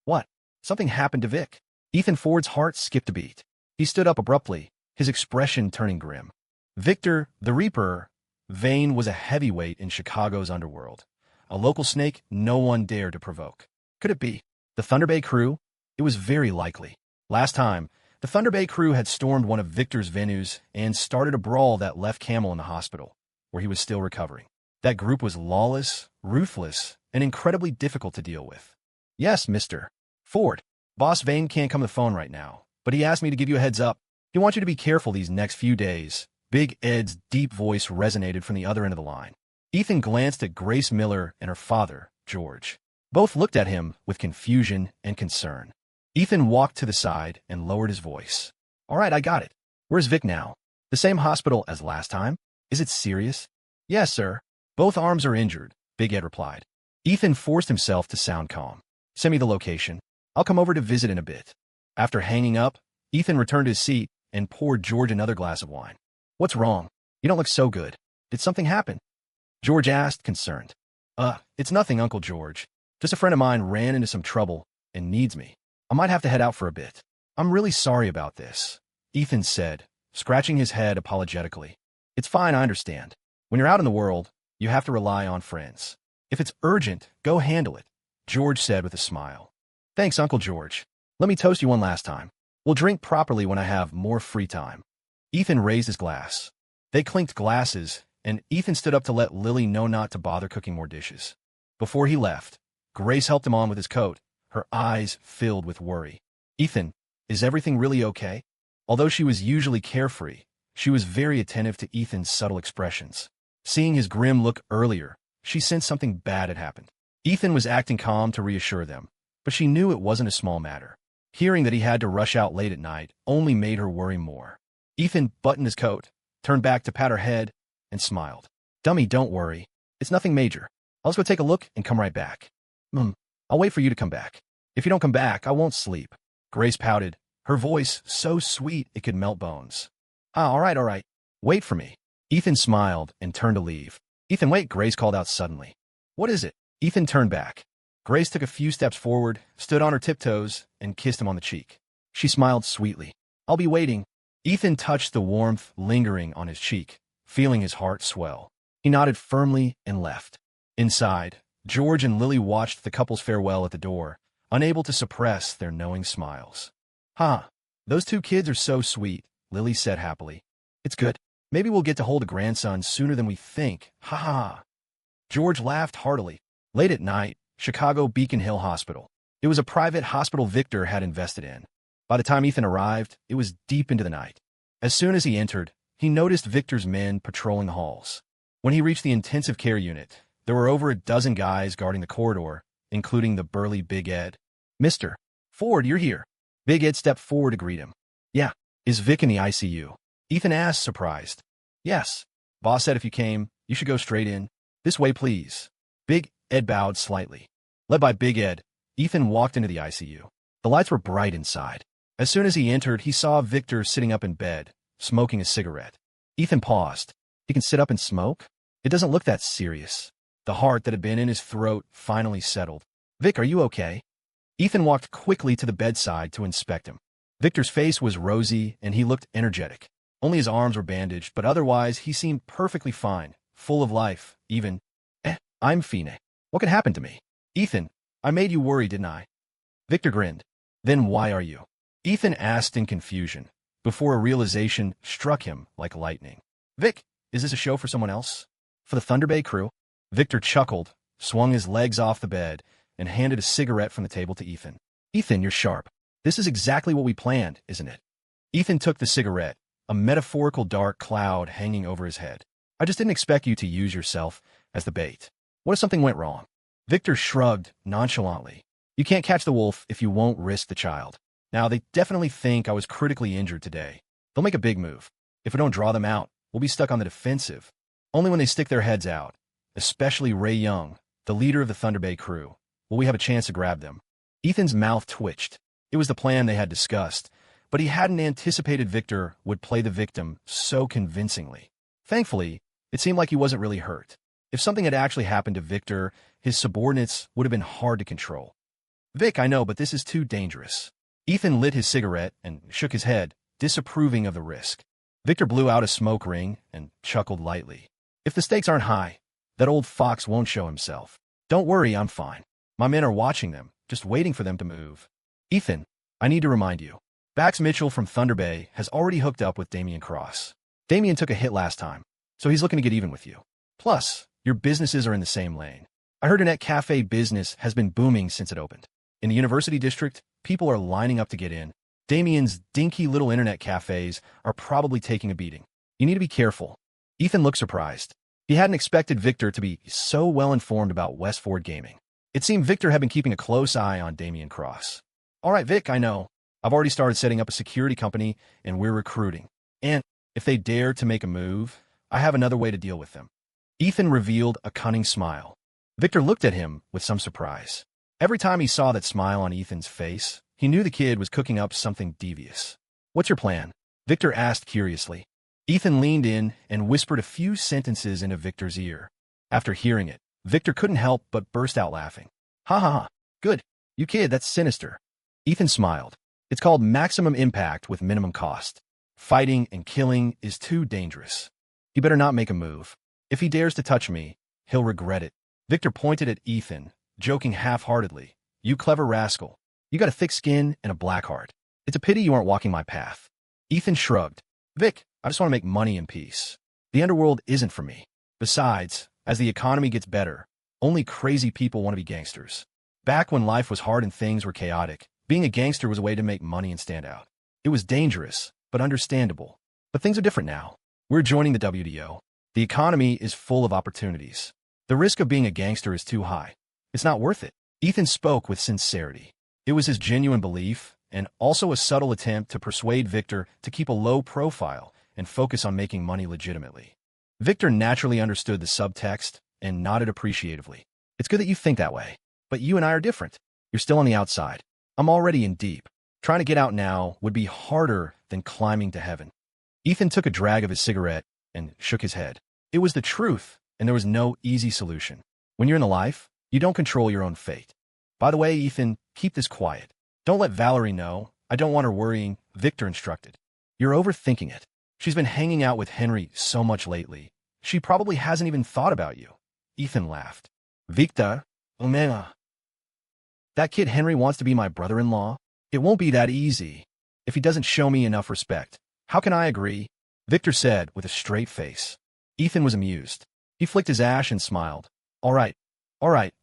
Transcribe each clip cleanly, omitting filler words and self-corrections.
What? Something happened to Vic. Ethan Ford's heart skipped a beat. He stood up abruptly, his expression turning grim. Victor, the Reaper, Vane was a heavyweight in Chicago's underworld. A local snake no one dared to provoke. Could it be the Thunder Bay crew? It was very likely. Last time, the Thunder Bay crew had stormed one of Victor's venues and started a brawl that left Camel in the hospital, where he was still recovering. That group was lawless, ruthless, and incredibly difficult to deal with. Yes, Mr. Ford. Boss Vane can't come to the phone right now, but he asked me to give you a heads up. He wants you to be careful these next few days. Big Ed's deep voice resonated from the other end of the line. Ethan glanced at Grace Miller and her father, George. Both looked at him with confusion and concern. Ethan walked to the side and lowered his voice. All right, I got it. Where's Vic now? The same hospital as last time? Is it serious? Yes, sir. Both arms are injured, Big Ed replied. Ethan forced himself to sound calm. Send me the location. I'll come over to visit in a bit. After hanging up, Ethan returned to his seat and poured George another glass of wine. What's wrong? You don't look so good. Did something happen? George asked, concerned. It's nothing, Uncle George. Just a friend of mine ran into some trouble and needs me. I might have to head out for a bit. I'm really sorry about this, Ethan said, scratching his head apologetically. It's fine, I understand. When you're out in the world, you have to rely on friends. If it's urgent, go handle it, George said with a smile. Thanks, Uncle George. Let me toast you one last time. We'll drink properly when I have more free time. Ethan raised his glass. They clinked glasses, and Ethan stood up to let Lily know not to bother cooking more dishes. Before he left, Grace helped him on with his coat, her eyes filled with worry. Ethan, is everything really okay? Although she was usually carefree, she was very attentive to Ethan's subtle expressions. Seeing his grim look earlier, she sensed something bad had happened. Ethan was acting calm to reassure them, but she knew it wasn't a small matter. Hearing that he had to rush out late at night only made her worry more. Ethan buttoned his coat, turned back to pat her head, and smiled. Dummy, don't worry. It's nothing major. I'll just go take a look and come right back. I'll wait for you to come back. If you don't come back, I won't sleep. Grace pouted, her voice so sweet it could melt bones. All right. Wait for me. Ethan smiled and turned to leave. Ethan, wait, Grace called out suddenly. What is it? Ethan turned back. Grace took a few steps forward, stood on her tiptoes, and kissed him on the cheek. She smiled sweetly. I'll be waiting. Ethan touched the warmth lingering on his cheek, feeling his heart swell. He nodded firmly and left. Inside, George and Lily watched the couple's farewell at the door, unable to suppress their knowing smiles. Those two kids are so sweet, Lily said happily. It's good. Maybe we'll get to hold a grandson sooner than we think. George laughed heartily. Late at night, Chicago Beacon Hill Hospital. It was a private hospital Victor had invested in. By the time Ethan arrived, it was deep into the night. As soon as he entered, he noticed Victor's men patrolling the halls. When he reached the intensive care unit, there were over a dozen guys guarding the corridor, including the burly Big Ed. Mr. Ford, you're here. Big Ed stepped forward to greet him. Yeah, is Vic in the ICU? Ethan asked, surprised. Yes. Boss said if you came, you should go straight in. This way, please. Big Ed bowed slightly. Led by Big Ed, Ethan walked into the ICU. The lights were bright inside. As soon as he entered, he saw Victor sitting up in bed, smoking a cigarette. Ethan paused. He can sit up and smoke? It doesn't look that serious. The heart that had been in his throat finally settled. Vic, are you okay? Ethan walked quickly to the bedside to inspect him. Victor's face was rosy, and he looked energetic. Only his arms were bandaged, but otherwise he seemed perfectly fine, full of life, even. I'm fine. What could happen to me? Ethan, I made you worry, didn't I? Victor grinned. Then why are you? Ethan asked in confusion, before a realization struck him like lightning. Vic, is this a show for someone else? For the Thunder Bay crew? Victor chuckled, swung his legs off the bed, and handed a cigarette from the table to Ethan. Ethan, you're sharp. This is exactly what we planned, isn't it? Ethan took the cigarette, a metaphorical dark cloud hanging over his head. I just didn't expect you to use yourself as the bait. What if something went wrong? Victor shrugged nonchalantly. You can't catch the wolf if you won't risk the child. Now, they definitely think I was critically injured today. They'll make a big move. If we don't draw them out, we'll be stuck on the defensive. Only when they stick their heads out, especially Ray Young, the leader of the Thunder Bay crew, will we have a chance to grab them. Ethan's mouth twitched. It was the plan they had discussed, but he hadn't anticipated Victor would play the victim so convincingly. Thankfully, it seemed like he wasn't really hurt. If something had actually happened to Victor, his subordinates would have been hard to control. Vic, I know, but this is too dangerous. Ethan lit his cigarette and shook his head, disapproving of the risk. Victor blew out a smoke ring and chuckled lightly. If the stakes aren't high, that old fox won't show himself. Don't worry, I'm fine. My men are watching them, just waiting for them to move. Ethan, I need to remind you. Bax Mitchell from Thunder Bay has already hooked up with Damian Cross. Damian took a hit last time, so he's looking to get even with you. Plus, your businesses are in the same lane. I heard Internet cafe business has been booming since it opened. In the University District, people are lining up to get in. Damian's dinky little internet cafes are probably taking a beating. You need to be careful. Ethan looked surprised. He hadn't expected Victor to be so well-informed about West Ford Gaming. It seemed Victor had been keeping a close eye on Damian Cross. All right, Vic, I know. I've already started setting up a security company, and we're recruiting. And if they dare to make a move, I have another way to deal with them. Ethan revealed a cunning smile. Victor looked at him with some surprise. Every time he saw that smile on Ethan's face, he knew the kid was cooking up something devious. What's your plan? Victor asked curiously. Ethan leaned in and whispered a few sentences into Victor's ear. After hearing it, Victor couldn't help but burst out laughing. Ha ha ha. Good. You kid, that's sinister. Ethan smiled. It's called maximum impact with minimum cost. Fighting and killing is too dangerous. He better not make a move. If he dares to touch me, he'll regret it. Victor pointed at Ethan, joking half-heartedly. You clever rascal. You got a thick skin and a black heart. It's a pity you aren't walking my path. Ethan shrugged. Vic, I just want to make money in peace. The underworld isn't for me. Besides, as the economy gets better, only crazy people want to be gangsters. Back when life was hard and things were chaotic, being a gangster was a way to make money and stand out. It was dangerous, but understandable. But things are different now. We're joining the WDO. The economy is full of opportunities. The risk of being a gangster is too high. It's not worth it. Ethan spoke with sincerity. It was his genuine belief, and also a subtle attempt to persuade Victor to keep a low profile and focus on making money legitimately. Victor naturally understood the subtext and nodded appreciatively. It's good that you think that way, but you and I are different. You're still on the outside. I'm already in deep. Trying to get out now would be harder than climbing to heaven. Ethan took a drag of his cigarette and shook his head. It was the truth, and there was no easy solution. When you're in the life, you don't control your own fate. By the way, Ethan, keep this quiet. Don't let Valerie know. I don't want her worrying, Victor instructed. You're overthinking it. She's been hanging out with Henry so much lately. She probably hasn't even thought about you. Ethan laughed. Victor, Omega. That kid Henry wants to be my brother-in-law? It won't be that easy. If he doesn't show me enough respect, how can I agree? Victor said with a straight face. Ethan was amused. He flicked his ash and smiled. All right,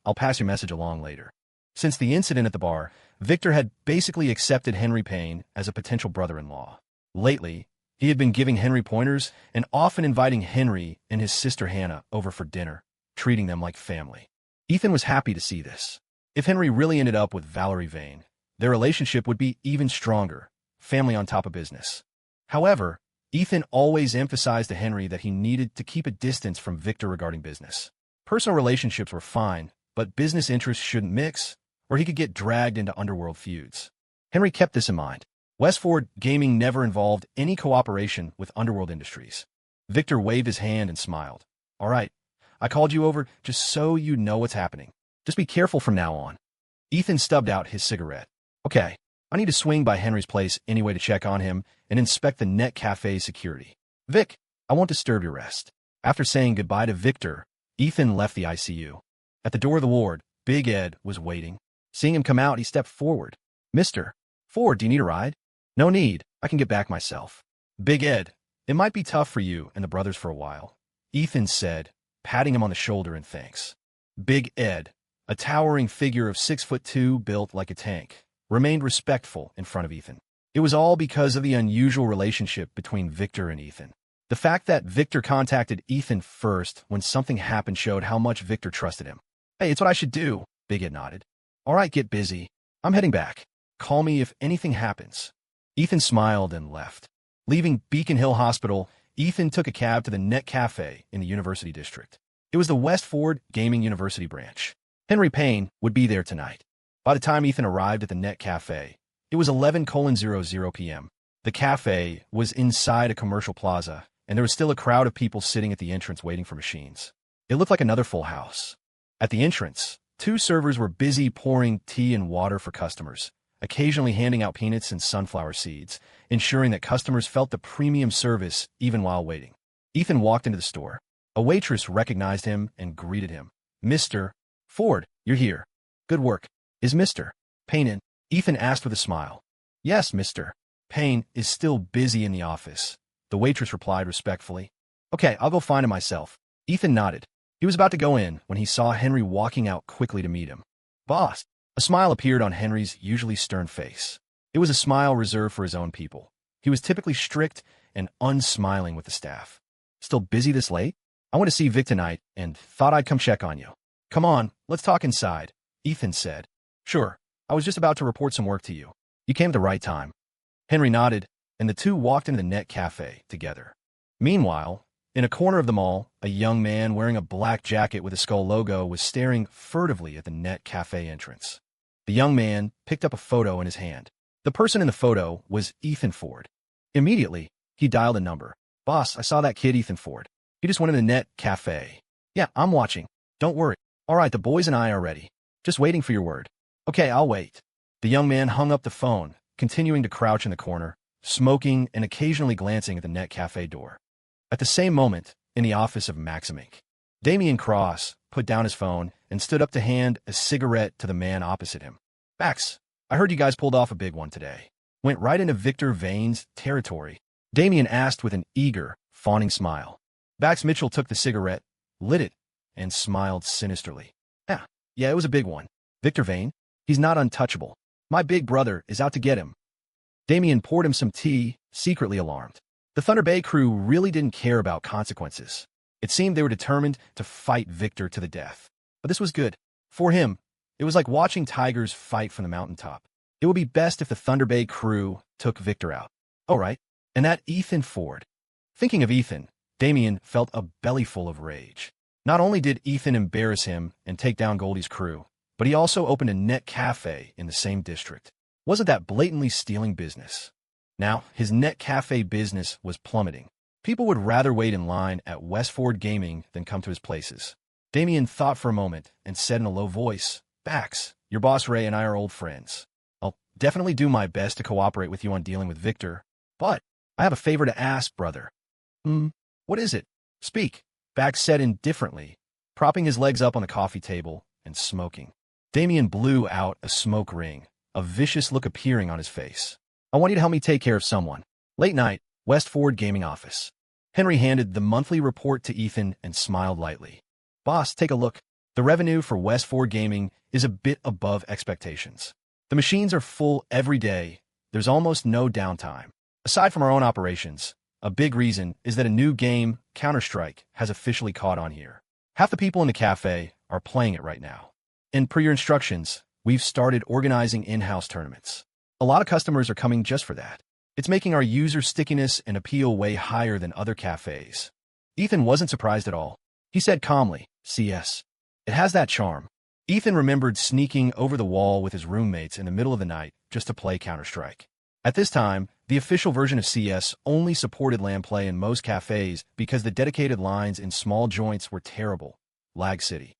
I'll pass your message along later. Since the incident at the bar, Victor had basically accepted Henry Payne as a potential brother-in-law. Lately, he had been giving Henry pointers and often inviting Henry and his sister Hannah over for dinner, treating them like family. Ethan was happy to see this. If Henry really ended up with Valerie Vane, their relationship would be even stronger, family on top of business. However, Ethan always emphasized to Henry that he needed to keep a distance from Victor regarding business. Personal relationships were fine, but business interests shouldn't mix, or he could get dragged into underworld feuds. Henry kept this in mind. West Ford Gaming never involved any cooperation with underworld industries. Victor waved his hand and smiled. All right, I called you over just so you know what's happening. Just be careful from now on. Ethan stubbed out his cigarette. Okay, I need to swing by Henry's place anyway to check on him and inspect the net cafe's security. Vic, I won't disturb your rest. After saying goodbye to Victor, Ethan left the ICU. At the door of the ward, Big Ed was waiting. Seeing him come out, he stepped forward. Mr. Ford, do you need a ride? No need. I can get back myself. Big Ed, it might be tough for you and the brothers for a while, Ethan said, patting him on the shoulder in thanks. Big Ed, a towering figure of 6'2" built like a tank, remained respectful in front of Ethan. It was all because of the unusual relationship between Victor and Ethan. The fact that Victor contacted Ethan first when something happened showed how much Victor trusted him. Hey, it's what I should do, Big Ed nodded. All right, get busy. I'm heading back. Call me if anything happens. Ethan smiled and left. Leaving Beacon Hill Hospital, Ethan took a cab to the Net Cafe in the University District. It was the West Ford Gaming University branch. Henry Payne would be there tonight. By the time Ethan arrived at the Net Cafe, it was 11:00 p.m. The cafe was inside a commercial plaza, and there was still a crowd of people sitting at the entrance waiting for machines. It looked like another full house. At the entrance, Two servers were busy pouring tea and water for customers, occasionally handing out peanuts and sunflower seeds, ensuring that customers felt the premium service even while waiting. Ethan walked into the store. A waitress recognized him and greeted him. "Mr. Ford, you're here. Good work. Is Mr. Payne in?" Ethan asked with a smile. "Yes, Mr. Payne is still busy in the office," the waitress replied respectfully. "Okay, I'll go find him myself." Ethan nodded. He was about to go in when he saw Henry walking out quickly to meet him. "Boss." A smile appeared on Henry's usually stern face. It was a smile reserved for his own people. He was typically strict and unsmiling with the staff. "Still busy this late? I went to see Vic tonight and thought I'd come check on you." "Come on, let's talk inside," Ethan said. "Sure, I was just about to report some work to you. You came at the right time." Henry nodded, and the two walked into the Net Cafe together. Meanwhile, in a corner of the mall, a young man wearing a black jacket with a skull logo was staring furtively at the Net Cafe entrance. The young man picked up a photo in his hand. The person in the photo was Ethan Ford. Immediately, he dialed a number. "Boss, I saw that kid Ethan Ford. He just went in the Net Cafe." "Yeah, I'm watching. Don't worry." "All right, the boys and I are ready. Just waiting for your word." "Okay, I'll wait." The young man hung up the phone, continuing to crouch in the corner, smoking and occasionally glancing at the Net Cafe door. At the same moment, in the office of Maxim Inc., Damian Cross put down his phone and stood up to hand a cigarette to the man opposite him. "Max, I heard you guys pulled off a big one today. Went right into Victor Vane's territory." Damian asked with an eager, fawning smile. Bax Mitchell took the cigarette, lit it, and smiled sinisterly. Yeah, it was a big one. Victor Vane? He's not untouchable. My big brother is out to get him." Damian poured him some tea, secretly alarmed. The Thunder Bay crew really didn't care about consequences. It seemed they were determined to fight Victor to the death. But this was good. For him, it was like watching tigers fight from the mountaintop. It would be best if the Thunder Bay crew took Victor out. Oh, right. And that Ethan Ford. Thinking of Ethan, Damian felt a bellyful of rage. Not only did Ethan embarrass him and take down Goldie's crew, but he also opened a Net Cafe in the same district. Wasn't that blatantly stealing business? Now, his Net Cafe business was plummeting. People would rather wait in line at Westford Gaming than come to his places. Damian thought for a moment and said in a low voice, "Bax, your boss Ray and I are old friends. I'll definitely do my best to cooperate with you on dealing with Victor, but I have a favor to ask, brother." What is it?" "Speak," Bax said indifferently, propping his legs up on the coffee table and smoking. Damian blew out a smoke ring, a vicious look appearing on his face. "I want you to help me take care of someone." Late night, Westford Gaming office. Henry handed the monthly report to Ethan and smiled lightly. "Boss, take a look. The revenue for Westford Gaming is a bit above expectations. The machines are full every day. There's almost no downtime. Aside from our own operations, a big reason is that a new game, Counter-Strike, has officially caught on here. Half the people in the cafe are playing it right now. And per your instructions, we've started organizing in-house tournaments. A lot of customers are coming just for that. It's making our user stickiness and appeal way higher than other cafes." Ethan wasn't surprised at all. He said calmly, "CS. It has that charm." Ethan remembered sneaking over the wall with his roommates in the middle of the night just to play Counter-Strike. At this time, the official version of CS only supported LAN play in most cafes because the dedicated lines in small joints were terrible. Lag City.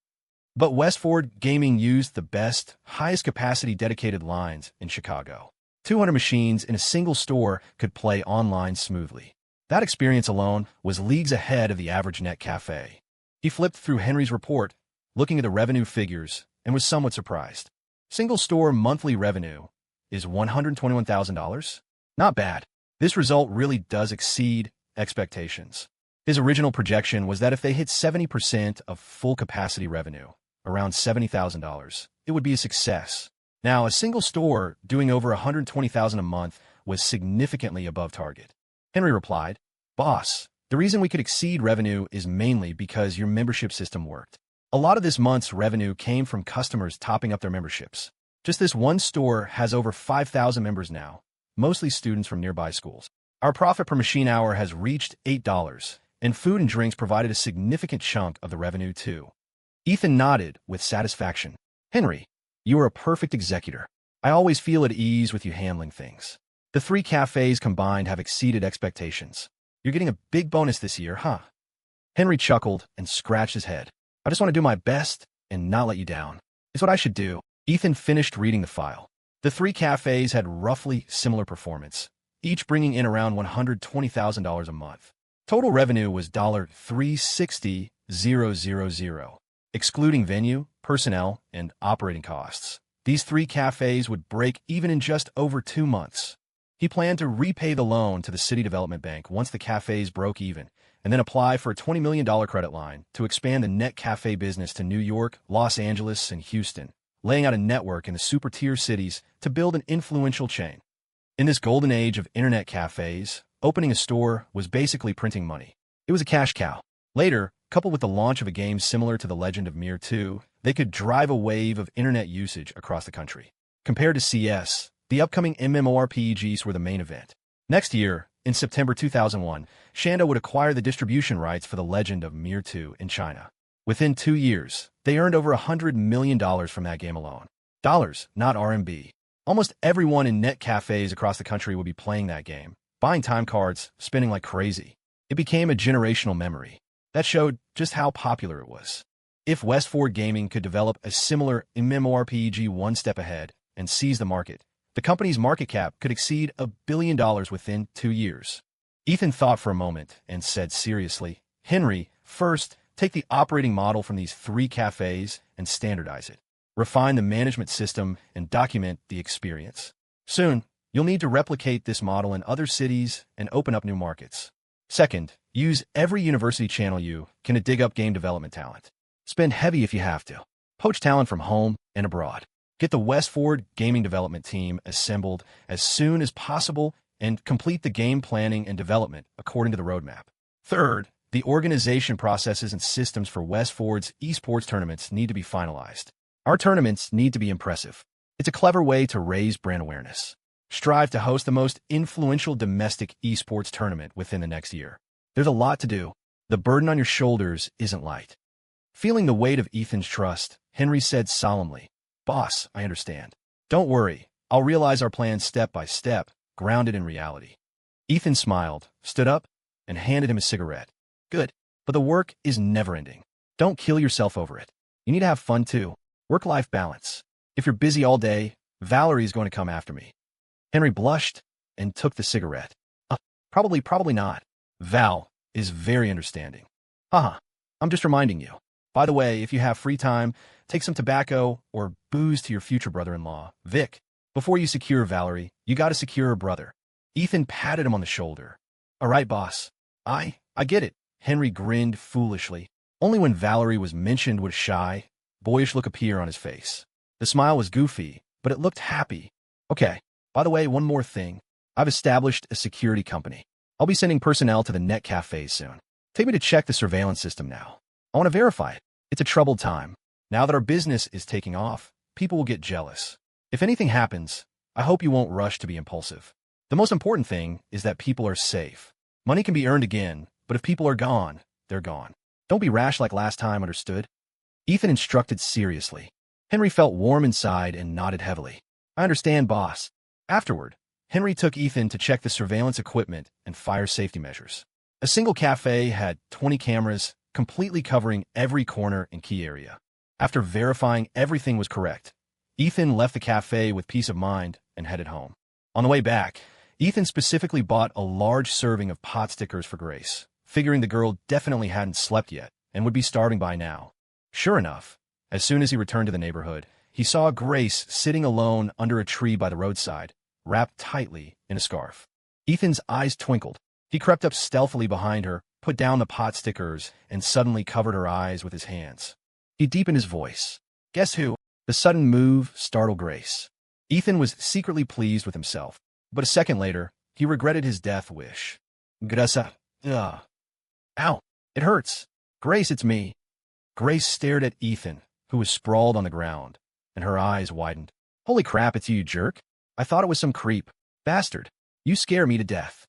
But Westford Gaming used the best, highest capacity dedicated lines in Chicago. 200 machines in a single store could play online smoothly. That experience alone was leagues ahead of the average Net Cafe. He flipped through Henry's report, looking at the revenue figures, and was somewhat surprised. Single store monthly revenue is $121,000? Not bad. This result really does exceed expectations. His original projection was that if they hit 70% of full capacity revenue, around $70,000, it would be a success. Now, a single store doing over $120,000 a month was significantly above target. Henry replied, "Boss, the reason we could exceed revenue is mainly because your membership system worked. A lot of this month's revenue came from customers topping up their memberships. Just this one store has over 5,000 members now, mostly students from nearby schools. Our profit per machine hour has reached $8, and food and drinks provided a significant chunk of the revenue too." Ethan nodded with satisfaction. "Henry, you are a perfect executor. I always feel at ease with you handling things. The 3 cafes combined have exceeded expectations. You're getting a big bonus this year, huh?" Henry chuckled and scratched his head. "I just want to do my best and not let you down." is what I should do. Ethan finished reading the file. The three cafes had roughly similar performance, each bringing in around $120,000 a month. Total revenue was $360,000, excluding venue, personnel, and operating costs. These three cafes would break even in just over 2 months. He planned to repay the loan to the City Development Bank once the cafes broke even, and then apply for a $20 million credit line to expand the net cafe business to New York, Los Angeles, and Houston, laying out a network in the super-tier cities to build an influential chain. In this golden age of internet cafes, opening a store was basically printing money. It was a cash cow. Later, coupled with the launch of a game similar to The Legend of Mir 2, they could drive a wave of internet usage across the country. Compared to CS, the upcoming MMORPGs were the main event. Next year, in September 2001, Shanda would acquire the distribution rights for The Legend of Mir 2 in China. Within 2 years, they earned over $100 million from that game alone. Dollars, not RMB. Almost everyone in net cafes across the country would be playing that game, buying time cards, spending like crazy. It became a generational memory. That showed just how popular it was. If Westford Gaming could develop a similar MMORPG one step ahead and seize the market, the company's market cap could exceed $1 billion within 2 years. Ethan thought for a moment and said seriously, "Henry, first, take the operating model from these three cafes and standardize it. Refine the management system and document the experience. Soon, you'll need to replicate this model in other cities and open up new markets. Second, use every university channel you can to dig up game development talent. Spend heavy if you have to. Poach talent from home and abroad. Get the Westford Gaming Development Team assembled as soon as possible and complete the game planning and development according to the roadmap. Third, the organization processes and systems for Westford's esports tournaments need to be finalized. Our tournaments need to be impressive. It's a clever way to raise brand awareness. Strive to host the most influential domestic esports tournament within the next year. There's a lot to do. The burden on your shoulders isn't light." Feeling the weight of Ethan's trust, Henry said solemnly, "Boss, I understand. Don't worry. I'll realize our plan step by step, grounded in reality." Ethan smiled, stood up, and handed him a cigarette. "Good. But the work is never-ending. Don't kill yourself over it. You need to have fun, too. Work-life balance. If you're busy all day, Valerie's going to come after me." Henry blushed and took the cigarette. Probably not. Val is very understanding." "Haha, I'm just reminding you. By the way, if you have free time, take some tobacco or booze to your future brother-in-law, Vic. Before you secure Valerie, you gotta secure her brother." Ethan patted him on the shoulder. "All right, boss. I get it." Henry grinned foolishly. Only when Valerie was mentioned would a shy, boyish look appear on his face. The smile was goofy, but it looked happy. "Okay, by the way, one more thing. I've established a security company. I'll be sending personnel to the net cafes soon. Take me to check the surveillance system now. I want to verify it. It's a troubled time. Now that our business is taking off, people will get jealous. If anything happens, I hope you won't rush to be impulsive. The most important thing is that people are safe. Money can be earned again, but if people are gone, they're gone. Don't be rash like last time, understood?" Ethan instructed seriously. Henry felt warm inside and nodded heavily. "I understand, boss." Afterward, Henry took Ethan to check the surveillance equipment and fire safety measures. A single cafe had 20 cameras, completely covering every corner and key area. After verifying everything was correct, Ethan left the cafe with peace of mind and headed home. On the way back, Ethan specifically bought a large serving of pot stickers for Grace, figuring the girl definitely hadn't slept yet and would be starving by now. Sure enough, as soon as he returned to the neighborhood, he saw Grace sitting alone under a tree by the roadside, wrapped tightly in a scarf. Ethan's eyes twinkled. He crept up stealthily behind her, put down the pot stickers, and suddenly covered her eyes with his hands. He deepened his voice. "Guess who?" The sudden move startled Grace. Ethan was secretly pleased with himself, but a second later, he regretted his death wish. "Grasa. Ugh. Ow. It hurts. Grace, it's me." Grace stared at Ethan, who was sprawled on the ground, and her eyes widened. "Holy crap, it's you jerk. I thought it was some creep. Bastard. You scare me to death."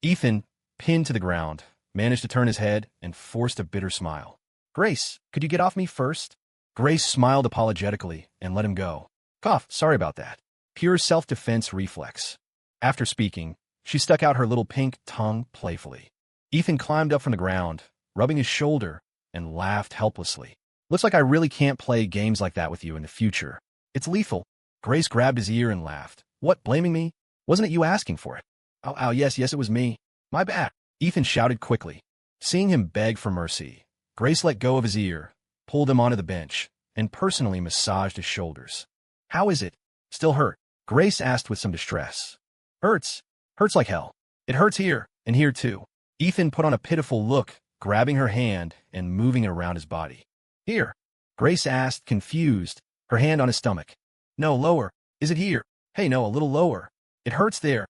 Ethan, pinned to the ground, managed to turn his head and forced a bitter smile. "Grace, could you get off me first?" Grace smiled apologetically and let him go. "Cough, sorry about that." Pure self-defense reflex. After speaking, she stuck out her little pink tongue playfully. Ethan climbed up from the ground, rubbing his shoulder, and laughed helplessly. Looks like I really can't play games like that with you in the future. It's lethal. Grace grabbed his ear and laughed. What, blaming me? Wasn't it you asking for it? Oh, yes, it was me. My bad. Ethan shouted quickly. Seeing him beg for mercy, Grace let go of his ear, pulled him onto the bench, and personally massaged his shoulders. How is it? Still hurt? Grace asked with some distress. Hurts. Hurts like hell. It hurts here, and here too. Ethan put on a pitiful look, grabbing her hand and moving it around his body. Here? Grace asked, confused, her hand on his stomach. No, lower. Is it here? Hey, no, a little lower. It hurts there.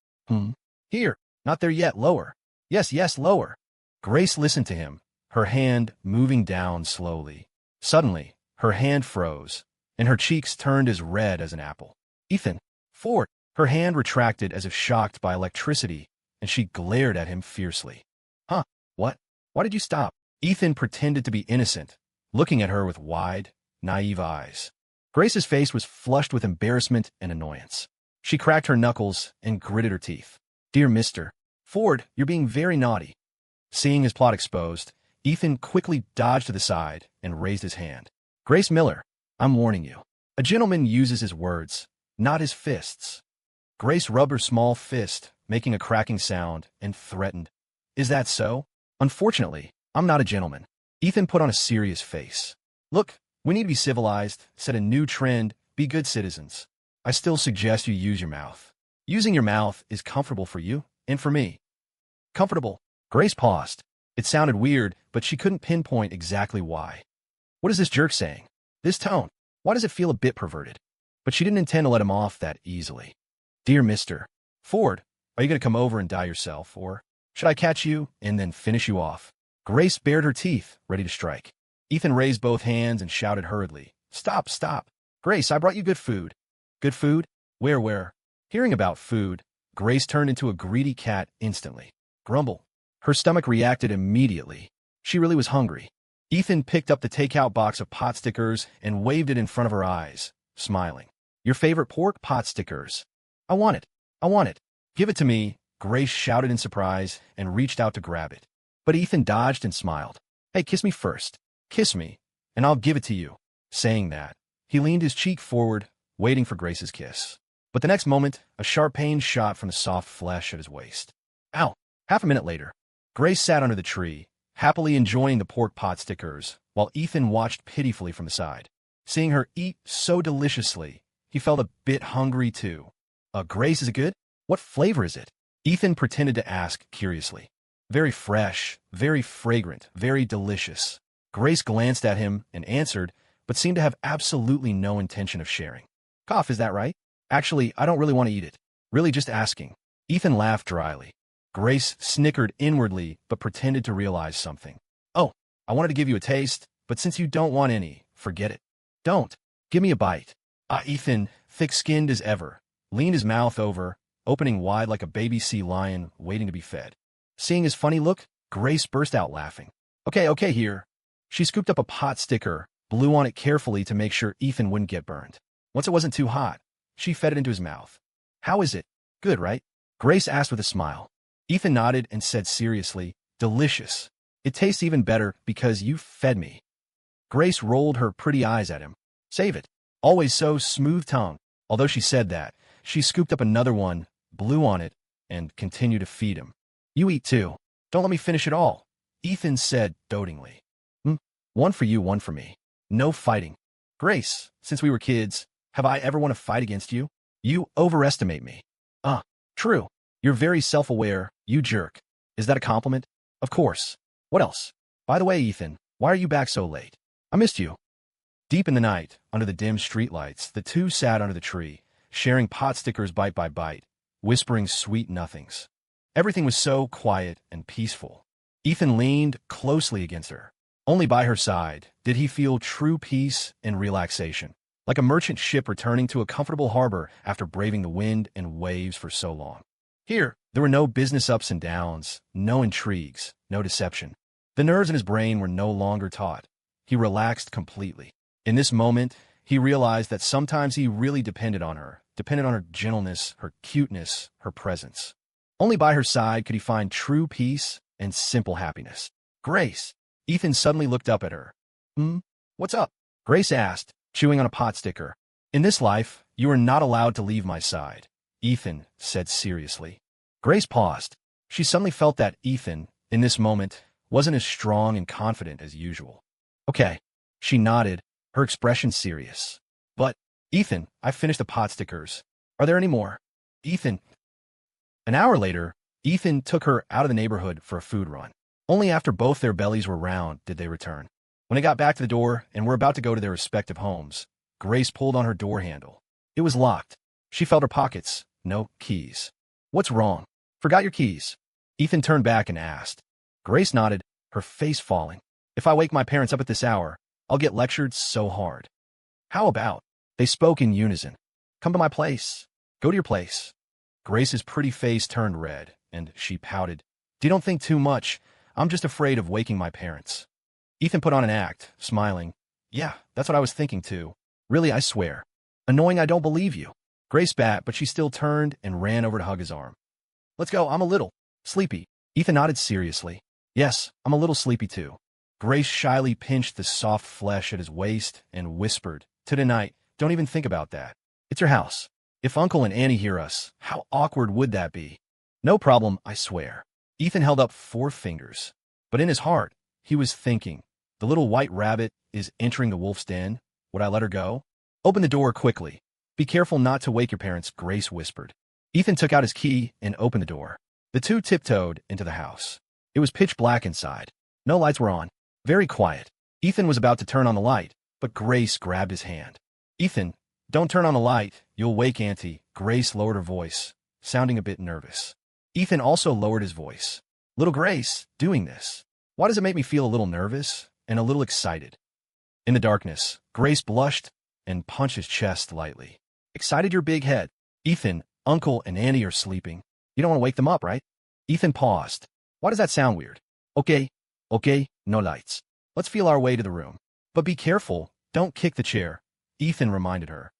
Here. Not there yet, lower. Yes, lower. Grace listened to him, her hand moving down slowly. Suddenly, her hand froze, and her cheeks turned as red as an apple. Ethan, Ford. Her hand retracted as if shocked by electricity, and she glared at him fiercely. Huh? What? Why did you stop? Ethan pretended to be innocent, looking at her with wide, naive eyes. Grace's face was flushed with embarrassment and annoyance. She cracked her knuckles and gritted her teeth. Dear Mr. Ford, you're being very naughty. Seeing his plot exposed, Ethan quickly dodged to the side and raised his hand. Grace Miller, I'm warning you. A gentleman uses his words, not his fists. Grace rubbed her small fist, making a cracking sound, and threatened. Is that so? Unfortunately, I'm not a gentleman. Ethan put on a serious face. Look, we need to be civilized, set a new trend, be good citizens. I still suggest you use your mouth. Using your mouth is comfortable for you, and for me. Comfortable. Grace paused. It sounded weird, but she couldn't pinpoint exactly why. What is this jerk saying? This tone? Why does it feel a bit perverted? But she didn't intend to let him off that easily. Dear Mr. Ford, are you going to come over and die yourself, or should I catch you and then finish you off? Grace bared her teeth, ready to strike. Ethan raised both hands and shouted hurriedly. Stop. Grace, I brought you good food. Good food? Where? Hearing about food, Grace turned into a greedy cat instantly. Grumble. Her stomach reacted immediately. She really was hungry. Ethan picked up the takeout box of pot stickers and waved it in front of her eyes, smiling. Your favorite pork pot stickers. I want it. Give it to me, Grace shouted in surprise and reached out to grab it. But Ethan dodged and smiled. Hey, kiss me first. Kiss me, and I'll give it to you. Saying that, he leaned his cheek forward, waiting for Grace's kiss. But the next moment, a sharp pain shot from the soft flesh at his waist. Ow! Half a minute later, Grace sat under the tree, happily enjoying the pork pot stickers, while Ethan watched pitifully from the side. Seeing her eat so deliciously, he felt a bit hungry too. Grace, is it good? What flavor is it? Ethan pretended to ask curiously. Very fresh, very fragrant, very delicious. Grace glanced at him and answered, but seemed to have absolutely no intention of sharing. Cough, is that right? Actually, I don't really want to eat it. Really just asking. Ethan laughed dryly. Grace snickered inwardly, but pretended to realize something. Oh, I wanted to give you a taste, but since you don't want any, forget it. Don't. Give me a bite. Ethan, thick-skinned as ever, leaned his mouth over, opening wide like a baby sea lion waiting to be fed. Seeing his funny look, Grace burst out laughing. Okay, here. She scooped up a pot sticker, blew on it carefully to make sure Ethan wouldn't get burned. Once it wasn't too hot, she fed it into his mouth. How is it? Good, right? Grace asked with a smile. Ethan nodded and said seriously, delicious. It tastes even better because you fed me. Grace rolled her pretty eyes at him. Save it. Always so smooth-tongued. Although she said that, she scooped up another one, blew on it, and continued to feed him. You eat too. Don't let me finish it all, Ethan said dotingly. One for you, one for me. No fighting. Grace, since we were kids, have I ever won a fight against you? You overestimate me. True. You're very self-aware, you jerk. Is that a compliment? Of course. What else? By the way, Ethan, why are you back so late? I missed you. Deep in the night, under the dim streetlights, the two sat under the tree, sharing pot stickers bite by bite, whispering sweet nothings. Everything was so quiet and peaceful. Ethan leaned closely against her. Only by her side did he feel true peace and relaxation, like a merchant ship returning to a comfortable harbor after braving the wind and waves for so long. Here, there were no business ups and downs, no intrigues, no deception. The nerves in his brain were no longer taut. He relaxed completely. In this moment, he realized that sometimes he really depended on her gentleness, her cuteness, her presence. Only by her side could he find true peace and simple happiness. Grace. Ethan suddenly looked up at her. What's up? Grace asked, chewing on a pot sticker. In this life, you are not allowed to leave my side, Ethan said seriously. Grace paused. She suddenly felt that Ethan, in this moment, wasn't as strong and confident as usual. Okay. She nodded, her expression serious. But, Ethan, I finished the pot stickers. Are there any more? Ethan. An hour later, Ethan took her out of the neighborhood for a food run. Only after both their bellies were round did they return. When they got back to the door and were about to go to their respective homes, Grace pulled on her door handle. It was locked. She felt her pockets. No keys. What's wrong? Forgot your keys. Ethan turned back and asked. Grace nodded, her face falling. If I wake my parents up at this hour, I'll get lectured so hard. How about? They spoke in unison. Come to my place. Go to your place. Grace's pretty face turned red, and she pouted. You don't think too much. I'm just afraid of waking my parents. Ethan put on an act, smiling. Yeah, that's what I was thinking too. Really, I swear. Annoying, I don't believe you. Grace spat, but she still turned and ran over to hug his arm. Let's go, I'm a little sleepy. Ethan nodded seriously. Yes, I'm a little sleepy too. Grace shyly pinched the soft flesh at his waist and whispered, Tonight, don't even think about that. It's your house. If Uncle and Annie hear us, how awkward would that be? No problem, I swear. Ethan held up 4 fingers. But in his heart, he was thinking, the little white rabbit is entering the wolf's den. Would I let her go? Open the door quickly. Be careful not to wake your parents, Grace whispered. Ethan took out his key and opened the door. The two tiptoed into the house. It was pitch black inside. No lights were on. Very quiet. Ethan was about to turn on the light, but Grace grabbed his hand. Ethan, don't turn on the light. You'll wake Auntie. Grace lowered her voice, sounding a bit nervous. Ethan also lowered his voice. Little Grace, doing this. Why does it make me feel a little nervous and a little excited? In the darkness, Grace blushed and punched his chest lightly. Excited your big head. Ethan, Uncle and Annie are sleeping. You don't want to wake them up, right? Ethan paused. Why does that sound weird? Okay, no lights. Let's feel our way to the room. But be careful, don't kick the chair, Ethan reminded her.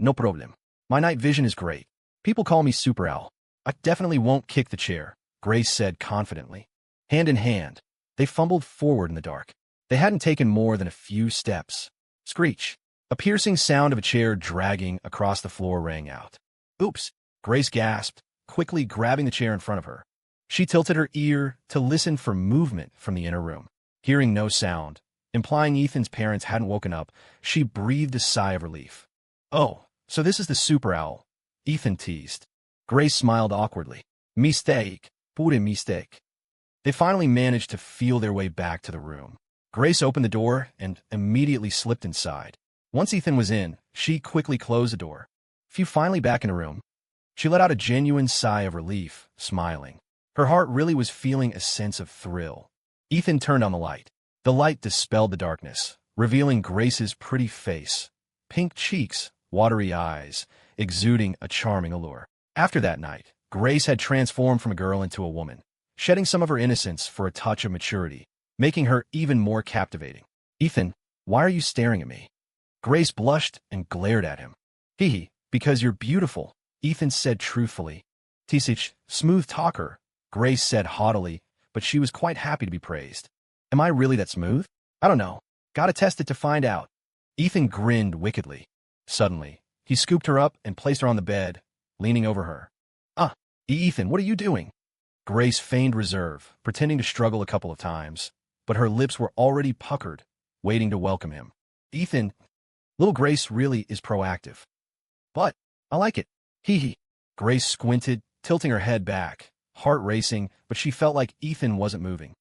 No problem. My night vision is great. People call me Super Owl. I definitely won't kick the chair, Grace said confidently. Hand in hand, they fumbled forward in the dark. They hadn't taken more than a few steps. Screech. A piercing sound of a chair dragging across the floor rang out. Oops, Grace gasped, quickly grabbing the chair in front of her. She tilted her ear to listen for movement from the inner room. Hearing no sound, implying Ethan's parents hadn't woken up, she breathed a sigh of relief. Oh, so this is the Super Owl, Ethan teased. Grace smiled awkwardly. Mistake, pure mistake. They finally managed to feel their way back to the room. Grace opened the door and immediately slipped inside. Once Ethan was in, she quickly closed the door. Few finally back in the room. She let out a genuine sigh of relief, smiling. Her heart really was feeling a sense of thrill. Ethan turned on the light. The light dispelled the darkness, revealing Grace's pretty face, pink cheeks, watery eyes, exuding a charming allure. After that night, Grace had transformed from a girl into a woman, shedding some of her innocence for a touch of maturity, making her even more captivating. Ethan, why are you staring at me? Grace blushed and glared at him. Because you're beautiful, Ethan said truthfully. Tisich, smooth talker, Grace said haughtily, but she was quite happy to be praised. Am I really that smooth? I don't know. Gotta test it to find out. Ethan grinned wickedly. Suddenly, he scooped her up and placed her on the bed, leaning over her. Ethan, what are you doing? Grace feigned reserve, pretending to struggle a couple of times, but her lips were already puckered, waiting to welcome him. Ethan, little Grace really is proactive. But, I like it. Grace squinted, tilting her head back, heart racing, but she felt like Ethan wasn't moving.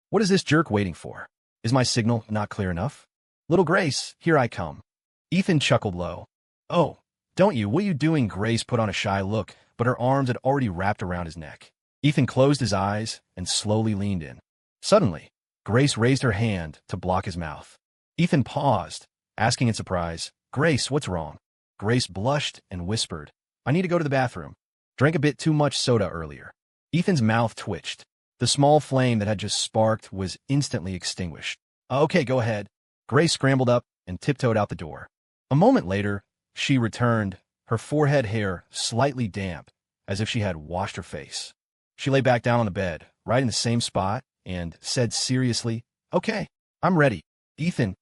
What is this jerk waiting for? Is my signal not clear enough? Little Grace, here I come. Ethan chuckled low. Oh, don't you? What are you doing? Grace put on a shy look, but her arms had already wrapped around his neck. Ethan closed his eyes and slowly leaned in. Suddenly, Grace raised her hand to block his mouth. Ethan paused, asking in surprise, Grace, what's wrong? Grace blushed and whispered, I need to go to the bathroom. Drank a bit too much soda earlier. Ethan's mouth twitched. The small flame that had just sparked was instantly extinguished. Okay, go ahead. Grace scrambled up and tiptoed out the door. A moment later, she returned, her forehead hair slightly damp, as if she had washed her face. She lay back down on the bed, right in the same spot, and said seriously, Okay, I'm ready. Ethan,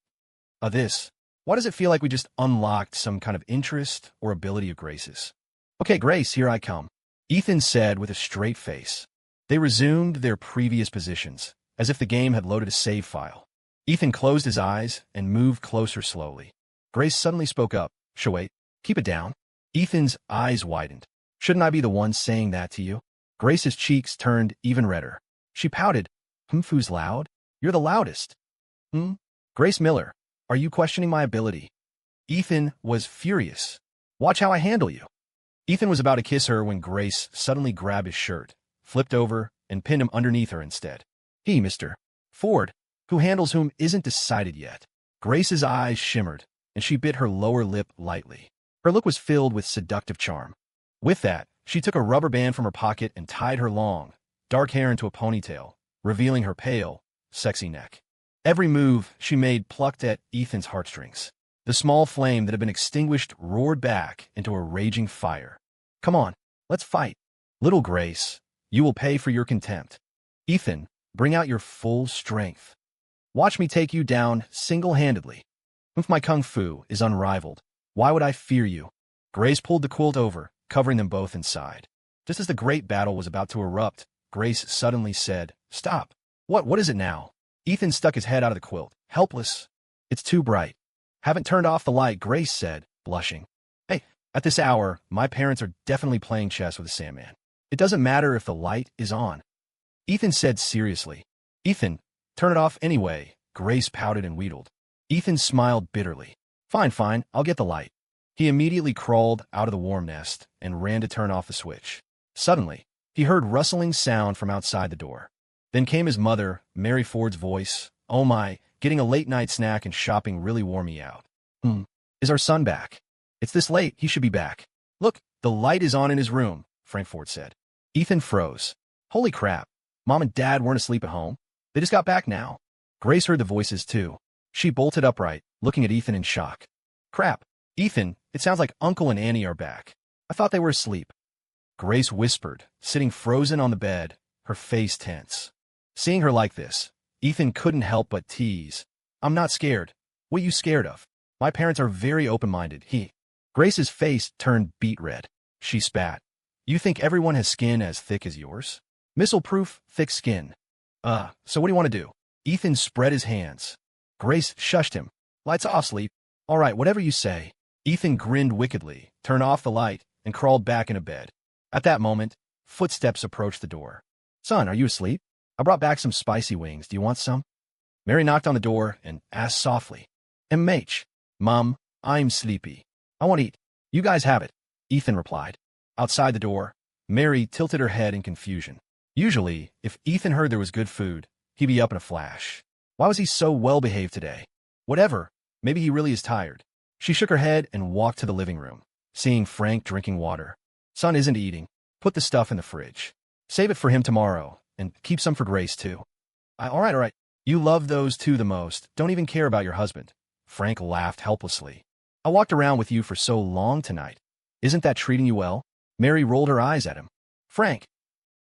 This. Why does it feel like we just unlocked some kind of interest or ability of Grace's? Okay, Grace, here I come, Ethan said with a straight face. They resumed their previous positions, as if the game had loaded a save file. Ethan closed his eyes and moved closer slowly. Grace suddenly spoke up. Wait, keep it down. Ethan's eyes widened. Shouldn't I be the one saying that to you? Grace's cheeks turned even redder. She pouted. Who's loud? You're the loudest. Grace Miller, are you questioning my ability? Ethan was furious. Watch how I handle you. Ethan was about to kiss her when Grace suddenly grabbed his shirt, flipped over, and pinned him underneath her instead. He, Mr. Ford, who handles whom isn't decided yet. Grace's eyes shimmered, and she bit her lower lip lightly. Her look was filled with seductive charm. With that, she took a rubber band from her pocket and tied her long, dark hair into a ponytail, revealing her pale, sexy neck. Every move she made plucked at Ethan's heartstrings. The small flame that had been extinguished roared back into a raging fire. Come on, let's fight. Little Grace, you will pay for your contempt. Ethan, bring out your full strength. Watch me take you down single-handedly. If my kung fu is unrivaled, why would I fear you? Grace pulled the quilt over, covering them both inside. Just as the great battle was about to erupt, Grace suddenly said, Stop. What is it now? Ethan stuck his head out of the quilt, helpless. It's too bright. Haven't turned off the light, Grace said, blushing. Hey, at this hour, my parents are definitely playing chess with the Sandman. It doesn't matter if the light is on. Ethan said seriously. Ethan, turn it off anyway, Grace pouted and wheedled. Ethan smiled bitterly. Fine, I'll get the light. He immediately crawled out of the warm nest and ran to turn off the switch. Suddenly, he heard rustling sound from outside the door. Then came his mother, Mary Ford's voice. Oh my, getting a late-night snack and shopping really wore me out. Is our son back? It's this late, he should be back. Look, the light is on in his room, Frank Ford said. Ethan froze. Holy crap, Mom and Dad weren't asleep at home. They just got back now. Grace heard the voices too. She bolted upright, looking at Ethan in shock. Crap, Ethan, it sounds like Uncle and Annie are back. I thought they were asleep. Grace whispered, sitting frozen on the bed, her face tense. Seeing her like this, Ethan couldn't help but tease. I'm not scared. What are you scared of? My parents are very open-minded, Grace's face turned beet red. She spat. You think everyone has skin as thick as yours? Missile-proof, thick skin. So what do you want to do? Ethan spread his hands. Grace shushed him. Lights off, sleep. All right, whatever you say. Ethan grinned wickedly, turned off the light, and crawled back into bed. At that moment, footsteps approached the door. Son, are you asleep? I brought back some spicy wings. Do you want some? Mary knocked on the door and asked softly. MH. Mom, I'm sleepy. I want to eat. You guys have it, Ethan replied. Outside the door, Mary tilted her head in confusion. Usually, if Ethan heard there was good food, he'd be up in a flash. Why was he so well-behaved today? Whatever, maybe he really is tired. She shook her head and walked to the living room, seeing Frank drinking water. Son isn't eating. Put the stuff in the fridge. Save it for him tomorrow, and keep some for Grace, too. All right. You love those two the most. Don't even care about your husband. Frank laughed helplessly. I walked around with you for so long tonight. Isn't that treating you well? Mary rolled her eyes at him. Frank,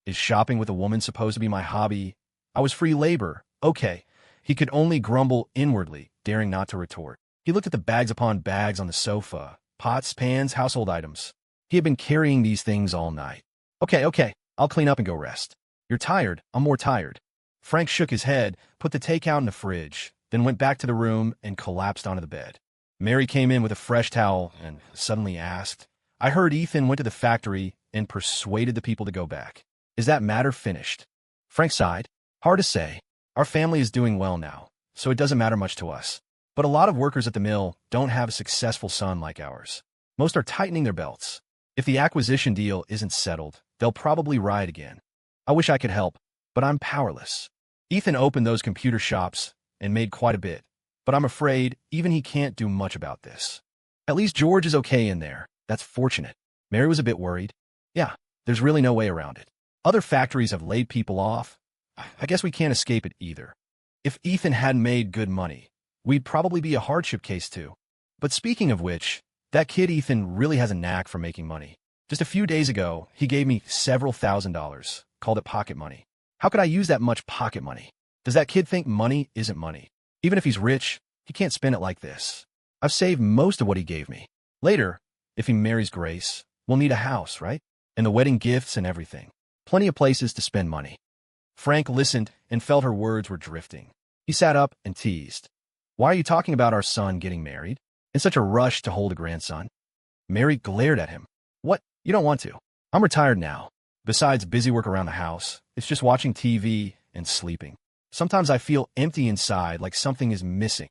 is shopping with a woman supposed to be my hobby? I was free labor. Okay. He could only grumble inwardly, daring not to retort. He looked at the bags upon bags on the sofa. Pots, pans, household items. He had been carrying these things all night. Okay. I'll clean up and go rest. You're tired. I'm more tired. Frank shook his head, put the takeout in the fridge, then went back to the room and collapsed onto the bed. Mary came in with a fresh towel and suddenly asked, I heard Ethan went to the factory and persuaded the people to go back. Is that matter finished? Frank sighed. Hard to say. Our family is doing well now, so it doesn't matter much to us. But a lot of workers at the mill don't have a successful son like ours. Most are tightening their belts. If the acquisition deal isn't settled, they'll probably riot again. I wish I could help, but I'm powerless. Ethan opened those computer shops and made quite a bit, but I'm afraid even he can't do much about this. At least George is okay in there. That's fortunate. Mary was a bit worried. Yeah, there's really no way around it. Other factories have laid people off. I guess we can't escape it either. If Ethan hadn't made good money, we'd probably be a hardship case too. But speaking of which, that kid Ethan really has a knack for making money. Just a few days ago, he gave me several $1,000s, called it pocket money. How could I use that much pocket money? Does that kid think money isn't money? Even if he's rich, He can't spend it like this. I've saved most of what he gave me. Later, if he marries Grace, we'll need a house, right? And the wedding gifts and everything. Plenty of places to spend money. Frank listened and felt her words were drifting. He sat up and teased. Why are you talking about our son getting married? In such a rush to hold a grandson? Mary glared at him. What? You don't want to? I'm retired now. Besides busy work around the house, it's just watching TV and sleeping. Sometimes I feel empty inside, like something is missing.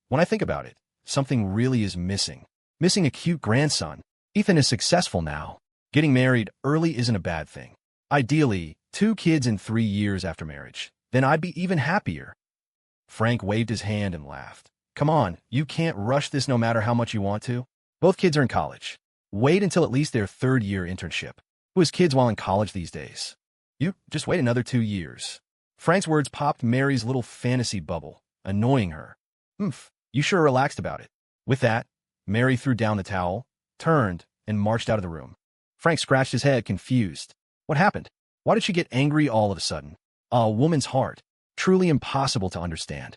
When I think about it, something really is missing. Missing a cute grandson. Ethan is successful now. Getting married early isn't a bad thing. Ideally, 2 kids in 3 years after marriage. Then I'd be even happier. Frank waved his hand and laughed. Come on, you can't rush this no matter how much you want to. Both kids are in college. Wait until at least their 3rd-year internship. Who has kids while in college these days? You just wait another 2 years. Frank's words popped Mary's little fantasy bubble, annoying her. You sure relaxed about it. With that, Mary threw down the towel, turned, and marched out of the room. Frank scratched his head, confused. What happened? Why did she get angry all of a sudden? A woman's heart. Truly impossible to understand.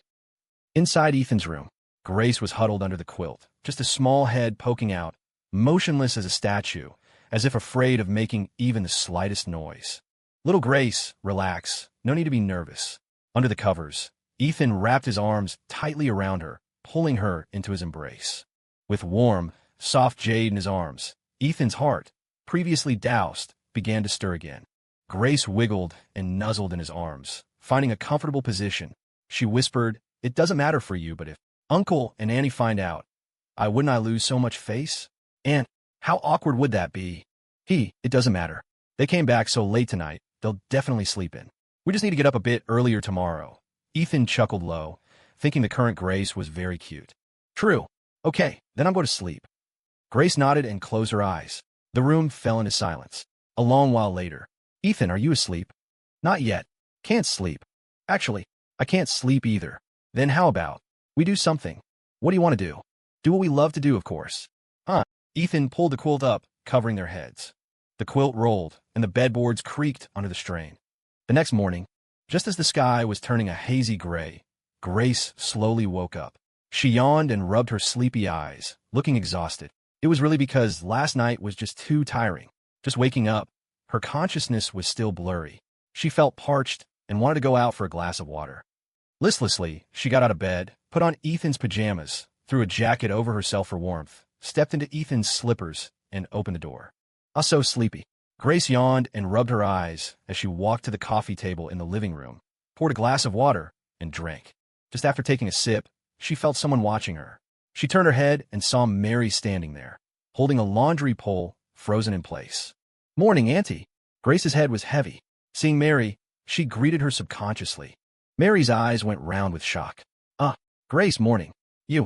Inside Ethan's room, Grace was huddled under the quilt, just a small head poking out, motionless as a statue, as if afraid of making even the slightest noise. Little Grace, relax. No need to be nervous. Under the covers, Ethan wrapped his arms tightly around her, pulling her into his embrace. With warm, soft jade in his arms, Ethan's heart, previously doused, began to stir again. Grace wiggled and nuzzled in his arms, finding a comfortable position. She whispered, "It doesn't matter for you, but if Uncle and Annie find out, wouldn't I lose so much face? And how awkward would that be?" It doesn't matter. They came back so late tonight, they'll definitely sleep in. We just need to get up a bit earlier tomorrow. Ethan chuckled low, thinking the current Grace was very cute. True. Okay, then I'm going to sleep. Grace nodded and closed her eyes. The room fell into silence. A long while later, Ethan, are you asleep? Not yet. Can't sleep. Actually, I can't sleep either. Then how about we do something? What do you want to do? Do what we love to do, of course. Ethan pulled the quilt up, covering their heads. The quilt rolled, and the bedboards creaked under the strain. The next morning, just as the sky was turning a hazy gray, Grace slowly woke up. She yawned and rubbed her sleepy eyes, looking exhausted. It was really because last night was just too tiring. Just waking up, her consciousness was still blurry. She felt parched and wanted to go out for a glass of water. Listlessly, she got out of bed, put on Ethan's pajamas, threw a jacket over herself for warmth, stepped into Ethan's slippers, and opened the door. "I'm so sleepy." Grace yawned and rubbed her eyes as she walked to the coffee table in the living room, poured a glass of water, and drank. Just after taking a sip, she felt someone watching her. She turned her head and saw Mary standing there, holding a laundry pole frozen in place. "Morning, Auntie." Grace's head was heavy. Seeing Mary, she greeted her subconsciously. Mary's eyes went round with shock. Grace, morning. You.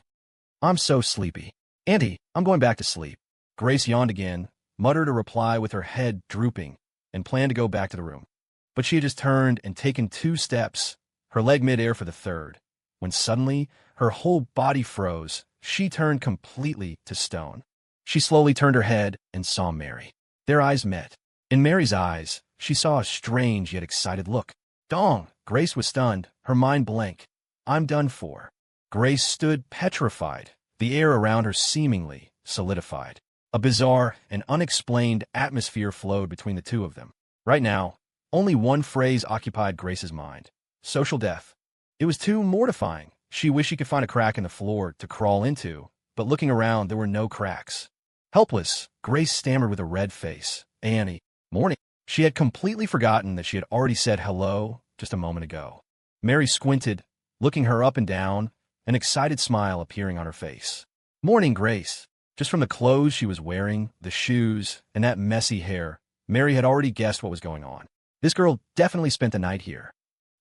I'm so sleepy. Auntie, I'm going back to sleep." Grace yawned again, muttered a reply with her head drooping, and planned to go back to the room. But she had just turned and taken 2 steps, her leg midair for the 3rd, when suddenly her whole body froze. She turned completely to stone. She slowly turned her head and saw Mary. Their eyes met. In Mary's eyes, she saw a strange yet excited look. Dong! Grace was stunned, her mind blank. I'm done for. Grace stood petrified, the air around her seemingly solidified. A bizarre and unexplained atmosphere flowed between the two of them. Right now, only one phrase occupied Grace's mind. Social death. It was too mortifying. She wished she could find a crack in the floor to crawl into, but looking around, there were no cracks. Helpless, Grace stammered with a red face. "Annie, morning." She had completely forgotten that she had already said hello just a moment ago. Mary squinted, looking her up and down, an excited smile appearing on her face. "Morning, Grace." Just from the clothes she was wearing, the shoes, and that messy hair, Mary had already guessed what was going on. This girl definitely spent the night here.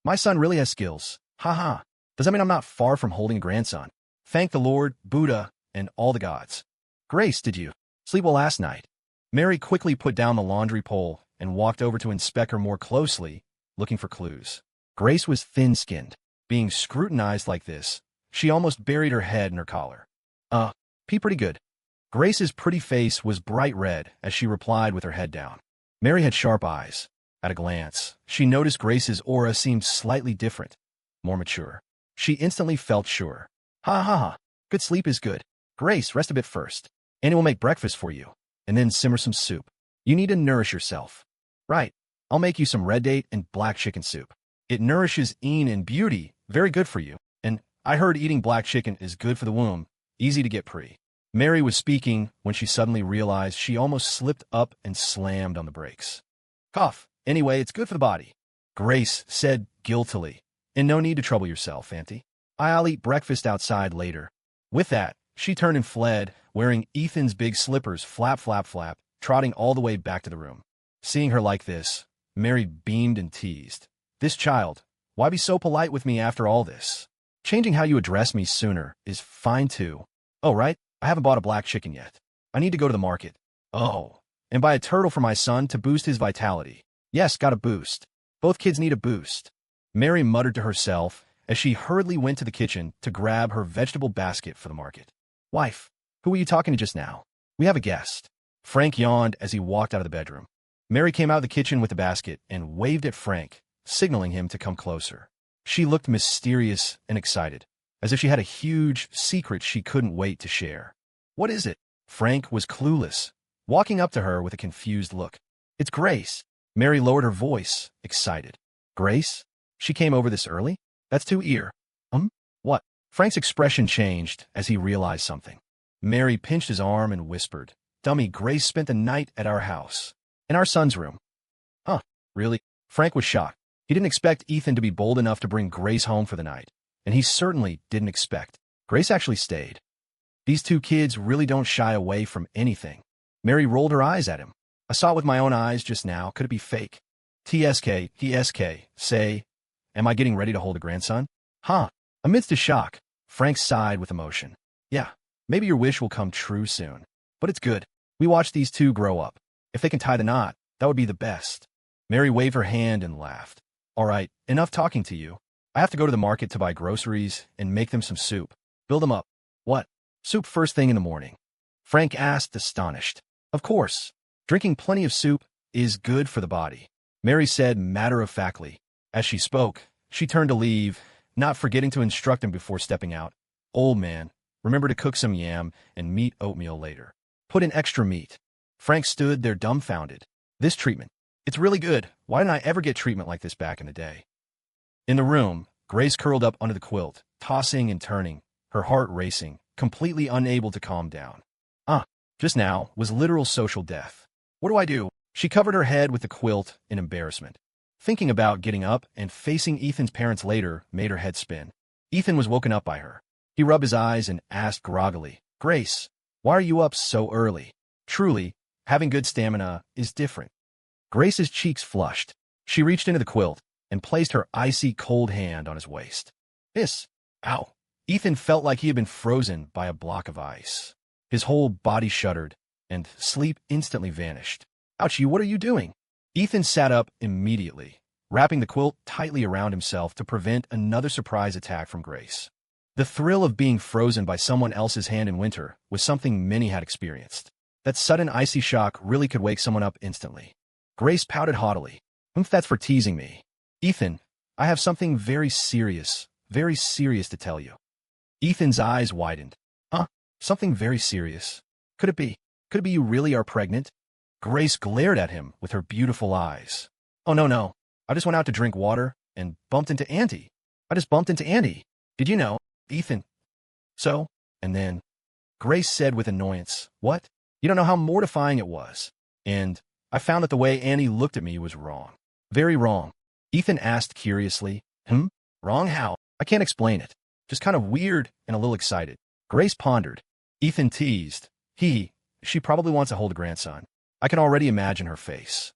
My son really has skills. Ha. Does that mean I'm not far from holding a grandson? Thank the Lord, Buddha, and all the gods. Grace, did you sleep well last night? Mary quickly put down the laundry pole and walked over to inspect her more closely, looking for clues. Grace was thin-skinned. Being scrutinized like this, she almost buried her head in her collar. Pretty good. Grace's pretty face was bright red as she replied with her head down. Mary had sharp eyes. At a glance, she noticed Grace's aura seemed slightly different, more mature. She instantly felt sure. Ha ha ha. Good sleep is good. Grace, rest a bit first. Annie will make breakfast for you, and then simmer some soup. You need to nourish yourself. Right. I'll make you some red date and black chicken soup. It nourishes Een and beauty, very good for you. And I heard eating black chicken is good for the womb, easy to get pre. Mary was speaking when she suddenly realized she almost slipped up and slammed on the brakes. Cough. Anyway, it's good for the body. Grace said guiltily. And no need to trouble yourself, Auntie. I'll eat breakfast outside later. With that, she turned and fled, wearing Ethan's big slippers flap, flap, flap, trotting all the way back to the room. Seeing her like this, Mary beamed and teased. This child, why be so polite with me after all this? Changing how you address me sooner is fine too. Oh, right, I haven't bought a black chicken yet. I need to go to the market. Oh, and buy a turtle for my son to boost his vitality. Yes, got a boost. Both kids need a boost. Mary muttered to herself as she hurriedly went to the kitchen to grab her vegetable basket for the market. Wife, who were you talking to just now? We have a guest. Frank yawned as he walked out of the bedroom. Mary came out of the kitchen with the basket and waved at Frank, signaling him to come closer. She looked mysterious and excited, as if she had a huge secret she couldn't wait to share. What is it? Frank was clueless, walking up to her with a confused look. It's Grace. Mary lowered her voice, excited. Grace? She came over this early? That's too ear. What? Frank's expression changed as he realized something. Mary pinched his arm and whispered, Dummy, Grace spent the night at our house. In our son's room. Huh, really? Frank was shocked. He didn't expect Ethan to be bold enough to bring Grace home for the night, and he certainly didn't expect Grace actually stayed. These two kids really don't shy away from anything. Mary rolled her eyes at him. I saw it with my own eyes just now. Could it be fake? TSK, say, am I getting ready to hold a grandson? Huh. Amidst a shock, Frank sighed with emotion. Yeah, maybe your wish will come true soon. But it's good. We watch these two grow up. If they can tie the knot, that would be the best. Mary waved her hand and laughed. All right, enough talking to you. I have to go to the market to buy groceries and make them some soup. Build them up. What? Soup first thing in the morning? Frank asked, astonished. Of course. Drinking plenty of soup is good for the body, Mary said matter-of-factly. As she spoke, she turned to leave, not forgetting to instruct him before stepping out. Old man, remember to cook some yam and meat oatmeal later. Put in extra meat. Frank stood there dumbfounded. This treatment. It's really good. Why didn't I ever get treatment like this back in the day? In the room, Grace curled up under the quilt, tossing and turning, her heart racing, completely unable to calm down. Just now was literal social death. What do I do? She covered her head with the quilt in embarrassment. Thinking about getting up and facing Ethan's parents later made her head spin. Ethan was woken up by her. He rubbed his eyes and asked groggily, Grace, why are you up so early? Truly, having good stamina is different. Grace's cheeks flushed. She reached into the quilt and placed her icy cold hand on his waist. Ow. Ethan felt like he had been frozen by a block of ice. His whole body shuddered, and sleep instantly vanished. Ouchie, what are you doing? Ethan sat up immediately, wrapping the quilt tightly around himself to prevent another surprise attack from Grace. The thrill of being frozen by someone else's hand in winter was something many had experienced. That sudden icy shock really could wake someone up instantly. Grace pouted haughtily. That's for teasing me. Ethan, I have something very serious to tell you. Ethan's eyes widened. Something very serious. Could it be you really are pregnant? Grace glared at him with her beautiful eyes. Oh, no. I just went out to drink water and bumped into Auntie. Did you know, Ethan? So? And then, Grace said with annoyance, What? You don't know how mortifying it was. And I found that the way Annie looked at me was wrong. Very wrong. Ethan asked curiously. Wrong how? I can't explain it. Just kind of weird and a little excited. Grace pondered. Ethan teased. She probably wants to hold a grandson. I can already imagine her face.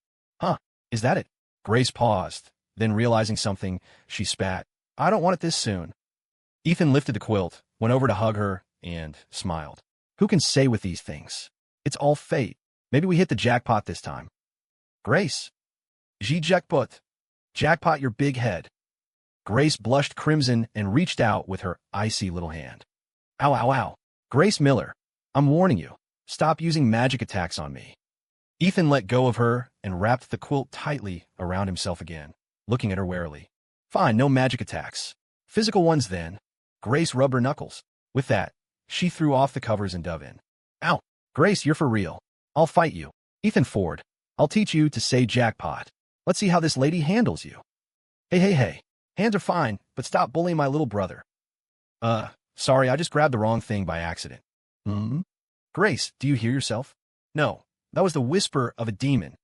Is that it? Grace paused, then realizing something, she spat. I don't want it this soon. Ethan lifted the quilt, went over to hug her, and smiled. Who can say with these things? It's all fate. Maybe we hit the jackpot this time. Grace. Jackpot. Jackpot your big head. Grace blushed crimson and reached out with her icy little hand. Ow. Grace Miller, I'm warning you. Stop using magic attacks on me. Ethan let go of her and wrapped the quilt tightly around himself again, looking at her warily. Fine, no magic attacks. Physical ones then. Grace rubbed her knuckles. With that, she threw off the covers and dove in. Ow! Grace, you're for real. I'll fight you. Ethan Ford, I'll teach you to say jackpot. Let's see how this lady handles you. Hey. Hands are fine, but stop bullying my little brother. Sorry, I just grabbed the wrong thing by accident. Grace, do you hear yourself? No, that was the whisper of a demon.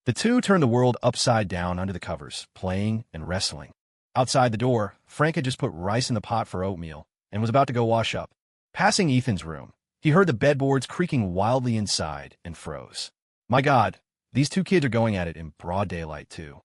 The two turned the world upside down under the covers, playing and wrestling. Outside the door, Frank had just put rice in the pot for oatmeal and was about to go wash up. Passing Ethan's room, he heard the bedboards creaking wildly inside and froze. My God, these two kids are going at it in broad daylight, too.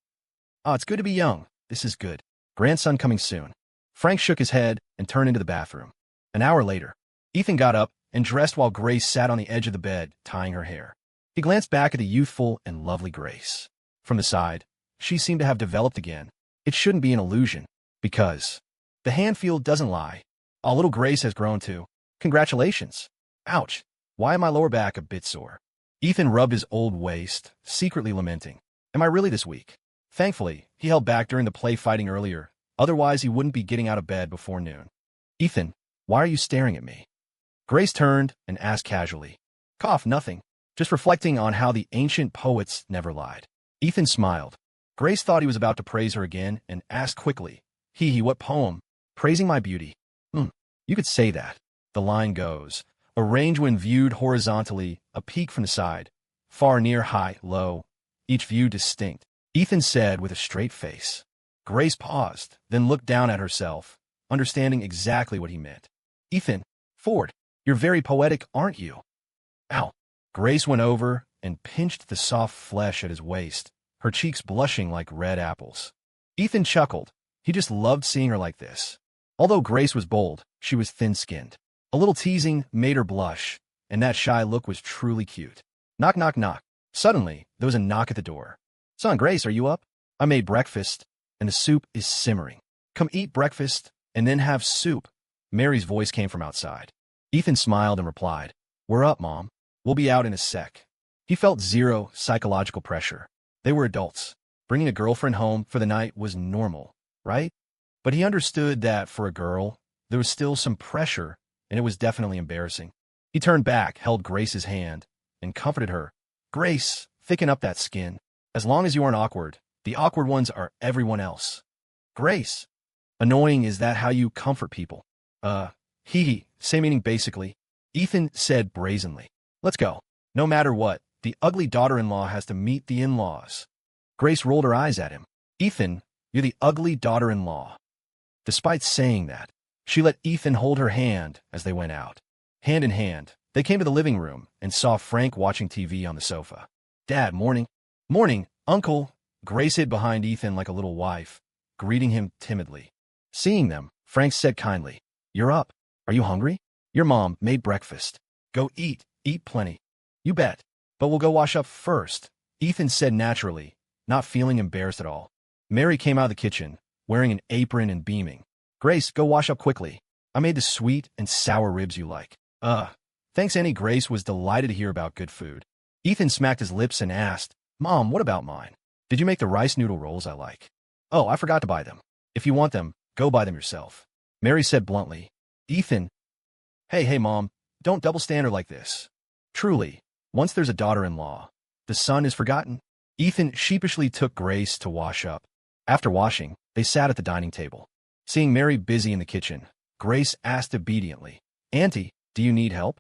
It's good to be young. This is good. Grandson coming soon. Frank shook his head and turned into the bathroom. An hour later, Ethan got up and dressed while Grace sat on the edge of the bed, tying her hair. He glanced back at the youthful and lovely Grace. From the side, she seemed to have developed again. It shouldn't be an illusion, because the hand field doesn't lie. Little Grace has grown too. Congratulations. Ouch. Why am my lower back a bit sore? Ethan rubbed his old waist, secretly lamenting. Am I really this weak? Thankfully, he held back during the play fighting earlier. Otherwise, he wouldn't be getting out of bed before noon. Ethan, why are you staring at me? Grace turned and asked casually. Cough, nothing. Just reflecting on how the ancient poets never lied. Ethan smiled. Grace thought he was about to praise her again and asked quickly, what poem? Praising my beauty. You could say that. The line goes, a range when viewed horizontally, a peak from the side, far, near, high, low, each view distinct. Ethan said with a straight face. Grace paused, then looked down at herself, understanding exactly what he meant. Ethan Ford, you're very poetic, aren't you? Ow. Grace went over and pinched the soft flesh at his waist, her cheeks blushing like red apples. Ethan chuckled. He just loved seeing her like this. Although Grace was bold, she was thin-skinned. A little teasing made her blush, and that shy look was truly cute. Knock, knock, knock. Suddenly, there was a knock at the door. Son, Grace, are you up? I made breakfast, and the soup is simmering. Come eat breakfast, and then have soup. Mary's voice came from outside. Ethan smiled and replied, We're up, Mom. We'll be out in a sec. He felt zero psychological pressure. They were adults. Bringing a girlfriend home for the night was normal, right? But he understood that for a girl, there was still some pressure, and it was definitely embarrassing. He turned back, held Grace's hand, and comforted her. Grace, thicken up that skin. As long as you aren't awkward, the awkward ones are everyone else. Grace. Annoying, is that how you comfort people? Same meaning basically. Ethan said brazenly. Let's go. No matter what, the ugly daughter-in-law has to meet the in-laws. Grace rolled her eyes at him. Ethan, you're the ugly daughter-in-law. Despite saying that, she let Ethan hold her hand as they went out. Hand in hand, they came to the living room and saw Frank watching TV on the sofa. Dad, morning. Morning, Uncle. Grace hid behind Ethan like a little wife, greeting him timidly. Seeing them, Frank said kindly, You're up. Are you hungry? Your mom made breakfast. Go eat plenty. You bet. But we'll go wash up first, Ethan said naturally, not feeling embarrassed at all. Mary came out of the kitchen, wearing an apron and beaming. Grace, go wash up quickly. I made the sweet and sour ribs you like. Thanks, Annie. Grace was delighted to hear about good food. Ethan smacked his lips and asked, Mom, what about mine? Did you make the rice noodle rolls I like? Oh, I forgot to buy them. If you want them, go buy them yourself. Mary said bluntly. Ethan. Hey, Mom, don't double standard like this. Truly, once there's a daughter-in-law, the son is forgotten. Ethan sheepishly took Grace to wash up. After washing, they sat at the dining table. Seeing Mary busy in the kitchen, Grace asked obediently, Auntie, do you need help?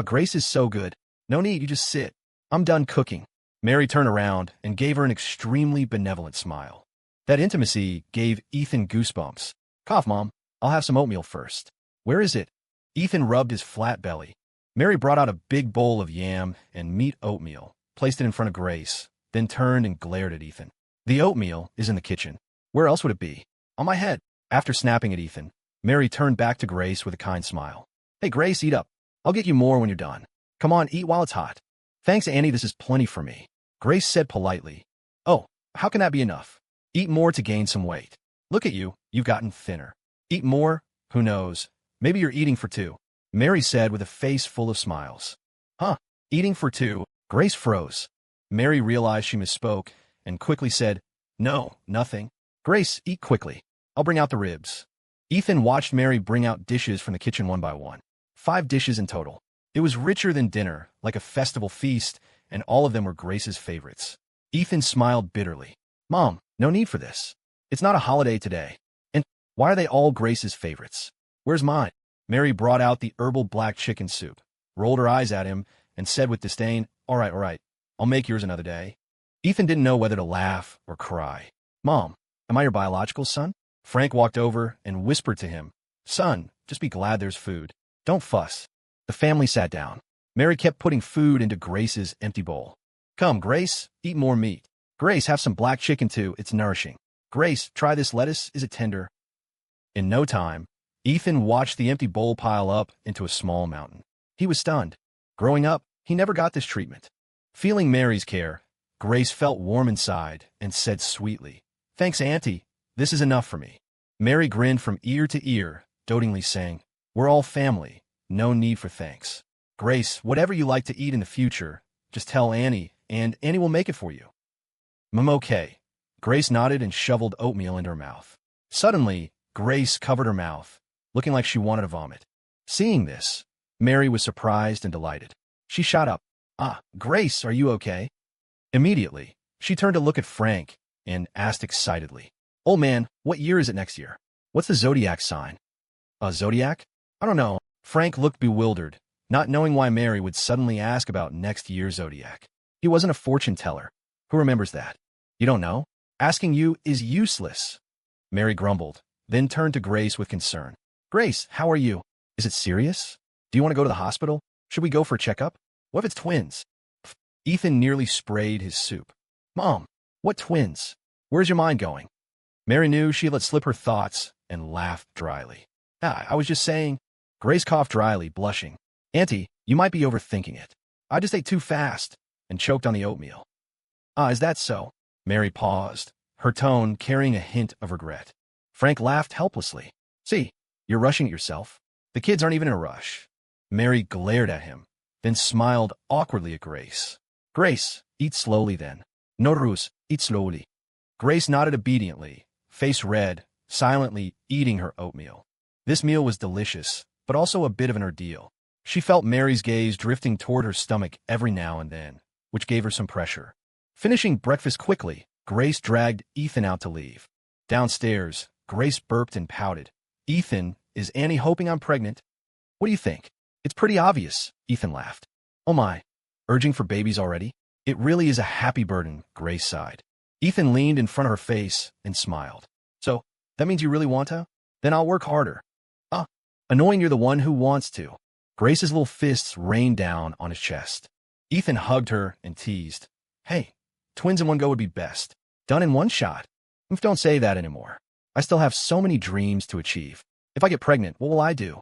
Grace is so good. No need, you just sit. I'm done cooking. Mary turned around and gave her an extremely benevolent smile. That intimacy gave Ethan goosebumps. Cough, Mom. I'll have some oatmeal first. Where is it? Ethan rubbed his flat belly. Mary brought out a big bowl of yam and meat oatmeal, placed it in front of Grace, then turned and glared at Ethan. The oatmeal is in the kitchen. Where else would it be? On my head. After snapping at Ethan, Mary turned back to Grace with a kind smile. Hey, Grace, eat up. I'll get you more when you're done. Come on, eat while it's hot. Thanks, Annie, this is plenty for me. Grace said politely. Oh, how can that be enough? Eat more to gain some weight. Look at you, you've gotten thinner. Eat more? Who knows? Maybe you're eating for two. Mary said with a face full of smiles. Huh? Eating for two? Grace froze. Mary realized she misspoke and quickly said, No, nothing. Grace, eat quickly. I'll bring out the ribs. Ethan watched Mary bring out dishes from the kitchen one by one. 5 dishes in total. It was richer than dinner, like a festival feast, and all of them were Grace's favorites. Ethan smiled bitterly. Mom, no need for this. It's not a holiday today. And why are they all Grace's favorites? Where's mine? Mary brought out the herbal black chicken soup, rolled her eyes at him, and said with disdain, all right, I'll make yours another day. Ethan didn't know whether to laugh or cry. Mom, am I your biological son? Frank walked over and whispered to him, Son, just be glad there's food. Don't fuss. The family sat down. Mary kept putting food into Grace's empty bowl. Come, Grace, eat more meat. Grace, have some black chicken too, it's nourishing. Grace, try this lettuce, is it tender? In no time, Ethan watched the empty bowl pile up into a small mountain. He was stunned. Growing up, he never got this treatment. Feeling Mary's care, Grace felt warm inside and said sweetly, Thanks, Auntie. This is enough for me. Mary grinned from ear to ear, dotingly saying, We're all family. No need for thanks. Grace, whatever you like to eat in the future, just tell Annie, and Annie will make it for you. Okay. Grace nodded and shoveled oatmeal into her mouth. Suddenly, Grace covered her mouth, looking like she wanted to vomit. Seeing this, Mary was surprised and delighted. She shot up. Grace, are you okay? Immediately, she turned to look at Frank and asked excitedly, Old man, what year is it next year? What's the zodiac sign? A zodiac? I don't know. Frank looked bewildered, not knowing why Mary would suddenly ask about next year's zodiac. He wasn't a fortune teller. Who remembers that? You don't know? Asking you is useless. Mary grumbled, then turned to Grace with concern. Grace, how are you? Is it serious? Do you want to go to the hospital? Should we go for a checkup? What if it's twins? Ethan nearly sprayed his soup. Mom, what twins? Where's your mind going? Mary knew she let slip her thoughts and laughed dryly. I was just saying. Grace coughed dryly, blushing. Auntie, you might be overthinking it. I just ate too fast and choked on the oatmeal. Is that so? Mary paused, her tone carrying a hint of regret. Frank laughed helplessly. See, you're rushing it yourself. The kids aren't even in a rush. Mary glared at him, then smiled awkwardly at Grace. Grace, eat slowly then. No ruse, eat slowly. Grace nodded obediently, face red, silently eating her oatmeal. This meal was delicious, but also a bit of an ordeal. She felt Mary's gaze drifting toward her stomach every now and then, which gave her some pressure. Finishing breakfast quickly, Grace dragged Ethan out to leave. Downstairs, Grace burped and pouted. Ethan, is Annie hoping I'm pregnant? What do you think? It's pretty obvious, Ethan laughed. Oh my, urging for babies already? It really is a happy burden, Grace sighed. Ethan leaned in front of her face and smiled. So, that means you really want to? Then I'll work harder. Annoying you're the one who wants to. Grace's little fists rained down on his chest. Ethan hugged her and teased. Hey, twins in one go would be best. Done in one shot. Don't say that anymore. I still have so many dreams to achieve. If I get pregnant, what will I do?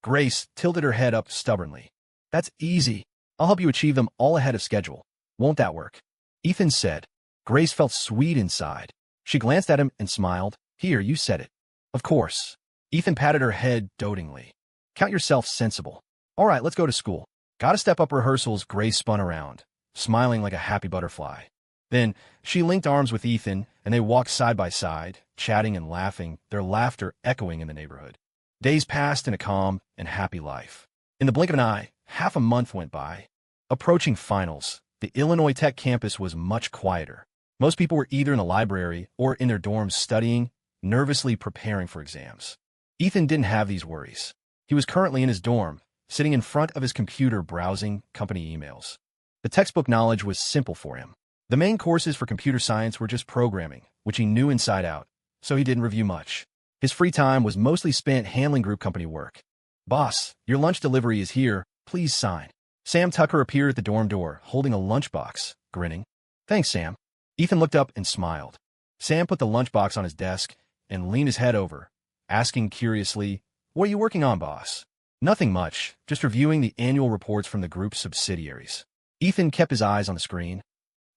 Grace tilted her head up stubbornly. That's easy. I'll help you achieve them all ahead of schedule. Won't that work? Ethan said. Grace felt sweet inside. She glanced at him and smiled. Here, you said it. Of course. Ethan patted her head dotingly. Count yourself sensible. All right, let's go to school. Gotta step up rehearsals. Grace spun around, smiling like a happy butterfly. Then she linked arms with Ethan, and they walked side by side, chatting and laughing, their laughter echoing in the neighborhood. Days passed in a calm and happy life. In the blink of an eye, half a month went by. Approaching finals, the Illinois Tech campus was much quieter. Most people were either in the library or in their dorms studying, nervously preparing for exams. Ethan didn't have these worries. He was currently in his dorm, sitting in front of his computer browsing company emails. The textbook knowledge was simple for him. The main courses for computer science were just programming, which he knew inside out, so he didn't review much. His free time was mostly spent handling group company work. Boss, your lunch delivery is here. Please sign. Sam Tucker appeared at the dorm door, holding a lunchbox, grinning. Thanks, Sam. Ethan looked up and smiled. Sam put the lunchbox on his desk and leaned his head over, asking curiously, What are you working on, boss? Nothing much, just reviewing the annual reports from the group's subsidiaries. Ethan kept his eyes on the screen.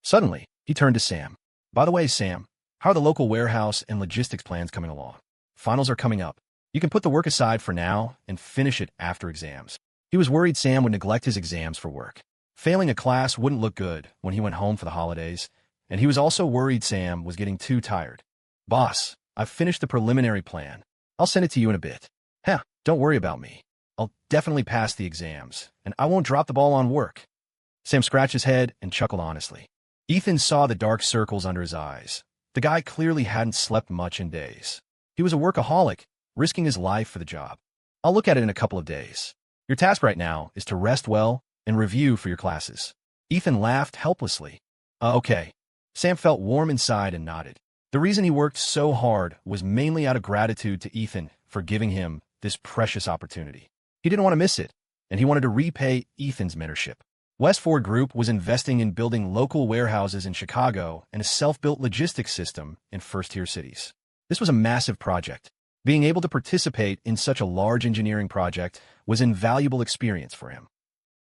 Suddenly, he turned to Sam. By the way, Sam, how are the local warehouse and logistics plans coming along? Finals are coming up. You can put the work aside for now and finish it after exams. He was worried Sam would neglect his exams for work. Failing a class wouldn't look good when he went home for the holidays, and he was also worried Sam was getting too tired. Boss, I've finished the preliminary plan. I'll send it to you in a bit. Heh, don't worry about me. I'll definitely pass the exams, and I won't drop the ball on work. Sam scratched his head and chuckled honestly. Ethan saw the dark circles under his eyes. The guy clearly hadn't slept much in days. He was a workaholic, risking his life for the job. I'll look at it in a couple of days. Your task right now is to rest well and review for your classes. Ethan laughed helplessly. Okay. Sam felt warm inside and nodded. The reason he worked so hard was mainly out of gratitude to Ethan for giving him this precious opportunity. He didn't want to miss it, and he wanted to repay Ethan's mentorship. Westford Group was investing in building local warehouses in Chicago and a self-built logistics system in first-tier cities. This was a massive project. Being able to participate in such a large engineering project was an invaluable experience for him.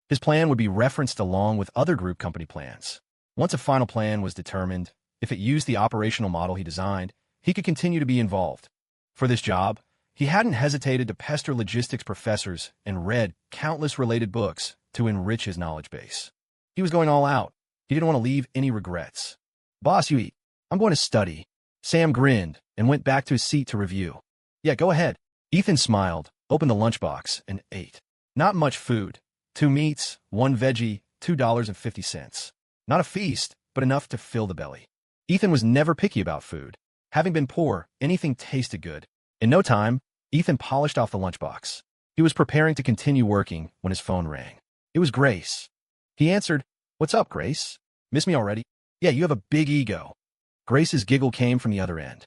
His plan would be referenced along with other group company plans. Once a final plan was determined, if it used the operational model he designed, he could continue to be involved. For this job, he hadn't hesitated to pester logistics professors and read countless related books to enrich his knowledge base. He was going all out. He didn't want to leave any regrets. Boss, you eat. I'm going to study. Sam grinned and went back to his seat to review. Yeah, go ahead. Ethan smiled, opened the lunchbox, and ate. Not much food. 2 meats, 1 veggie, $2.50. Not a feast, but enough to fill the belly. Ethan was never picky about food. Having been poor, anything tasted good. In no time, Ethan polished off the lunchbox. He was preparing to continue working when his phone rang. It was Grace. He answered, "What's up, Grace? Miss me already?" "Yeah, you have a big ego." Grace's giggle came from the other end.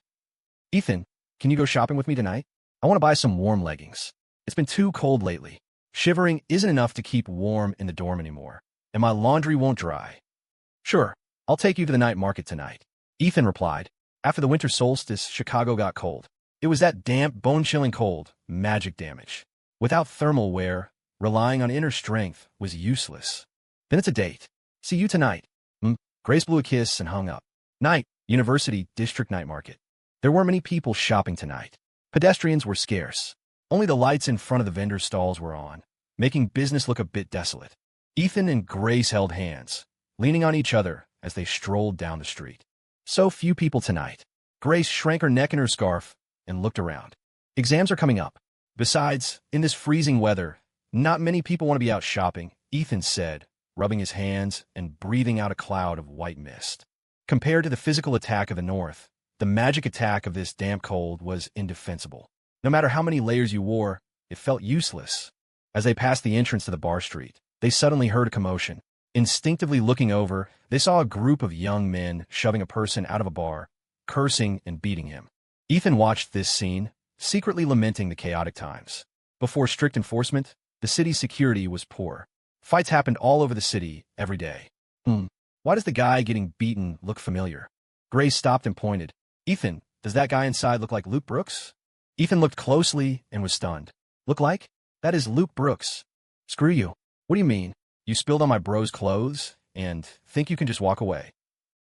"Ethan, can you go shopping with me tonight? I want to buy some warm leggings. It's been too cold lately. Shivering isn't enough to keep warm in the dorm anymore, and my laundry won't dry." "Sure, I'll take you to the night market tonight," Ethan replied. After the winter solstice, Chicago got cold. It was that damp, bone-chilling cold, magic damage. Without thermal wear, relying on inner strength was useless. "Then it's a date. See you tonight." Grace blew a kiss and hung up. Night, University District Night Market. There weren't many people shopping tonight. Pedestrians were scarce. Only the lights in front of the vendor stalls were on, making business look a bit desolate. Ethan and Grace held hands, leaning on each other as they strolled down the street. So few people tonight. Grace shrank her neck in her scarf and looked around. Exams are coming up. Besides, in this freezing weather, not many people want to be out shopping, Ethan said, rubbing his hands and breathing out a cloud of white mist. Compared to the physical attack of the north, the magic attack of this damp cold was indefensible. No matter how many layers you wore, it felt useless. As they passed the entrance to the bar street, they suddenly heard a commotion. Instinctively looking over, they saw a group of young men shoving a person out of a bar, cursing and beating him. Ethan watched this scene, secretly lamenting the chaotic times. Before strict enforcement, the city's security was poor. Fights happened all over the city every day. Why does the guy getting beaten look familiar? Grace stopped and pointed. "Ethan, does that guy inside look like Luke Brooks?" Ethan looked closely and was stunned. "Look like? That is Luke Brooks." "Screw you. What do you mean? You spilled on my bro's clothes and think you can just walk away?"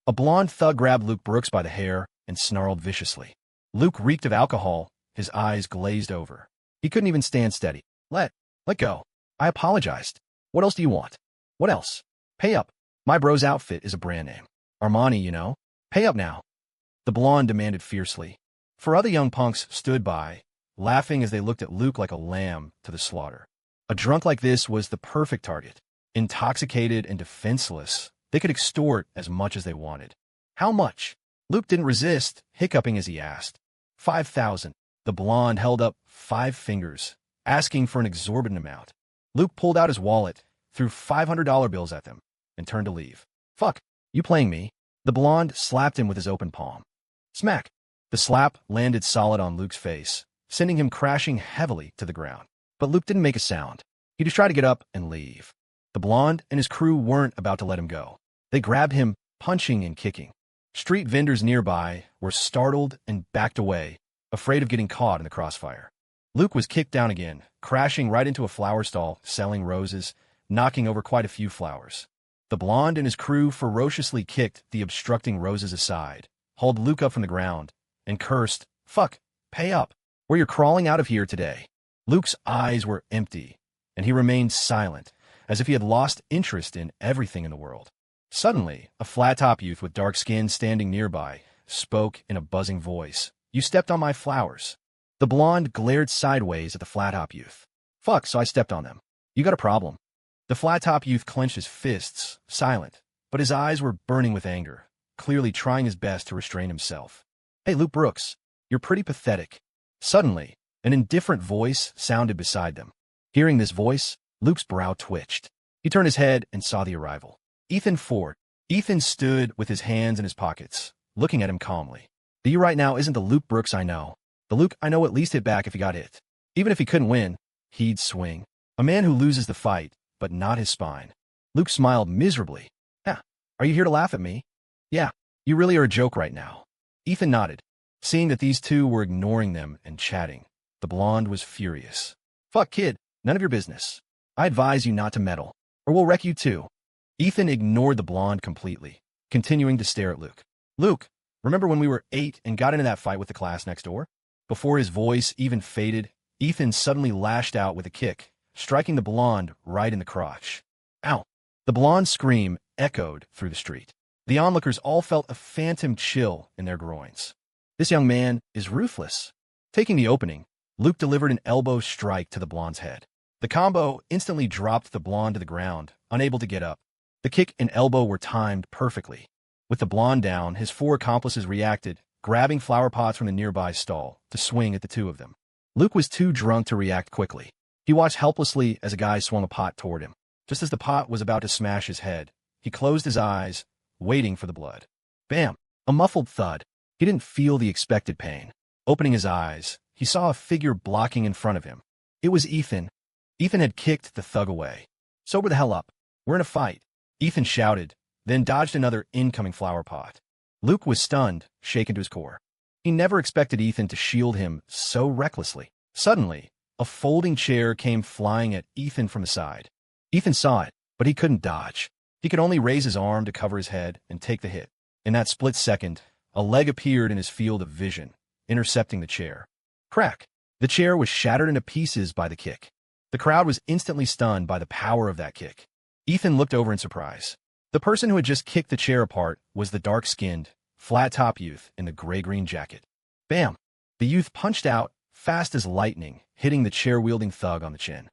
A blonde thug grabbed Luke Brooks by the hair and snarled viciously. Luke reeked of alcohol, his eyes glazed over. He couldn't even stand steady. Let go. I apologized. What else do you want?" "What else? Pay up. My bro's outfit is a brand name. Armani, you know. Pay up now." The blonde demanded fiercely. 4 other young punks stood by, laughing as they looked at Luke like a lamb to the slaughter. A drunk like this was the perfect target. Intoxicated and defenseless, they could extort as much as they wanted. "How much?" Luke didn't resist, hiccuping as he asked. 5,000. The blonde held up 5 fingers, asking for an exorbitant amount. Luke pulled out his wallet, threw $500 bills at them, and turned to leave. "Fuck, you playing me?" The blonde slapped him with his open palm. Smack! The slap landed solid on Luke's face, sending him crashing heavily to the ground. But Luke didn't make a sound. He just tried to get up and leave. The blonde and his crew weren't about to let him go. They grabbed him, punching and kicking. Street vendors nearby were startled and backed away, afraid of getting caught in the crossfire. Luke was kicked down again, crashing right into a flower stall selling roses, knocking over quite a few flowers. The blonde and his crew ferociously kicked the obstructing roses aside, hauled Luke up from the ground, and cursed, "Fuck, pay up, or you're crawling out of here today." Luke's eyes were empty, and he remained silent, as if he had lost interest in everything in the world. Suddenly, a flat-top youth with dark skin standing nearby spoke in a buzzing voice. "You stepped on my flowers." The blonde glared sideways at the flat-top youth. Fuck, so I stepped on them. You got a problem. The flat-top youth clenched his fists, silent, but his eyes were burning with anger, clearly trying his best to restrain himself. Hey, Luke Brooks, you're pretty pathetic. Suddenly, an indifferent voice sounded beside them. Hearing this voice, Luke's brow twitched. He turned his head and saw the arrival. Ethan Ford. Ethan stood with his hands in his pockets, looking at him calmly. The you right now isn't the Luke Brooks I know. The Luke I know at least hit back if he got hit. Even if he couldn't win, he'd swing. A man who loses the fight, but not his spine. Luke smiled miserably. Yeah, are you here to laugh at me? Yeah, you really are a joke right now. Ethan nodded. Seeing that these two were ignoring them and chatting, the blonde was furious. Fuck, kid, none of your business. I advise you not to meddle, or we'll wreck you too. Ethan ignored the blonde completely, continuing to stare at Luke. Luke, remember when we were 8 and got into that fight with the class next door? Before his voice even faded, Ethan suddenly lashed out with a kick, striking the blonde right in the crotch. Ow! The blonde's scream echoed through the street. The onlookers all felt a phantom chill in their groins. This young man is ruthless. Taking the opening, Luke delivered an elbow strike to the blonde's head. The combo instantly dropped the blonde to the ground, unable to get up. The kick and elbow were timed perfectly. With the blonde down, his 4 accomplices reacted, grabbing flower pots from the nearby stall to swing at the 2 of them. Luke was too drunk to react quickly. He watched helplessly as a guy swung a pot toward him. Just as the pot was about to smash his head, he closed his eyes, waiting for the blood. Bam! A muffled thud. He didn't feel the expected pain. Opening his eyes, he saw a figure blocking in front of him. It was Ethan. Ethan had kicked the thug away. Sober the hell up. We're in a fight. Ethan shouted, then dodged another incoming flower pot. Luke was stunned, shaken to his core. He never expected Ethan to shield him so recklessly. Suddenly, a folding chair came flying at Ethan from the side. Ethan saw it, but he couldn't dodge. He could only raise his arm to cover his head and take the hit. In that split second, a leg appeared in his field of vision, intercepting the chair. Crack! The chair was shattered into pieces by the kick. The crowd was instantly stunned by the power of that kick. Ethan looked over in surprise. The person who had just kicked the chair apart was the dark-skinned, flat-top youth in the gray-green jacket. Bam! The youth punched out, fast as lightning, hitting the chair-wielding thug on the chin.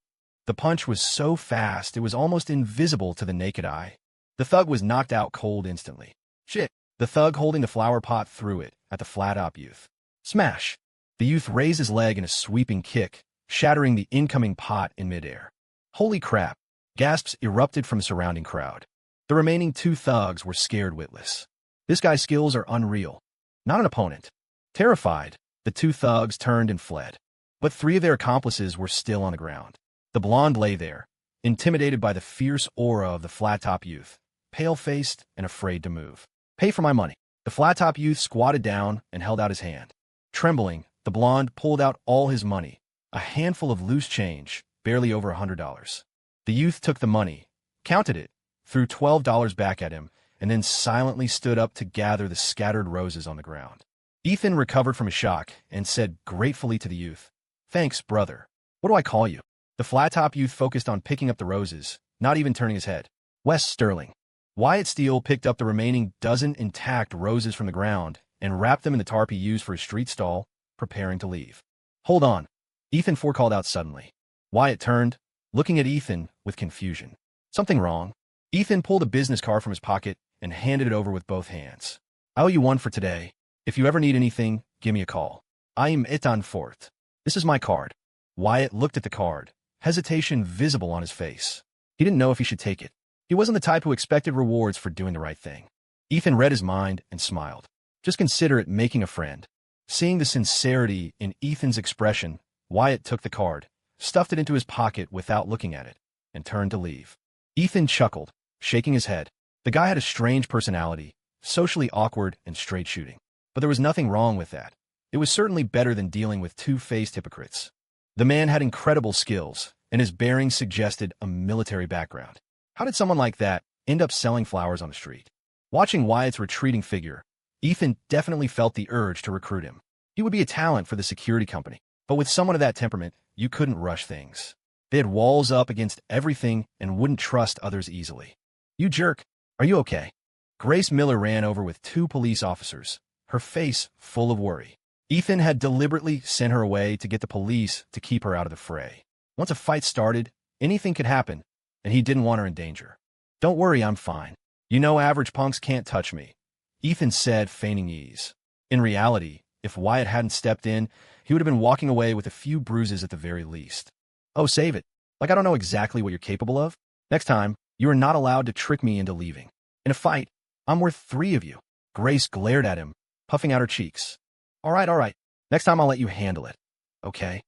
The punch was so fast it was almost invisible to the naked eye. The thug was knocked out cold instantly. Shit! The thug holding the flower pot threw it at the flat-top youth. Smash! The youth raised his leg in a sweeping kick, shattering the incoming pot in midair. Holy crap! Gasps erupted from the surrounding crowd. The remaining 2 thugs were scared witless. This guy's skills are unreal. Not an opponent. Terrified, the 2 thugs turned and fled. But 3 of their accomplices were still on the ground. The blonde lay there, intimidated by the fierce aura of the flat-top youth, pale-faced and afraid to move. Pay for my money. The flat-top youth squatted down and held out his hand. Trembling, the blonde pulled out all his money, a handful of loose change, barely over $100. The youth took the money, counted it, threw $12 back at him, and then silently stood up to gather the scattered roses on the ground. Ethan recovered from his shock and said gratefully to the youth, "Thanks, brother. What do I call you?" The flat-top youth focused on picking up the roses, not even turning his head. Wes Sterling. Wyatt Steele picked up the remaining dozen intact roses from the ground and wrapped them in the tarp he used for his street stall, preparing to leave. Hold on. Ethan called out suddenly. Wyatt turned, looking at Ethan with confusion. Something wrong? Ethan pulled a business card from his pocket and handed it over with both hands. I owe you one for today. If you ever need anything, give me a call. I am Ethan Fort. This is my card. Wyatt looked at the card, hesitation visible on his face. He didn't know if he should take it. He wasn't the type who expected rewards for doing the right thing. Ethan read his mind and smiled. Just consider it making a friend. Seeing the sincerity in Ethan's expression, Wyatt took the card, stuffed it into his pocket without looking at it, and turned to leave. Ethan chuckled, shaking his head. The guy had a strange personality, socially awkward and straight-shooting. But there was nothing wrong with that. It was certainly better than dealing with 2-faced hypocrites. The man had incredible skills, and his bearing suggested a military background. How did someone like that end up selling flowers on the street? Watching Wyatt's retreating figure, Ethan definitely felt the urge to recruit him. He would be a talent for the security company, but with someone of that temperament, you couldn't rush things. They had walls up against everything and wouldn't trust others easily. You jerk, are you okay? Grace Miller ran over with 2 police officers, her face full of worry. Ethan had deliberately sent her away to get the police to keep her out of the fray. Once a fight started, anything could happen, and he didn't want her in danger. Don't worry, I'm fine. You know average punks can't touch me, Ethan said, feigning ease. In reality, if Wyatt hadn't stepped in, he would have been walking away with a few bruises at the very least. Oh, save it. Like I don't know exactly what you're capable of. Next time, you are not allowed to trick me into leaving. In a fight, I'm worth 3 of you. Grace glared at him, puffing out her cheeks. All right. Next time I'll let you handle it. Okay?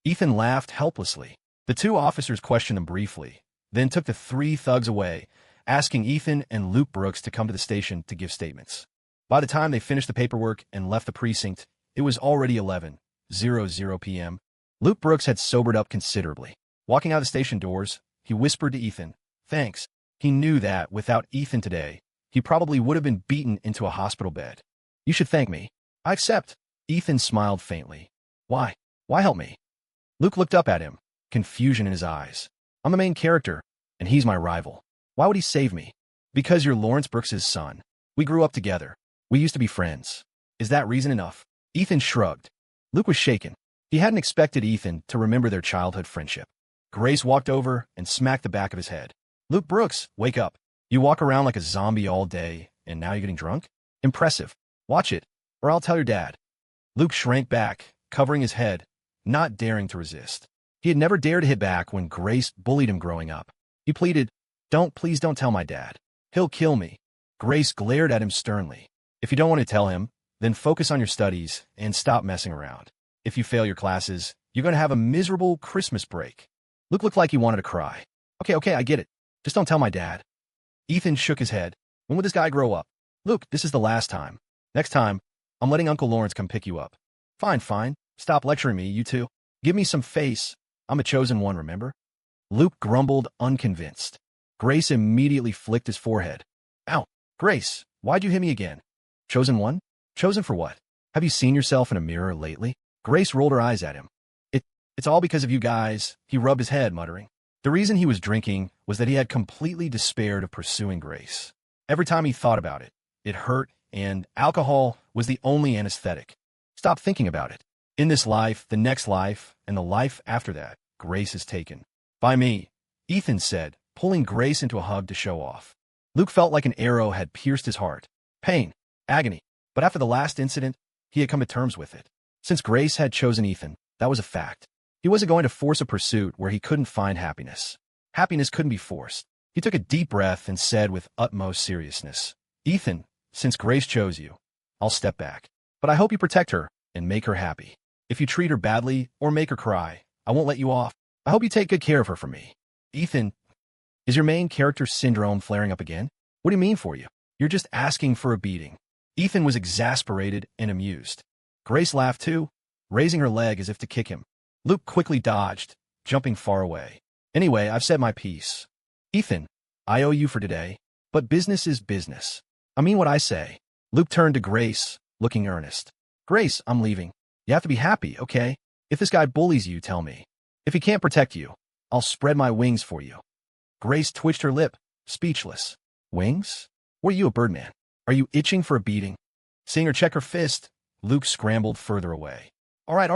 Ethan laughed helplessly. The 2 officers questioned him briefly, then took the 3 thugs away, asking Ethan and Luke Brooks to come to the station to give statements. By the time they finished the paperwork and left the precinct, it was already 11:00 p.m. Luke Brooks had sobered up considerably. Walking out of the station doors, he whispered to Ethan, "Thanks." He knew that, without Ethan today, he probably would have been beaten into a hospital bed. "You should thank me." "I accept." Ethan smiled faintly. Why? Why help me?" Luke looked up at him, confusion in his eyes. "I'm the main character, and he's my rival. Why would he save me?" "Because you're Lawrence Brooks's son. We grew up together. We used to be friends." "Is that reason enough?" Ethan shrugged. Luke was shaken. He hadn't expected Ethan to remember their childhood friendship. Grace walked over and smacked the back of his head. "Luke Brooks, wake up. You walk around like a zombie all day, and now you're getting drunk? Impressive. Watch it, or I'll tell your dad." Luke shrank back, covering his head, not daring to resist. He had never dared to hit back when Grace bullied him growing up. He pleaded, Please don't tell my dad. He'll kill me." Grace glared at him sternly. "If you don't want to tell him, then focus on your studies and stop messing around. If you fail your classes, you're going to have a miserable Christmas break." Luke looked like he wanted to cry. Okay, I get it. Just don't tell my dad." Ethan shook his head. "When would this guy grow up?" "Luke, this is the last time. Next time, I'm letting Uncle Lawrence come pick you up." Fine. Stop lecturing me, you two. Give me some face. I'm a chosen one, remember?" Luke grumbled, unconvinced. Grace immediately flicked his forehead. "Ow, Grace, why'd you hit me again?" "Chosen one? Chosen for what? Have you seen yourself in a mirror lately?" Grace rolled her eyes at him. It's all because of you guys," he rubbed his head, muttering. The reason he was drinking was that he had completely despaired of pursuing Grace. Every time he thought about it, it hurt, and alcohol was the only anesthetic. Stop thinking about it. In this life, the next life, and the life after that, Grace is taken. By me, Ethan said, pulling Grace into a hug to show off. Luke felt like an arrow had pierced his heart. Pain, agony. But after the last incident, he had come to terms with it. Since Grace had chosen Ethan, that was a fact. He wasn't going to force a pursuit where he couldn't find happiness. Happiness couldn't be forced. He took a deep breath and said with utmost seriousness, "Ethan, since Grace chose you, I'll step back. But I hope you protect her and make her happy. If you treat her badly or make her cry, I won't let you off. I hope you take good care of her for me." "Ethan, is your main character syndrome flaring up again? What do you mean for you? You're just asking for a beating." Ethan was exasperated and amused. Grace laughed too, raising her leg as if to kick him. Luke quickly dodged, jumping far away. "Anyway, I've said my piece. Ethan, I owe you for today, but business is business. I mean what I say." Luke turned to Grace, looking earnest. "Grace, I'm leaving. You have to be happy, okay? If this guy bullies you, tell me. If he can't protect you, I'll spread my wings for you." Grace twitched her lip, speechless. "Wings? What are you, a birdman? Are you itching for a beating?" Seeing her check her fist, Luke scrambled further away. All right.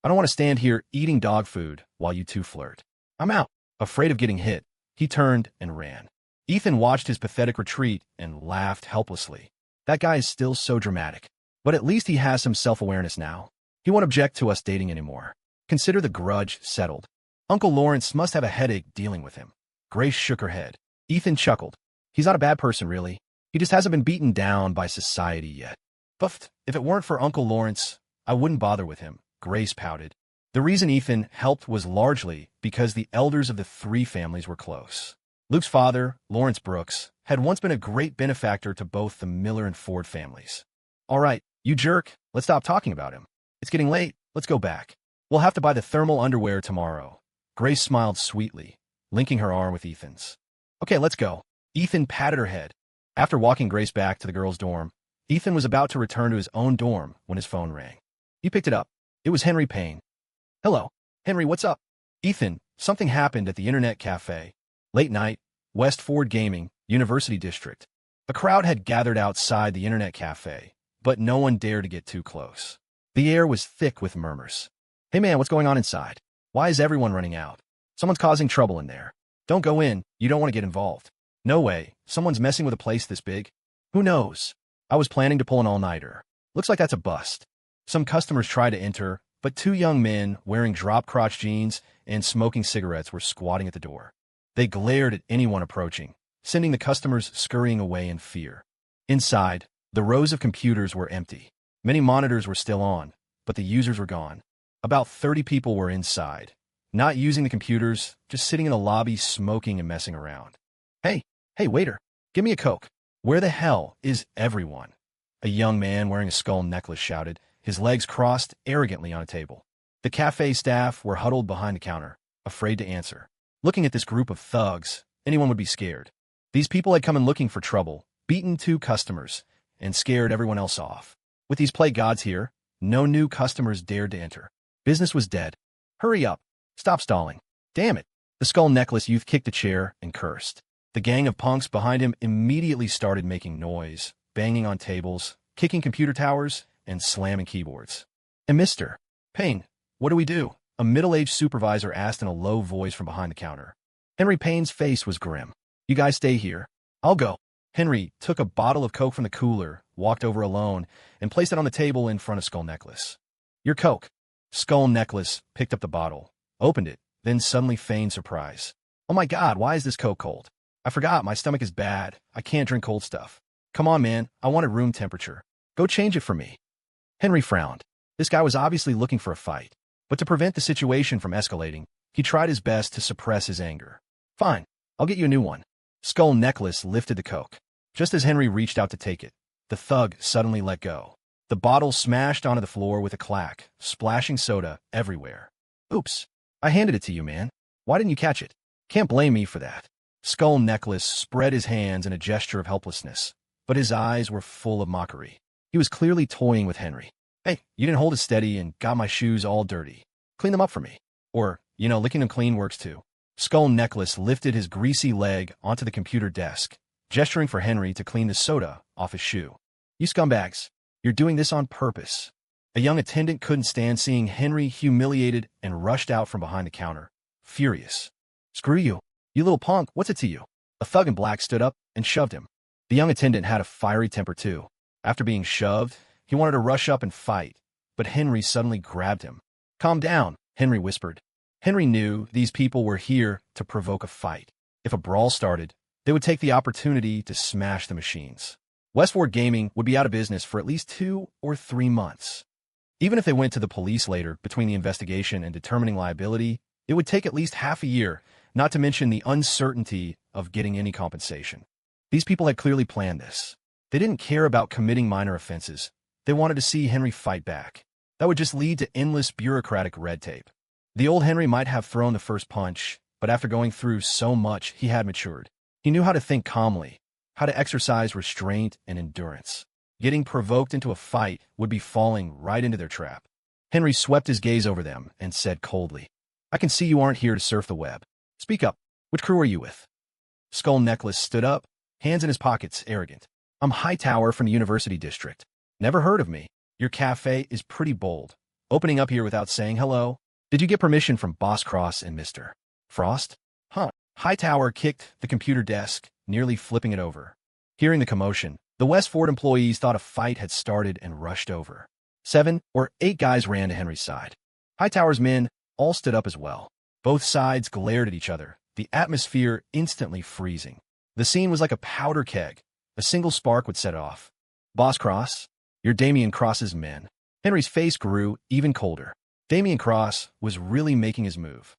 I don't want to stand here eating dog food while you two flirt. I'm out." Afraid of getting hit, he turned and ran. Ethan watched his pathetic retreat and laughed helplessly. That guy is still so dramatic. But at least he has some self-awareness now. He won't object to us dating anymore. Consider the grudge settled. Uncle Lawrence must have a headache dealing with him. Grace shook her head. Ethan chuckled. He's not a bad person, really. He just hasn't been beaten down by society yet. But if it weren't for Uncle Lawrence, I wouldn't bother with him. Grace pouted. The reason Ethan helped was largely because the elders of the 3 families were close. Luke's father, Lawrence Brooks, had once been a great benefactor to both the Miller and Ford families. All right, you jerk, let's stop talking about him. It's getting late, let's go back. We'll have to buy the thermal underwear tomorrow. Grace smiled sweetly, linking her arm with Ethan's. Okay, let's go. Ethan patted her head. After walking Grace back to the girls' dorm, Ethan was about to return to his own dorm when his phone rang. He picked it up. It was Henry Payne. "Hello. Henry, what's up?" "Ethan, something happened at the Internet Cafe. Late night, West Ford Gaming, University District. A crowd had gathered outside the Internet Cafe, but no one dared to get too close. The air was thick with murmurs. "Hey man, what's going on inside? Why is everyone running out? Someone's causing trouble in there. Don't go in, you don't want to get involved." "No way, someone's messing with a place this big." "Who knows? I was planning to pull an all-nighter. Looks like that's a bust." Some customers tried to enter, but two young men wearing drop-crotch jeans and smoking cigarettes were squatting at the door. They glared at anyone approaching, sending the customers scurrying away in fear. Inside, the rows of computers were empty. Many monitors were still on, but the users were gone. About 30 people were inside, not using the computers, just sitting in the lobby smoking and messing around. Hey, waiter, give me a Coke." "Where the hell is everyone?" a young man wearing a skull necklace shouted, his legs crossed arrogantly on a table. The cafe staff were huddled behind the counter, afraid to answer. Looking at this group of thugs, anyone would be scared. These people had come in looking for trouble, beaten two customers, and scared everyone else off. With these plague gods here, no new customers dared to enter. Business was dead. "Hurry up. Stop stalling. Damn it." The skull necklace youth kicked a chair and cursed. The gang of punks behind him immediately started making noise, banging on tables, kicking computer towers, and slamming keyboards. "And Mr. Payne, what do we do?" a middle-aged supervisor asked in a low voice from behind the counter. Henry Payne's face was grim. "You guys stay here. I'll go." Henry took a bottle of Coke from the cooler, walked over alone, and placed it on the table in front of Skull Necklace. "Your Coke." Skull Necklace picked up the bottle, opened it, then suddenly feigned surprise. "Oh my God, why is this Coke cold? I forgot, my stomach is bad. I can't drink cold stuff. Come on, man, I want it room temperature. Go change it for me." Henry frowned. This guy was obviously looking for a fight, but to prevent the situation from escalating, he tried his best to suppress his anger. "Fine, I'll get you a new one." Skull Necklace lifted the Coke. Just as Henry reached out to take it, the thug suddenly let go. The bottle smashed onto the floor with a clack, splashing soda everywhere. "Oops, I handed it to you, man. Why didn't you catch it?" "Can't blame me for that." Skull Necklace spread his hands in a gesture of helplessness, but his eyes were full of mockery. He was clearly toying with Henry. "Hey, you didn't hold it steady and got my shoes all dirty. Clean them up for me. Or, licking them clean works too." Skull Necklace lifted his greasy leg onto the computer desk, gesturing for Henry to clean the soda off his shoe. "You scumbags, you're doing this on purpose." A young attendant couldn't stand seeing Henry humiliated and rushed out from behind the counter, furious. "Screw you, you little punk, what's it to you?" A thug in black stood up and shoved him. The young attendant had a fiery temper too. After being shoved, he wanted to rush up and fight, but Henry suddenly grabbed him. "Calm down," Henry whispered. Henry knew these people were here to provoke a fight. If a brawl started, they would take the opportunity to smash the machines. Westford Gaming would be out of business for at least 2 or 3 months. Even if they went to the police later, between the investigation and determining liability, it would take at least half a year, not to mention the uncertainty of getting any compensation. These people had clearly planned this. They didn't care about committing minor offenses. They wanted to see Henry fight back. That would just lead to endless bureaucratic red tape. The old Henry might have thrown the first punch, but after going through so much, he had matured. He knew how to think calmly, how to exercise restraint and endurance. Getting provoked into a fight would be falling right into their trap. Henry swept his gaze over them and said coldly, "I can see you aren't here to surf the web. Speak up. Which crew are you with?" Skull Necklace stood up, hands in his pockets, arrogant. "I'm Hightower from the University District. Never heard of me. Your cafe is pretty bold. Opening up here without saying hello. Did you get permission from Boss Cross and Mr. Frost?" "Huh." Hightower kicked the computer desk, nearly flipping it over. Hearing the commotion, the Westford employees thought a fight had started and rushed over. 7 or 8 guys ran to Henry's side. Hightower's men all stood up as well. Both sides glared at each other, the atmosphere instantly freezing. The scene was like a powder keg. A single spark would set it off. "Boss Cross, you're Damian Cross's men." Henry's face grew even colder. Damian Cross was really making his move.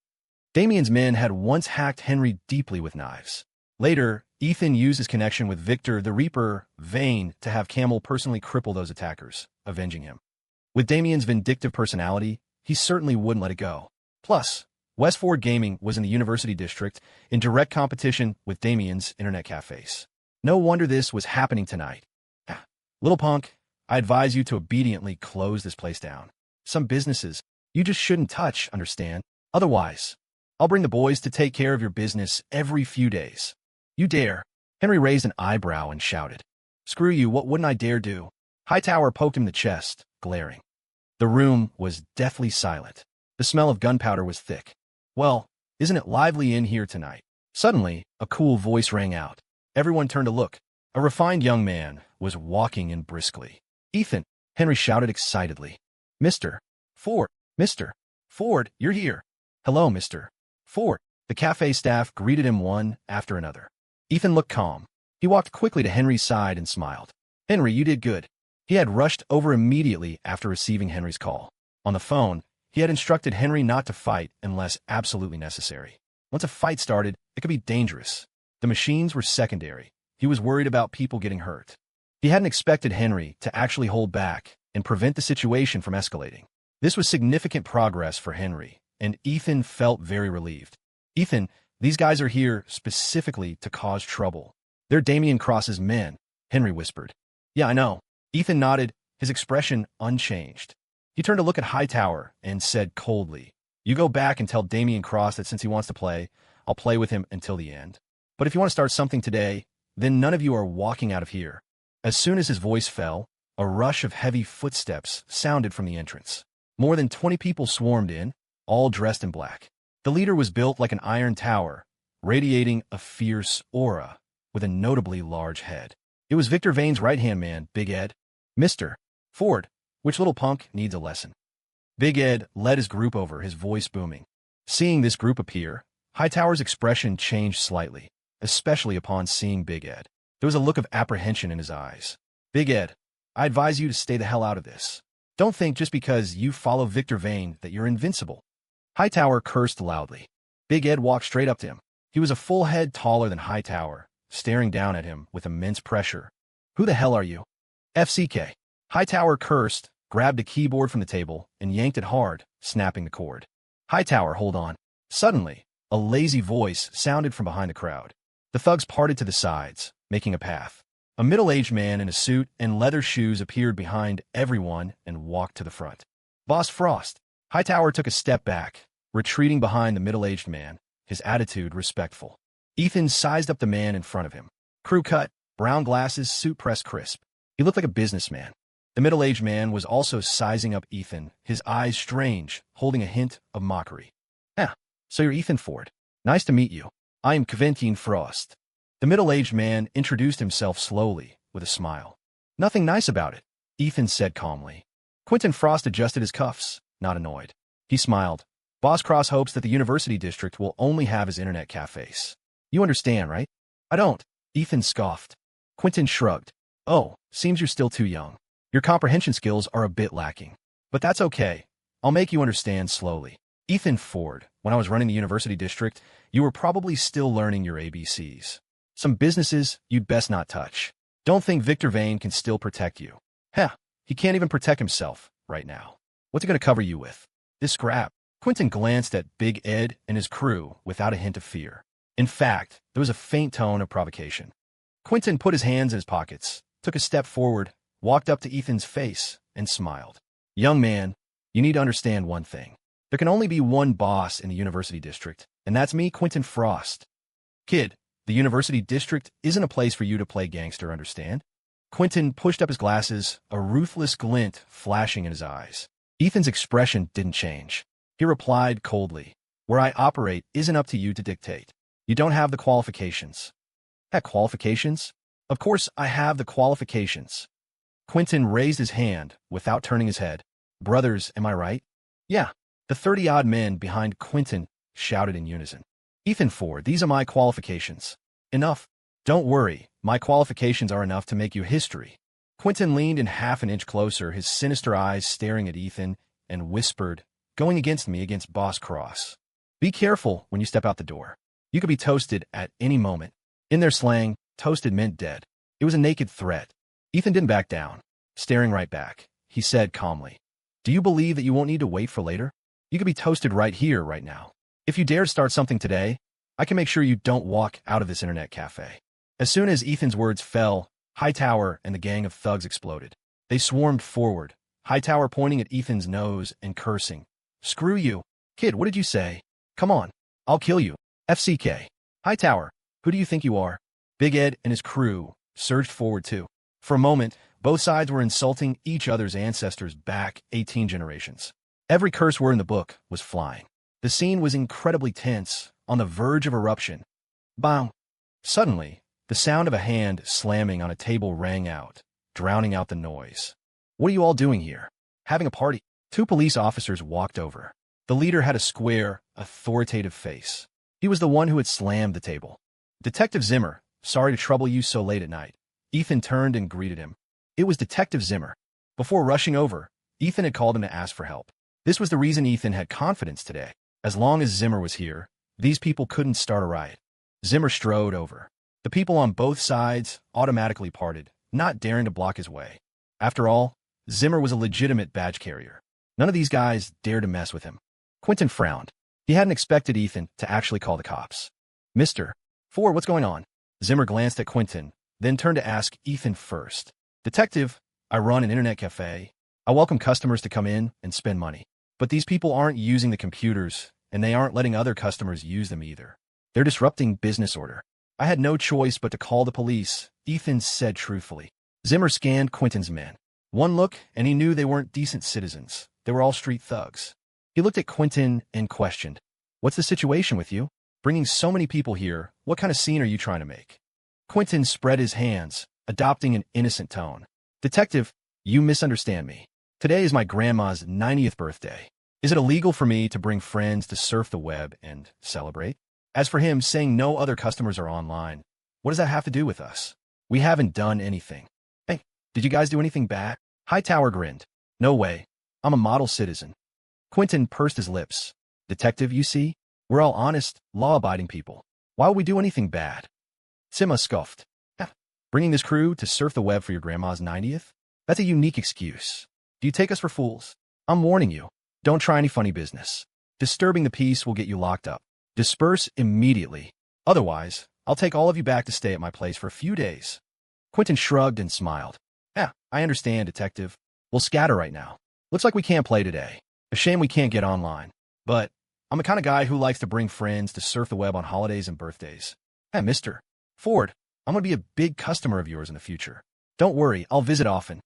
Damian's men had once hacked Henry deeply with knives. Later, Ethan used his connection with Victor the Reaper Vane to have Camel personally cripple those attackers, avenging him. With Damian's vindictive personality, he certainly wouldn't let it go. Plus, Westford Gaming was in the University District in direct competition with Damian's internet cafes. No wonder this was happening tonight. "Little punk, I advise you to obediently close this place down. Some businesses you just shouldn't touch, understand? Otherwise, I'll bring the boys to take care of your business every few days." "You dare?" Henry raised an eyebrow and shouted. "Screw you, what wouldn't I dare do?" Hightower poked him in the chest, glaring. The room was deathly silent. The smell of gunpowder was thick. "Well, isn't it lively in here tonight?" Suddenly, a cool voice rang out. Everyone turned to look. A refined young man was walking in briskly. "Ethan!" Henry shouted excitedly. "Mr. Ford! Mr. Ford, you're here!" "Hello, Mr. Ford." The cafe staff greeted him one after another. Ethan looked calm. He walked quickly to Henry's side and smiled. "Henry, you did good." He had rushed over immediately after receiving Henry's call. On the phone, he had instructed Henry not to fight unless absolutely necessary. Once a fight started, it could be dangerous. The machines were secondary. He was worried about people getting hurt. He hadn't expected Henry to actually hold back and prevent the situation from escalating. This was significant progress for Henry, and Ethan felt very relieved. "Ethan, these guys are here specifically to cause trouble. They're Damien Cross's men," Henry whispered. "Yeah, I know." Ethan nodded, his expression unchanged. He turned to look at Hightower and said coldly, "You go back and tell Damien Cross that since he wants to play, I'll play with him until the end. But if you want to start something today, then none of you are walking out of here." As soon as his voice fell, a rush of heavy footsteps sounded from the entrance. More than 20 people swarmed in, all dressed in black. The leader was built like an iron tower, radiating a fierce aura, with a notably large head. It was Victor Vane's right-hand man, Big Ed. "Mr. Ford, which little punk needs a lesson?" Big Ed led his group over, his voice booming. Seeing this group appear, Hightower's expression changed slightly, especially upon seeing Big Ed. There was a look of apprehension in his eyes. "Big Ed, I advise you to stay the hell out of this. Don't think just because you follow Victor Vane that you're invincible." Hightower cursed loudly. Big Ed walked straight up to him. He was a full head taller than Hightower, staring down at him with immense pressure. "Who the hell are you?" "FCK." Hightower cursed, grabbed a keyboard from the table, and yanked it hard, snapping the cord. "Hightower, hold on." Suddenly, a lazy voice sounded from behind the crowd. The thugs parted to the sides, making a path. A middle-aged man in a suit and leather shoes appeared behind everyone and walked to the front. "Boss Frost." Hightower took a step back, retreating behind the middle-aged man, his attitude respectful. Ethan sized up the man in front of him. Crew cut, brown glasses, suit pressed crisp. He looked like a businessman. The middle-aged man was also sizing up Ethan, his eyes strange, holding a hint of mockery. So you're Ethan Ford. Nice to meet you. I am Quentin Frost." The middle-aged man introduced himself slowly, with a smile. "Nothing nice about it," Ethan said calmly. Quentin Frost adjusted his cuffs, not annoyed. He smiled. "Boss Cross hopes that the University District will only have his internet cafes. You understand, right?" "I don't," Ethan scoffed. Quentin shrugged. "Oh, seems you're still too young. Your comprehension skills are a bit lacking. But that's okay. I'll make you understand slowly. Ethan Ford, when I was running the University District, you were probably still learning your ABCs. Some businesses you'd best not touch. Don't think Victor Vane can still protect you. He can't even protect himself right now. What's he going to cover you with? This scrap." Quentin glanced at Big Ed and his crew without a hint of fear. In fact, there was a faint tone of provocation. Quentin put his hands in his pockets, took a step forward, walked up to Ethan's face, and smiled. "Young man, you need to understand one thing. There can only be one boss in the University District, and that's me, Quentin Frost. Kid, the University District isn't a place for you to play gangster, understand?" Quentin pushed up his glasses, a ruthless glint flashing in his eyes. Ethan's expression didn't change. He replied coldly, "Where I operate isn't up to you to dictate. You don't have the qualifications." Qualifications? Of course I have the qualifications." Quentin raised his hand without turning his head. "Brothers, am I right?" "Yeah." The 30-odd men behind Quentin shouted in unison. "Ethan Ford, these are my qualifications." "Enough. Don't worry, my qualifications are enough to make you history." Quentin leaned in half an inch closer, his sinister eyes staring at Ethan, and whispered, "Going against me against Boss Cross. Be careful when you step out the door. You could be toasted at any moment." In their slang, toasted meant dead. It was a naked threat. Ethan didn't back down. Staring right back, he said calmly, "Do you believe that you won't need to wait for later? You could be toasted right here, right now. If you dare to start something today, I can make sure you don't walk out of this internet cafe." As soon as Ethan's words fell, Hightower and the gang of thugs exploded. They swarmed forward, Hightower pointing at Ethan's nose and cursing. "Screw you. Kid, what did you say? Come on. I'll kill you. FCK. Hightower, who do you think you are?" Big Ed and his crew surged forward too. For a moment, Both sides were insulting each other's ancestors back 18 generations. Every curse word in the book was flying. The scene was incredibly tense, on the verge of eruption. Bang! Suddenly, the sound of a hand slamming on a table rang out, drowning out the noise. What are you all doing here? Having a party? Two police officers walked over. The leader had a square, authoritative face. He was the one who had slammed the table. Detective Zimmer, sorry to trouble you so late at night. Ethan turned and greeted him. It was Detective Zimmer. Before rushing over, Ethan had called him to ask for help. This was the reason Ethan had confidence today. As long as Zimmer was here, these people couldn't start a riot. Zimmer strode over. The people on both sides automatically parted, not daring to block his way. After all, Zimmer was a legitimate badge carrier. None of these guys dared to mess with him. Quentin frowned. He hadn't expected Ethan to actually call the cops. Mr. Ford, what's going on? Zimmer glanced at Quentin, then turned to ask Ethan first. Detective, I run an internet cafe. I welcome customers to come in and spend money. But these people aren't using the computers, and they aren't letting other customers use them either. They're disrupting business order. I had no choice but to call the police, Ethan said truthfully. Zimmer scanned Quentin's men. One look, and he knew they weren't decent citizens. They were all street thugs. He looked at Quentin and questioned, What's the situation with you? Bringing so many people here, what kind of scene are you trying to make? Quentin spread his hands, adopting an innocent tone. Detective, you misunderstand me. Today is my grandma's 90th birthday. Is it illegal for me to bring friends to surf the web and celebrate? As for him saying no other customers are online, what does that have to do with us? We haven't done anything. Hey, did you guys do anything bad? Hightower grinned. No way. I'm a model citizen. Quentin pursed his lips. Detective, you see? We're all honest, law-abiding people. Why would we do anything bad? Sima scoffed. Bringing this crew to surf the web for your grandma's 90th? That's a unique excuse. Do you take us for fools? I'm warning you. Don't try any funny business. Disturbing the peace will get you locked up. Disperse immediately. Otherwise, I'll take all of you back to stay at my place for a few days. Quentin shrugged and smiled. I understand, Detective. We'll scatter right now. Looks like we can't play today. A shame we can't get online. But I'm the kind of guy who likes to bring friends to surf the web on holidays and birthdays. Hey, Mr. Ford, I'm going to be a big customer of yours in the future. Don't worry, I'll visit often.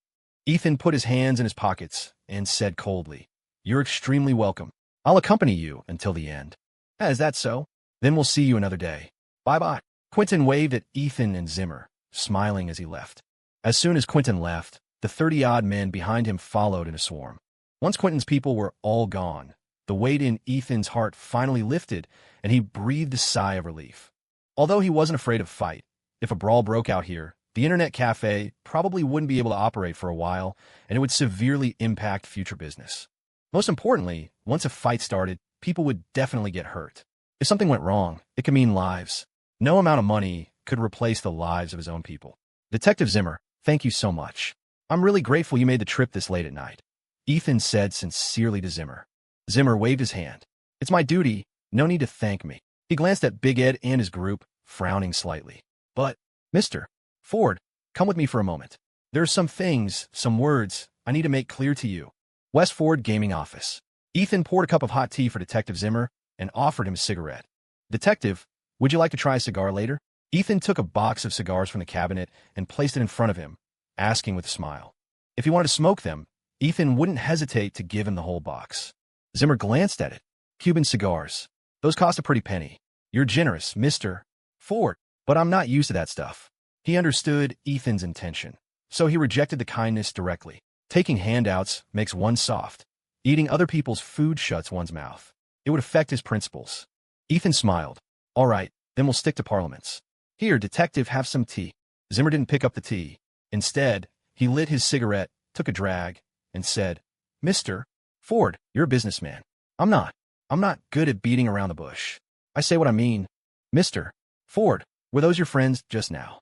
Ethan put his hands in his pockets and said coldly, You're extremely welcome. I'll accompany you until the end. Is that so? Then we'll see you another day. Bye-bye. Quentin waved at Ethan and Zimmer, smiling as he left. As soon as Quentin left, the 30-odd men behind him followed in a swarm. Once Quentin's people were all gone, the weight in Ethan's heart finally lifted, and he breathed a sigh of relief. Although he wasn't afraid of fight, if a brawl broke out here, the internet cafe probably wouldn't be able to operate for a while, and it would severely impact future business. Most importantly, once a fight started, people would definitely get hurt. If something went wrong, it could mean lives. No amount of money could replace the lives of his own people. Detective Zimmer, thank you so much. I'm really grateful you made the trip this late at night. Ethan said sincerely to Zimmer. Zimmer waved his hand. It's my duty. No need to thank me. He glanced at Big Ed and his group, frowning slightly. But, Mr. Ford, come with me for a moment. There are some words, I need to make clear to you. West Ford Gaming Office. Ethan poured a cup of hot tea for Detective Zimmer and offered him a cigarette. Detective, would you like to try a cigar later? Ethan took a box of cigars from the cabinet and placed it in front of him, asking with a smile. If he wanted to smoke them, Ethan wouldn't hesitate to give him the whole box. Zimmer glanced at it. Cuban cigars. Those cost a pretty penny. You're generous, Mr. Ford, but I'm not used to that stuff. He understood Ethan's intention, so he rejected the kindness directly. Taking handouts makes one soft. Eating other people's food shuts one's mouth. It would affect his principles. Ethan smiled. All right, then we'll stick to parliaments. Here, detective, have some tea. Zimmer didn't pick up the tea. Instead, he lit his cigarette, took a drag, and said, Mr. Ford, you're a businessman. I'm not. I'm not good at beating around the bush. I say what I mean. Mr. Ford, were those your friends just now?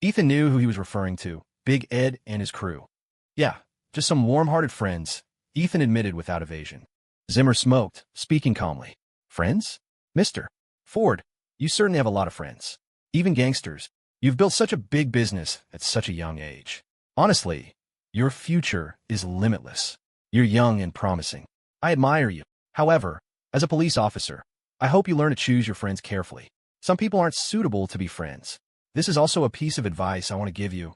Ethan knew who he was referring to, Big Ed and his crew. Yeah, just some warm-hearted friends, Ethan admitted without evasion. Zimmer smoked, speaking calmly. Friends? Mr. Ford, you certainly have a lot of friends. Even gangsters. You've built such a big business at such a young age. Honestly, your future is limitless. You're young and promising. I admire you. However, as a police officer, I hope you learn to choose your friends carefully. Some people aren't suitable to be friends. This is also a piece of advice I want to give you.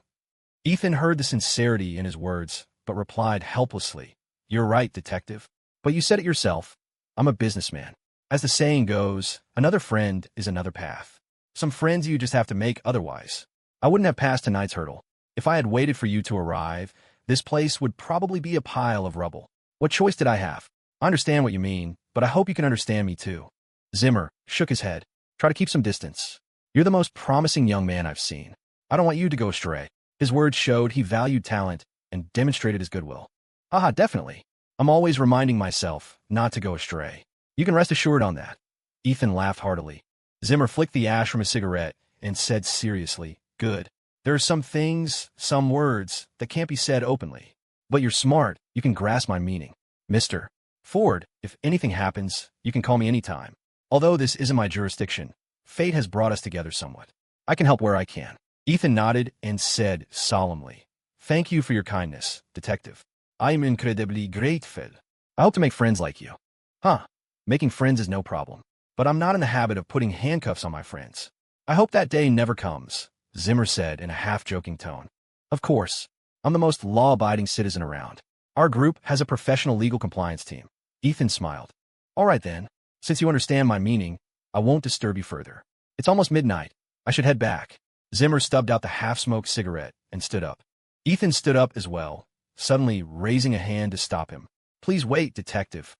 Ethan heard the sincerity in his words, but replied helplessly, "You're right, detective. But you said it yourself. I'm a businessman. As the saying goes, another friend is another path. Some friends you just have to make otherwise. I wouldn't have passed tonight's hurdle. If I had waited for you to arrive, this place would probably be a pile of rubble. What choice did I have? I understand what you mean, but I hope you can understand me too." Zimmer shook his head. "Try to keep some distance. You're the most promising young man I've seen. I don't want you to go astray." His words showed he valued talent and demonstrated his goodwill. "Haha, definitely. I'm always reminding myself not to go astray. You can rest assured on that." Ethan laughed heartily. Zimmer flicked the ash from his cigarette and said seriously, "Good. There are some things, some words, that can't be said openly. But you're smart. You can grasp my meaning. Mr. Ford, if anything happens, you can call me anytime. Although this isn't my jurisdiction, fate has brought us together somewhat. I can help where I can." Ethan nodded and said solemnly, "Thank you for your kindness, detective. I am incredibly grateful. I hope to make friends like you." "Huh. Making friends is no problem. But I'm not in the habit of putting handcuffs on my friends. I hope that day never comes," Zimmer said in a half-joking tone. "Of course. I'm the most law-abiding citizen around. Our group has a professional legal compliance team." Ethan smiled. "All right then. Since you understand my meaning, I won't disturb you further. It's almost midnight. I should head back." Zimmer stubbed out the half-smoked cigarette and stood up. Ethan stood up as well, suddenly raising a hand to stop him. "Please wait, detective."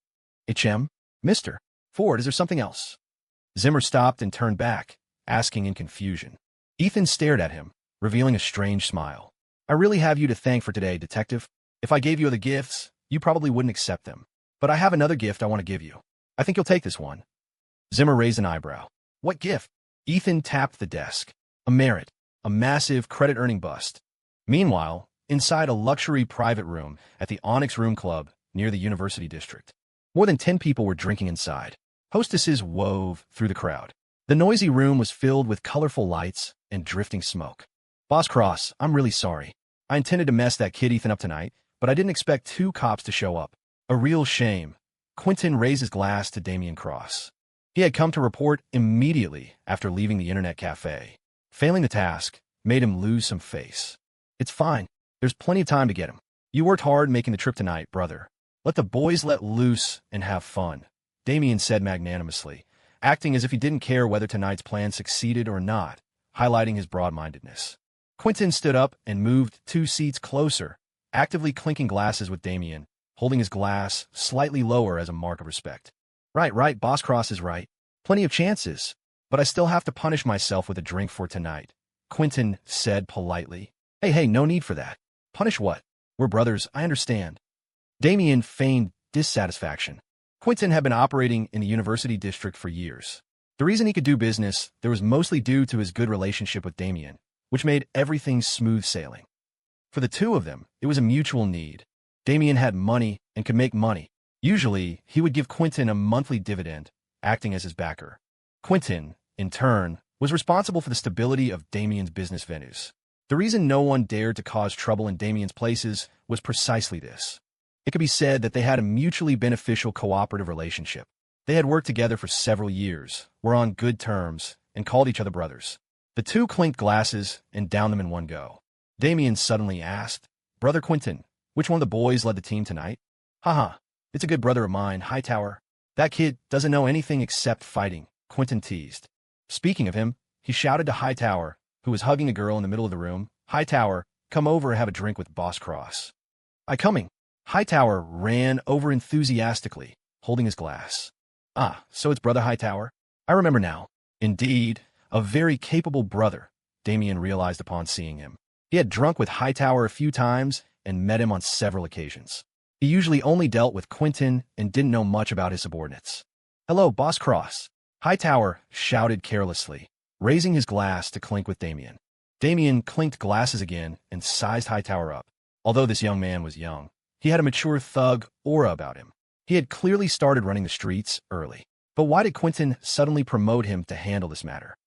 "HM? Mr. Ford, is there something else?" Zimmer stopped and turned back, asking in confusion. Ethan stared at him, revealing a strange smile. "I really have you to thank for today, detective. If I gave you other gifts, you probably wouldn't accept them. But I have another gift I want to give you. I think you'll take this one." Zimmer raised an eyebrow. "What gift?" Ethan tapped the desk. "A merit, a massive credit-earning bust." Meanwhile, inside a luxury private room at the Onyx Room Club near the University District, more than 10 people were drinking inside. Hostesses wove through the crowd. The noisy room was filled with colorful lights and drifting smoke. "Boss Cross, I'm really sorry. I intended to mess that kid Ethan up tonight, but I didn't expect 2 cops to show up. A real shame." Quentin raised his glass to Damian Cross. He had come to report immediately after leaving the internet cafe. Failing the task made him lose some face. "It's fine. There's plenty of time to get him. You worked hard making the trip tonight, brother. Let the boys let loose and have fun," Damian said magnanimously, acting as if he didn't care whether tonight's plan succeeded or not, highlighting his broad-mindedness. Quentin stood up and moved 2 seats closer, actively clinking glasses with Damian, holding his glass slightly lower as a mark of respect. Right, Boss Cross is right. Plenty of chances. But I still have to punish myself with a drink for tonight," Quentin said politely. Hey, no need for that. Punish what? We're brothers, I understand." Damian feigned dissatisfaction. Quentin had been operating in the University District for years. The reason he could do business there was mostly due to his good relationship with Damian, which made everything smooth sailing. For the two of them, it was a mutual need. Damian had money and could make money. Usually, he would give Quentin a monthly dividend, acting as his backer. Quentin, in turn, was responsible for the stability of Damian's business venues. The reason no one dared to cause trouble in Damian's places was precisely this. It could be said that they had a mutually beneficial cooperative relationship. They had worked together for several years, were on good terms, and called each other brothers. The two clinked glasses and downed them in one go. Damian suddenly asked, "Brother Quentin, which one of the boys led the team tonight?" "Haha, it's a good brother of mine, Hightower. That kid doesn't know anything except fighting," Quentin teased. Speaking of him, he shouted to Hightower, who was hugging a girl in the middle of the room, "Hightower, come over and have a drink with Boss Cross." "I coming." Hightower ran over enthusiastically, holding his glass. "Ah, so it's Brother Hightower? I remember now." Indeed, a very capable brother, Damian realized upon seeing him. He had drunk with Hightower a few times and met him on several occasions. He usually only dealt with Quentin and didn't know much about his subordinates. "Hello, Boss Cross." Hightower shouted carelessly, raising his glass to clink with Damian. Damian clinked glasses again and sized Hightower up. Although this young man was young, he had a mature thug aura about him. He had clearly started running the streets early. But why did Quentin suddenly promote him to handle this matter?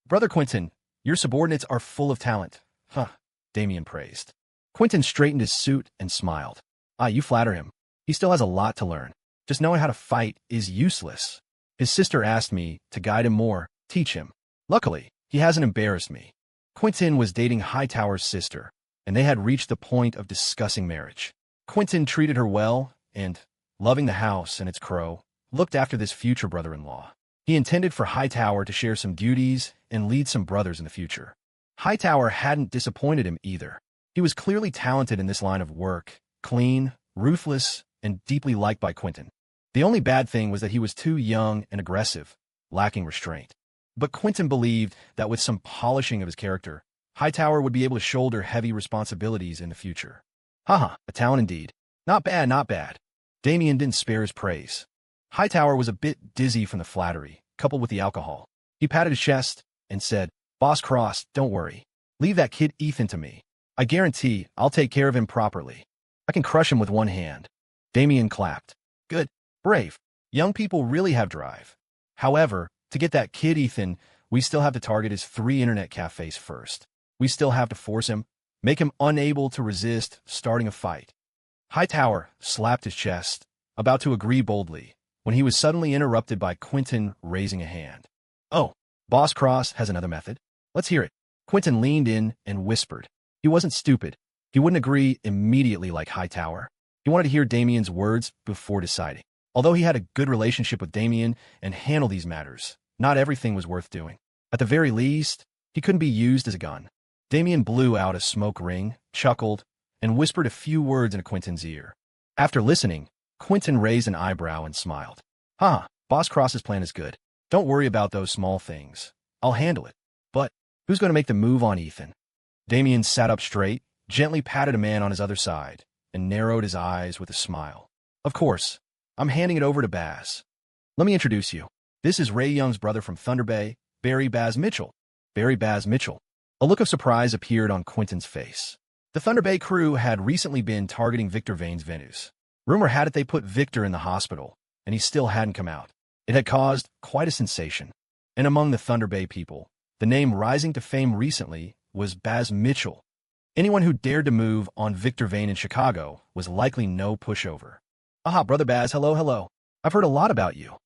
"Brother Quentin, your subordinates are full of talent." "Huh," Damian praised. Quentin straightened his suit and smiled. "Ah, you flatter him. He still has a lot to learn. Just knowing how to fight is useless. His sister asked me to guide him more, teach him. Luckily, he hasn't embarrassed me." Quentin was dating Hightower's sister, and they had reached the point of discussing marriage. Quentin treated her well and, loving the house and its crow, looked after this future brother-in-law. He intended for Hightower to share some duties and lead some brothers in the future. Hightower hadn't disappointed him either. He was clearly talented in this line of work, clean, ruthless, and deeply liked by Quentin. The only bad thing was that he was too young and aggressive, lacking restraint. But Quentin believed that with some polishing of his character, Hightower would be able to shoulder heavy responsibilities in the future. Haha, a talent indeed. Not bad, not bad. Damien didn't spare his praise. Hightower was a bit dizzy from the flattery, coupled with the alcohol. He patted his chest and said, "Boss Cross, don't worry. Leave that kid Ethan to me. I guarantee I'll take care of him properly. I can crush him with one hand." Damien clapped. "Good. Brave. Young people really have drive. However, to get that kid Ethan, we still have to target his 3 internet cafes first. We still have to force him, make him unable to resist starting a fight." Hightower slapped his chest, about to agree boldly, when he was suddenly interrupted by Quentin raising a hand. "Oh, Boss Cross has another method. Let's hear it." Quentin leaned in and whispered. He wasn't stupid. He wouldn't agree immediately like Hightower. He wanted to hear Damien's words before deciding. Although he had a good relationship with Damien and handled these matters, not everything was worth doing. At the very least, he couldn't be used as a gun. Damien blew out a smoke ring, chuckled, and whispered a few words in Quentin's ear. After listening, Quentin raised an eyebrow and smiled. Boss Cross's plan is good. Don't worry about those small things. I'll handle it. But who's going to make the move on Ethan? Damien sat up straight, gently patted a man on his other side, and narrowed his eyes with a smile. "Of course. I'm handing it over to Baz. Let me introduce you. This is Ray Young's brother from Thunder Bay, Barry Baz Mitchell." Barry Baz Mitchell. A look of surprise appeared on Quentin's face. The Thunder Bay crew had recently been targeting Victor Vane's venues. Rumor had it they put Victor in the hospital, and he still hadn't come out. It had caused quite a sensation. And among the Thunder Bay people, the name rising to fame recently was Baz Mitchell. Anyone who dared to move on Victor Vane in Chicago was likely no pushover. "Aha, Brother Baz, hello. I've heard a lot about you."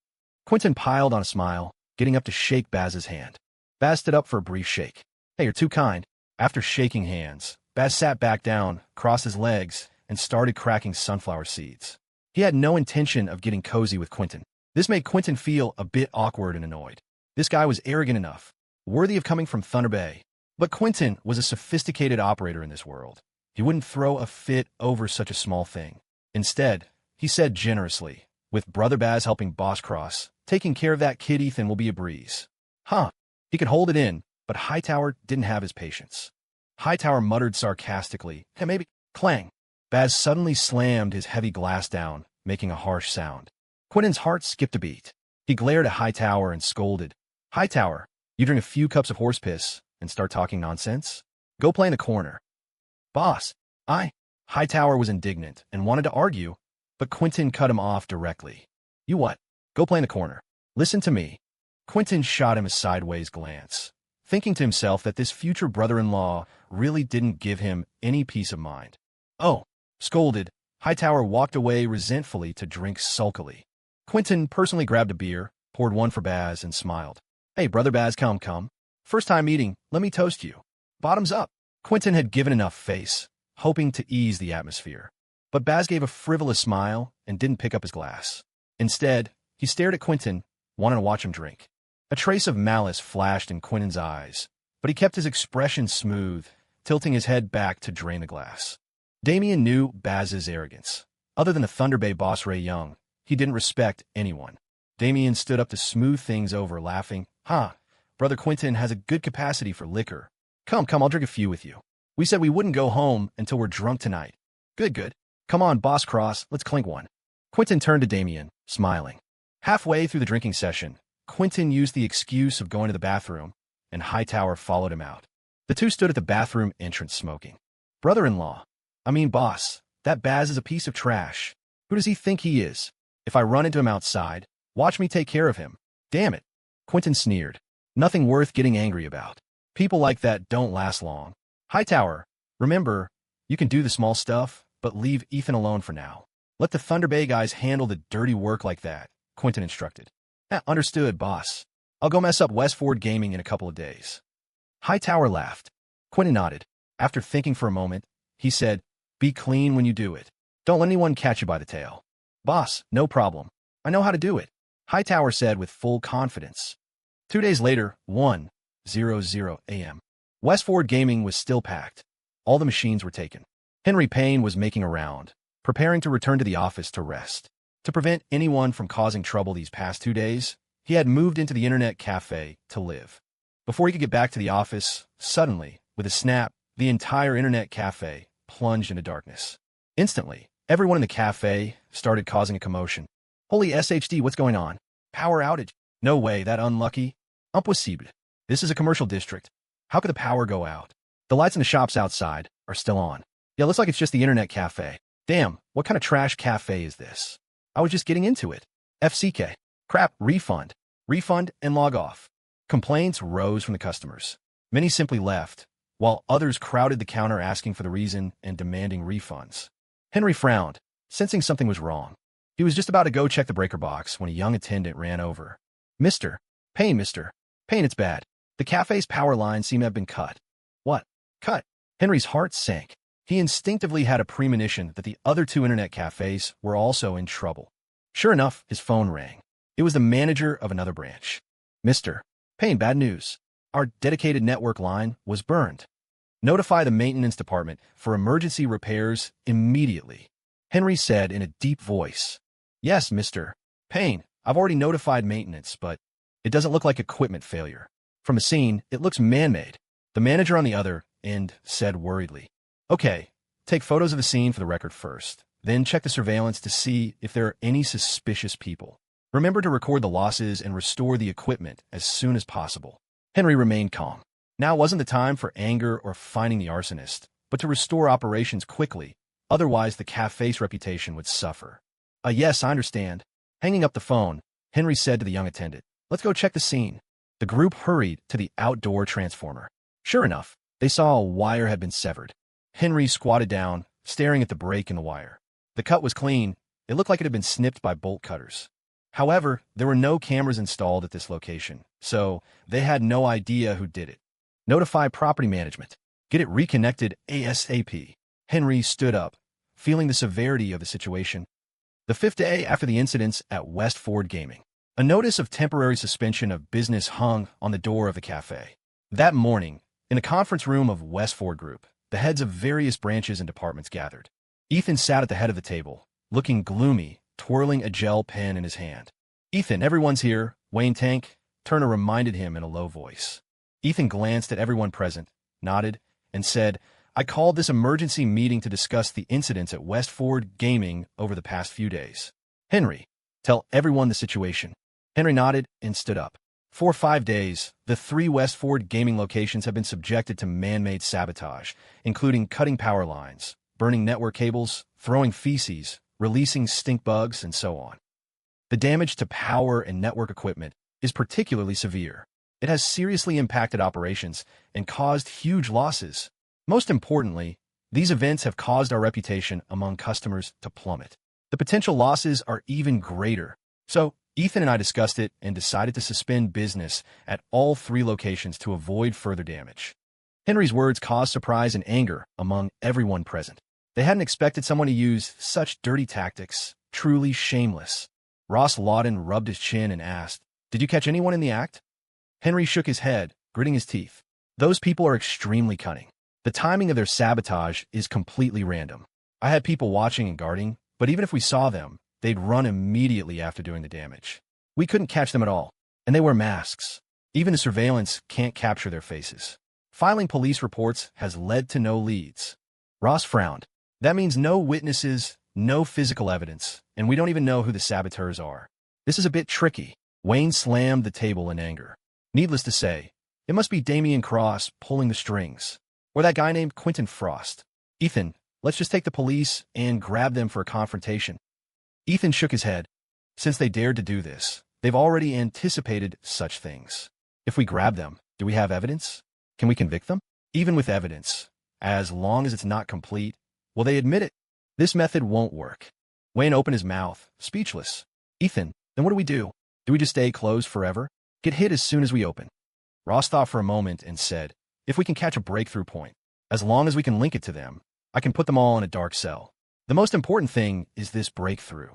Quentin piled on a smile, getting up to shake Baz's hand. Baz stood up for a brief shake. "Hey, you're too kind." After shaking hands, Baz sat back down, crossed his legs, and started cracking sunflower seeds. He had no intention of getting cozy with Quentin. This made Quentin feel a bit awkward and annoyed. This guy was arrogant enough, worthy of coming from Thunder Bay. But Quentin was a sophisticated operator in this world. He wouldn't throw a fit over such a small thing. Instead, he said generously, "With Brother Baz helping Boss Cross, taking care of that kid Ethan will be a breeze." He could hold it in, but Hightower didn't have his patience. Hightower muttered sarcastically, "Hey, maybe." Clang. Baz suddenly slammed his heavy glass down, making a harsh sound. Quentin's heart skipped a beat. He glared at Hightower and scolded. "Hightower, you drink a few cups of horse piss and start talking nonsense? Go play in the corner." "Boss, Hightower was indignant and wanted to argue, but Quentin cut him off directly. "You what? Go play in the corner. Listen to me." Quentin shot him a sideways glance, thinking to himself that this future brother-in-law really didn't give him any peace of mind. "Oh," scolded, Hightower walked away resentfully to drink sulkily. Quentin personally grabbed a beer, poured one for Baz, and smiled. "Hey, Brother Baz, come. First time meeting, let me toast you. Bottoms up." Quentin had given enough face, hoping to ease the atmosphere. But Baz gave a frivolous smile and didn't pick up his glass. Instead, he stared at Quentin, wanting to watch him drink. A trace of malice flashed in Quentin's eyes, but he kept his expression smooth, tilting his head back to drain the glass. Damien knew Baz's arrogance. Other than the Thunder Bay boss Ray Young, he didn't respect anyone. Damien stood up to smooth things over, laughing. Brother Quentin has a good capacity for liquor. Come, I'll drink a few with you. We said we wouldn't go home until we're drunk tonight." Good. "Come on, Boss Cross, let's clink one." Quentin turned to Damien, smiling. Halfway through the drinking session, Quentin used the excuse of going to the bathroom, and Hightower followed him out. The two stood at the bathroom entrance smoking. Boss, that Baz is a piece of trash. Who does he think he is? If I run into him outside, watch me take care of him. Damn it." Quentin sneered. "Nothing worth getting angry about. People like that don't last long. Hightower, remember, you can do the small stuff, but leave Ethan alone for now. Let the Thunder Bay guys handle the dirty work like that," Quentin instructed. Understood, boss. I'll go mess up Westford Gaming in a couple of days." Hightower laughed. Quentin nodded. After thinking for a moment, He said, "Be clean when you do it. Don't let anyone catch you by the tail." "Boss, no problem. I know how to do it," Hightower said with full confidence. 2 days later, 1:00 a.m. Westford Gaming was still packed. All the machines were taken. Henry Payne was making a round, preparing to return to the office to rest. To prevent anyone from causing trouble these past 2 days, he had moved into the internet cafe to live. Before he could get back to the office, suddenly, with a snap, the entire internet cafe plunged into darkness. Instantly, everyone in the cafe started causing a commotion. "Holy SHD, what's going on? Power outage. No way, that unlucky. Impossible. This is a commercial district. How could the power go out? The lights in the shops outside are still on. Yeah, looks like it's just the internet cafe. Damn, what kind of trash cafe is this? I was just getting into it. FCK. Crap, refund. Refund and log off." Complaints rose from the customers. Many simply left, while others crowded the counter asking for the reason and demanding refunds. Henry frowned, sensing something was wrong. He was just about to go check the breaker box when a young attendant ran over. Mr. Payne, it's bad. The cafe's power lines seem to have been cut." "What? Cut?" Henry's heart sank. He instinctively had a premonition that the other 2 internet cafes were also in trouble. Sure enough, his phone rang. It was the manager of another branch. "Mr. Payne, bad news. Our dedicated network line was burned. Notify the maintenance department for emergency repairs immediately," Henry said in a deep voice. "Yes, Mr. Payne, I've already notified maintenance, but it doesn't look like equipment failure. From the scene, it looks man-made," the manager on the other end said worriedly. "Okay, take photos of the scene for the record first, then check the surveillance to see if there are any suspicious people. Remember to record the losses and restore the equipment as soon as possible." Henry remained calm. Now wasn't the time for anger or finding the arsonist, but to restore operations quickly, otherwise the cafe's reputation would suffer. Yes, I understand." Hanging up the phone, Henry said to the young attendant, "Let's go check the scene." The group hurried to the outdoor transformer. Sure enough, they saw a wire had been severed. Henry squatted down, staring at the break in the wire. The cut was clean. It looked like it had been snipped by bolt cutters. However, there were no cameras installed at this location, so they had no idea who did it. "Notify property management. Get it reconnected ASAP." Henry stood up, feeling the severity of the situation. The 5th day after the incidents at Westford Gaming, a notice of temporary suspension of business hung on the door of the cafe. That morning, in a conference room of Westford Group, the heads of various branches and departments gathered. Ethan sat at the head of the table, looking gloomy, twirling a gel pen in his hand. "Ethan, everyone's here. Wayne Tank," Turner reminded him in a low voice. Ethan glanced at everyone present, nodded, and said, "I called this emergency meeting to discuss the incidents at Westford Gaming over the past few days. Henry, tell everyone the situation." Henry nodded and stood up. For 5 days, the 3 Westford Gaming locations have been subjected to man-made sabotage, including cutting power lines, burning network cables, throwing feces, releasing stink bugs, and so on. The damage to power and network equipment is particularly severe. It has seriously impacted operations and caused huge losses. Most importantly, these events have caused our reputation among customers to plummet. The potential losses are even greater. So, Ethan and I discussed it and decided to suspend business at all 3 locations to avoid further damage. Henry's words caused surprise and anger among everyone present. They hadn't expected someone to use such dirty tactics, truly shameless. Ross Lawton rubbed his chin and asked, "Did you catch anyone in the act?" Henry shook his head, gritting his teeth. "Those people are extremely cunning. The timing of their sabotage is completely random. I had people watching and guarding, but even if we saw them, they'd run immediately after doing the damage. We couldn't catch them at all, and they wear masks. Even the surveillance can't capture their faces. Filing police reports has led to no leads." Ross frowned. "That means no witnesses, no physical evidence, and we don't even know who the saboteurs are. This is a bit tricky." Wayne slammed the table in anger. "Needless to say, it must be Damian Cross pulling the strings, or that guy named Quentin Frost. Ethan, let's just take the police and grab them for a confrontation." Ethan shook his head. Since they dared to do this, they've already anticipated such things. If we grab them, do we have evidence? Can we convict them? Even with evidence, as long as it's not complete, will they admit it? This method won't work. Wayne opened his mouth, speechless. "Ethan, then what do we do? Do we just stay closed forever? Get hit as soon as we open?" Ross thought for a moment and said, "If we can catch a breakthrough point, as long as we can link it to them, I can put them all in a dark cell. The most important thing is this breakthrough.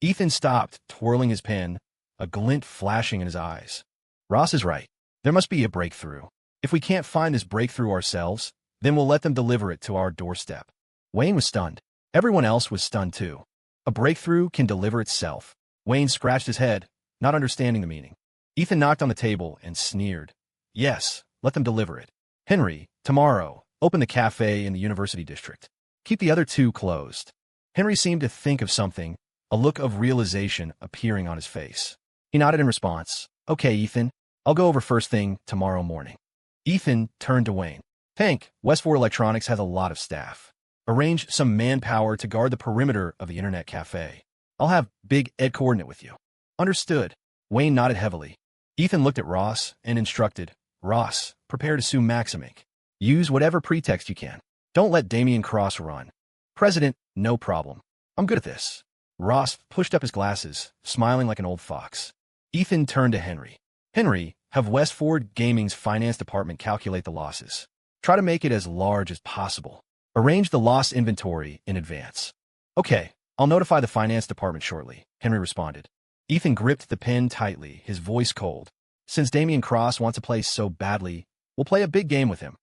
Ethan stopped, twirling his pen, a glint flashing in his eyes. Ross is right. There must be a breakthrough. If we can't find this breakthrough ourselves, then we'll let them deliver it to our doorstep. Wayne was stunned. Everyone else was stunned too. A breakthrough can deliver itself. Wayne scratched his head, not understanding the meaning. Ethan knocked on the table and sneered. Yes, let them deliver it. Henry, tomorrow, open the cafe in the University District. Keep the other two closed. Henry seemed to think of something, a look of realization appearing on his face. He nodded in response. Okay, Ethan, I'll go over first thing tomorrow morning. Ethan turned to Wayne. Hank, Westford Electronics has a lot of staff. Arrange some manpower to guard the perimeter of the internet cafe. I'll have Big Ed coordinate with you. Understood. Wayne nodded heavily. Ethan looked at Ross and instructed, Ross, prepare to sue Maximic. Use whatever pretext you can. Don't let Damien Cross run. President, no problem. I'm good at this. Ross pushed up his glasses, smiling like an old fox. Ethan turned to Henry. Henry, have Westford Gaming's finance department calculate the losses. Try to make it as large as possible. Arrange the loss inventory in advance. Okay, I'll notify the finance department shortly, Henry responded. Ethan gripped the pen tightly, his voice cold. Since Damien Cross wants to play so badly, we'll play a big game with him.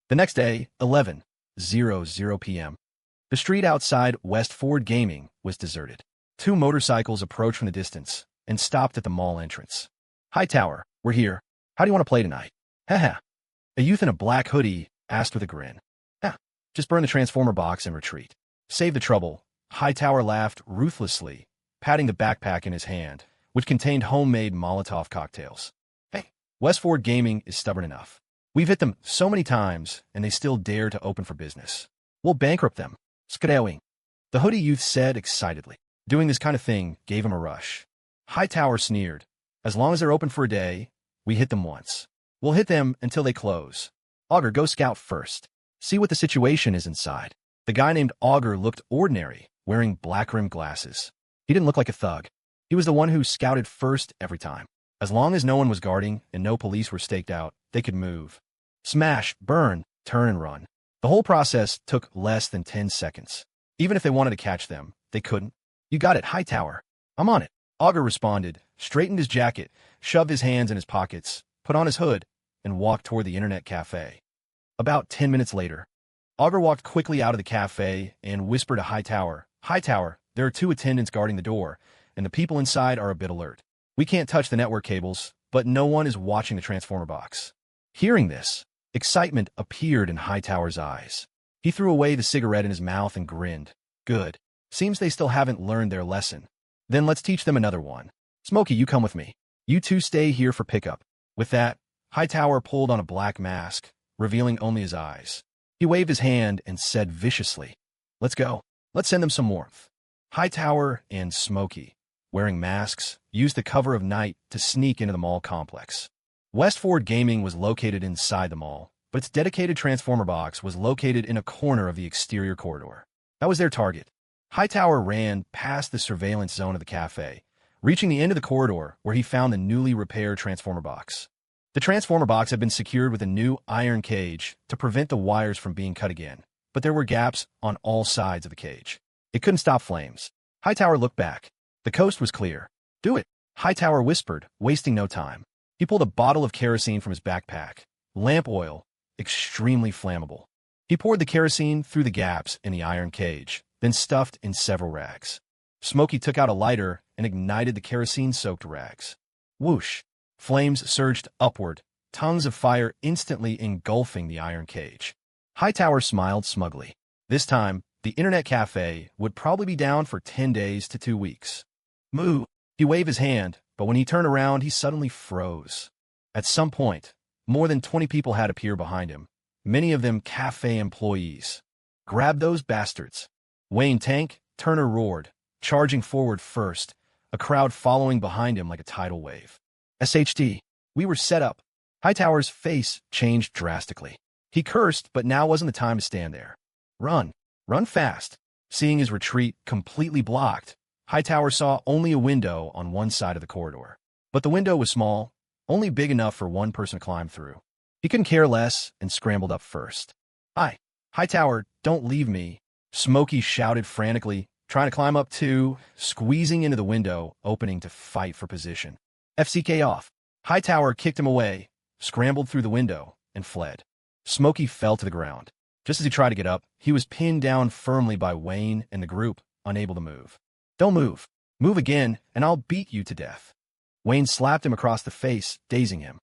The next day, 11:00 p.m. The street outside Westford Gaming was deserted. Two motorcycles approached from the distance and stopped at the mall entrance. Hightower, we're here. How do you want to play tonight? Haha. A youth in a black hoodie asked with a grin. Just burn the transformer box and retreat. Save the trouble. Hightower laughed ruthlessly, patting the backpack in his hand, which contained homemade Molotov cocktails. Hey, Westford Gaming is stubborn enough. We've hit them so many times, and they still dare to open for business. We'll bankrupt them. Skadowing. The hoodie youth said excitedly. Doing this kind of thing gave him a rush. Hightower sneered. As long as they're open for a day, we hit them once. We'll hit them until they close. Augur, go scout first. See what the situation is inside. The guy named Augur looked ordinary, wearing black-rimmed glasses. He didn't look like a thug. He was the one who scouted first every time. As long as no one was guarding and no police were staked out, they could move. Smash, burn, turn, and run. The whole process took less than 10 seconds. Even if they wanted to catch them, they couldn't. You got it, Hightower. I'm on it. Augur responded, straightened his jacket, shoved his hands in his pockets, put on his hood, and walked toward the internet cafe. About 10 minutes later, Augur walked quickly out of the cafe and whispered to Hightower, Hightower, there are two attendants guarding the door, and the people inside are a bit alert. We can't touch the network cables, but no one is watching the transformer box. Hearing this, excitement appeared in Hightower's eyes. He threw away the cigarette in his mouth and grinned. Good. Seems they still haven't learned their lesson. Then let's teach them another one. Smokey, you come with me. You two stay here for pickup. With that, Hightower pulled on a black mask, revealing only his eyes. He waved his hand and said viciously, Let's go. Let's send them some warmth. Hightower and Smokey, wearing masks, used the cover of night to sneak into the mall complex. Westford Gaming was located inside the mall, but its dedicated transformer box was located in a corner of the exterior corridor. That was their target. Hightower ran past the surveillance zone of the cafe, reaching the end of the corridor where he found the newly repaired transformer box. The transformer box had been secured with a new iron cage to prevent the wires from being cut again, but there were gaps on all sides of the cage. It couldn't stop flames. Hightower looked back. The coast was clear. Do it, Hightower whispered, wasting no time. He pulled a bottle of kerosene from his backpack. Lamp oil, extremely flammable. He poured the kerosene through the gaps in the iron cage, then stuffed in several rags. Smokey took out a lighter and ignited the kerosene-soaked rags. Whoosh! Flames surged upward, tongues of fire instantly engulfing the iron cage. Hightower smiled smugly. This time, the internet cafe would probably be down for 10 days to 2 weeks. Moo! He waved his hand, but when he turned around, he suddenly froze. At some point, more than 20 people had appeared behind him, many of them cafe employees. Grab those bastards! Wayne Tank, Turner roared, charging forward first, a crowd following behind him like a tidal wave. SHD. We were set up. Hightower's face changed drastically. He cursed, but now wasn't the time to stand there. Run. Run fast. Seeing his retreat completely blocked, Hightower saw only a window on one side of the corridor. But the window was small, only big enough for one person to climb through. He couldn't care less and scrambled up first. Hi. Hightower, don't leave me, Smokey shouted frantically, trying to climb up too, squeezing into the window, opening to fight for position. FCK off. Hightower kicked him away, scrambled through the window, and fled. Smokey fell to the ground. Just as he tried to get up, he was pinned down firmly by Wayne and the group, unable to move. Don't move. Move again, and I'll beat you to death. Wayne slapped him across the face, dazing him.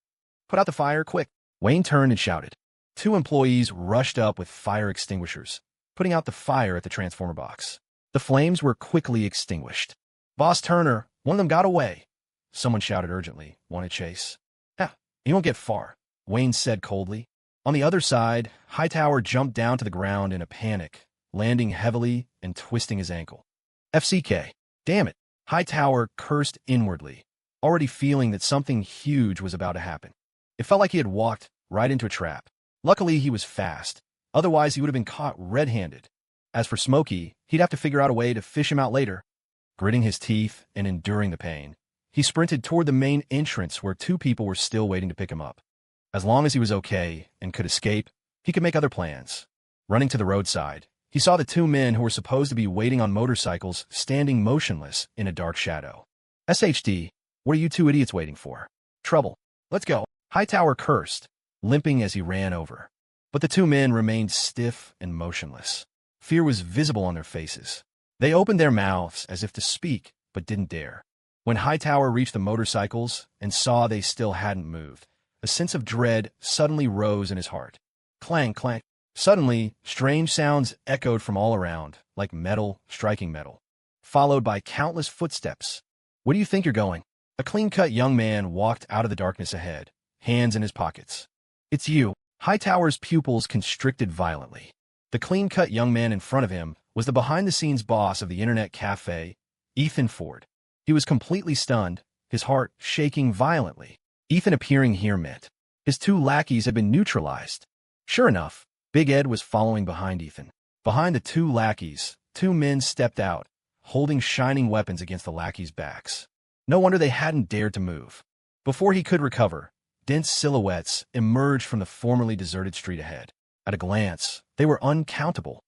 Put out the fire, quick. Wayne turned and shouted. Two employees rushed up with fire extinguishers, putting out the fire at the transformer box. The flames were quickly extinguished. Boss Turner, one of them got away. Someone shouted urgently, wanted chase. He won't get far, Wayne said coldly. On the other side, Hightower jumped down to the ground in a panic, landing heavily and twisting his ankle. FCK. Damn it. Hightower cursed inwardly, already feeling that something huge was about to happen. It felt like he had walked right into a trap. Luckily, he was fast. Otherwise, he would have been caught red-handed. As for Smokey, he'd have to figure out a way to fish him out later. Gritting his teeth and enduring the pain, he sprinted toward the main entrance where two people were still waiting to pick him up. As long as he was okay and could escape, he could make other plans. Running to the roadside, he saw the two men who were supposed to be waiting on motorcycles standing motionless in a dark shadow. SHD, what are you two idiots waiting for? Trouble. Let's go. Hightower cursed, limping as he ran over. But the two men remained stiff and motionless. Fear was visible on their faces. They opened their mouths as if to speak, but didn't dare. When Hightower reached the motorcycles and saw they still hadn't moved, a sense of dread suddenly rose in his heart. Clang, clang. Suddenly, strange sounds echoed from all around, like metal striking metal, followed by countless footsteps. Where do you think you're going? A clean-cut young man walked out of the darkness ahead, hands in his pockets. It's you. Hightower's pupils constricted violently. The clean-cut young man in front of him was the behind-the-scenes boss of the internet cafe, Ethan Ford. He was completely stunned, his heart shaking violently. Ethan appearing here meant his two lackeys had been neutralized. Sure enough, Big Ed was following behind Ethan. Behind the two lackeys, two men stepped out, holding shining weapons against the lackeys' backs. No wonder they hadn't dared to move. Before he could recover, dense silhouettes emerged from the formerly deserted street ahead. At a glance, they were uncountable.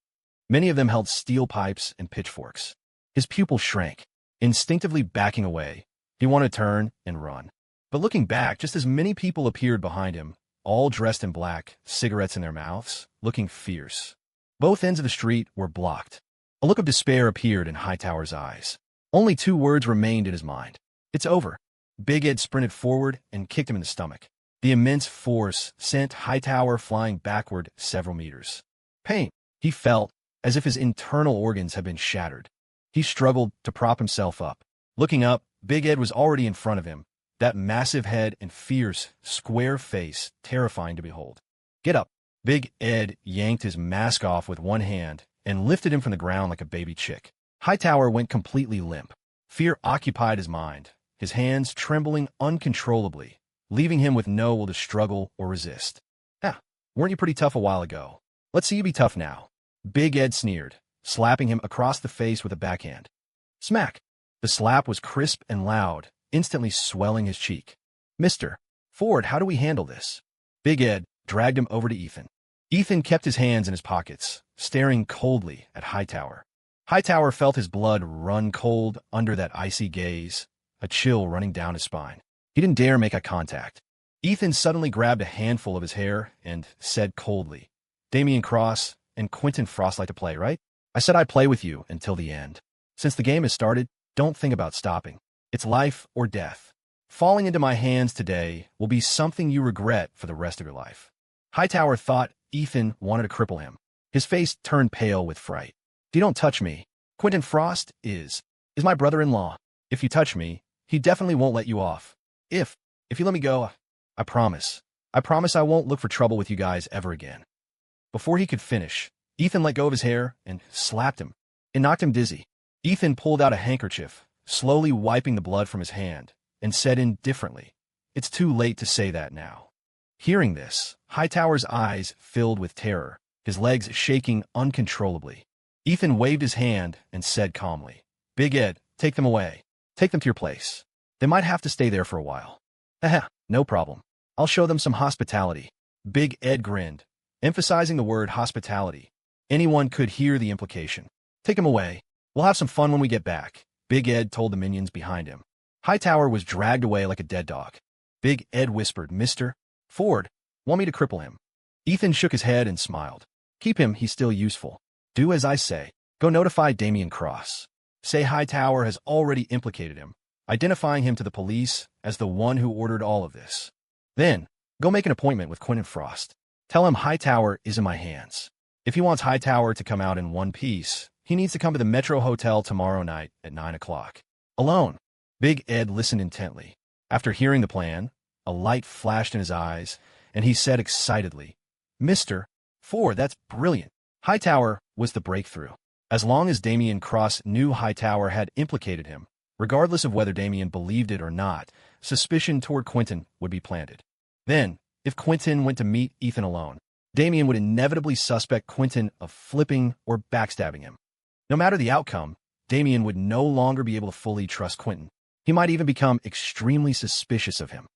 Many of them held steel pipes and pitchforks. His pupils shrank, instinctively backing away. He wanted to turn and run. But looking back, just as many people appeared behind him, all dressed in black, cigarettes in their mouths, looking fierce. Both ends of the street were blocked. A look of despair appeared in Hightower's eyes. Only two words remained in his mind. It's over. Big Ed sprinted forward and kicked him in the stomach. The immense force sent Hightower flying backward several meters. Pain. He felt as if his internal organs had been shattered. He struggled to prop himself up. Looking up, Big Ed was already in front of him, that massive head and fierce, square face terrifying to behold. Get up. Big Ed yanked his mask off with one hand and lifted him from the ground like a baby chick. Hightower went completely limp. Fear occupied his mind, his hands trembling uncontrollably, leaving him with no will to struggle or resist. Weren't you pretty tough a while ago? Let's see you be tough now. Big Ed sneered, slapping him across the face with a backhand. Smack! The slap was crisp and loud, instantly swelling his cheek. Mr. Ford, how do we handle this? Big Ed dragged him over to Ethan. Ethan kept his hands in his pockets, staring coldly at Hightower. Hightower felt his blood run cold under that icy gaze, a chill running down his spine. He didn't dare make eye contact. Ethan suddenly grabbed a handful of his hair and said coldly, Damian Cross and Quentin Frost like to play, right? I said I'd play with you until the end. Since the game has started, don't think about stopping. It's life or death. Falling into my hands today will be something you regret for the rest of your life. Hightower thought Ethan wanted to cripple him. His face turned pale with fright. You don't touch me. Quentin Frost is my brother-in-law. If you touch me, he definitely won't let you off. If you let me go, I promise. I promise I won't look for trouble with you guys ever again. Before he could finish, Ethan let go of his hair and slapped him. It knocked him dizzy. Ethan pulled out a handkerchief, slowly wiping the blood from his hand, and said indifferently, It's too late to say that now. Hearing this, Hightower's eyes filled with terror, his legs shaking uncontrollably. Ethan waved his hand and said calmly, Big Ed, take them away. Take them to your place. They might have to stay there for a while. No problem. I'll show them some hospitality. Big Ed grinned, emphasizing the word hospitality. Anyone could hear the implication. Take him away. We'll have some fun when we get back, Big Ed told the minions behind him. Hightower was dragged away like a dead dog. Big Ed whispered, Mr. Ford, want me to cripple him? Ethan shook his head and smiled. Keep him, he's still useful. Do as I say. Go notify Damien Cross. Say Hightower has already implicated him, identifying him to the police as the one who ordered all of this. Then, go make an appointment with Quentin Frost. Tell him Hightower is in my hands. If he wants Hightower to come out in one piece, he needs to come to the Metro Hotel tomorrow night at 9 o'clock. Alone. Big Ed listened intently. After hearing the plan, a light flashed in his eyes, and he said excitedly, Mr. Ford, that's brilliant. Hightower was the breakthrough. As long as Damien Cross knew Hightower had implicated him, regardless of whether Damien believed it or not, suspicion toward Quentin would be planted. Then, if Quentin went to meet Ethan alone, Damien would inevitably suspect Quentin of flipping or backstabbing him. No matter the outcome, Damien would no longer be able to fully trust Quentin. He might even become extremely suspicious of him.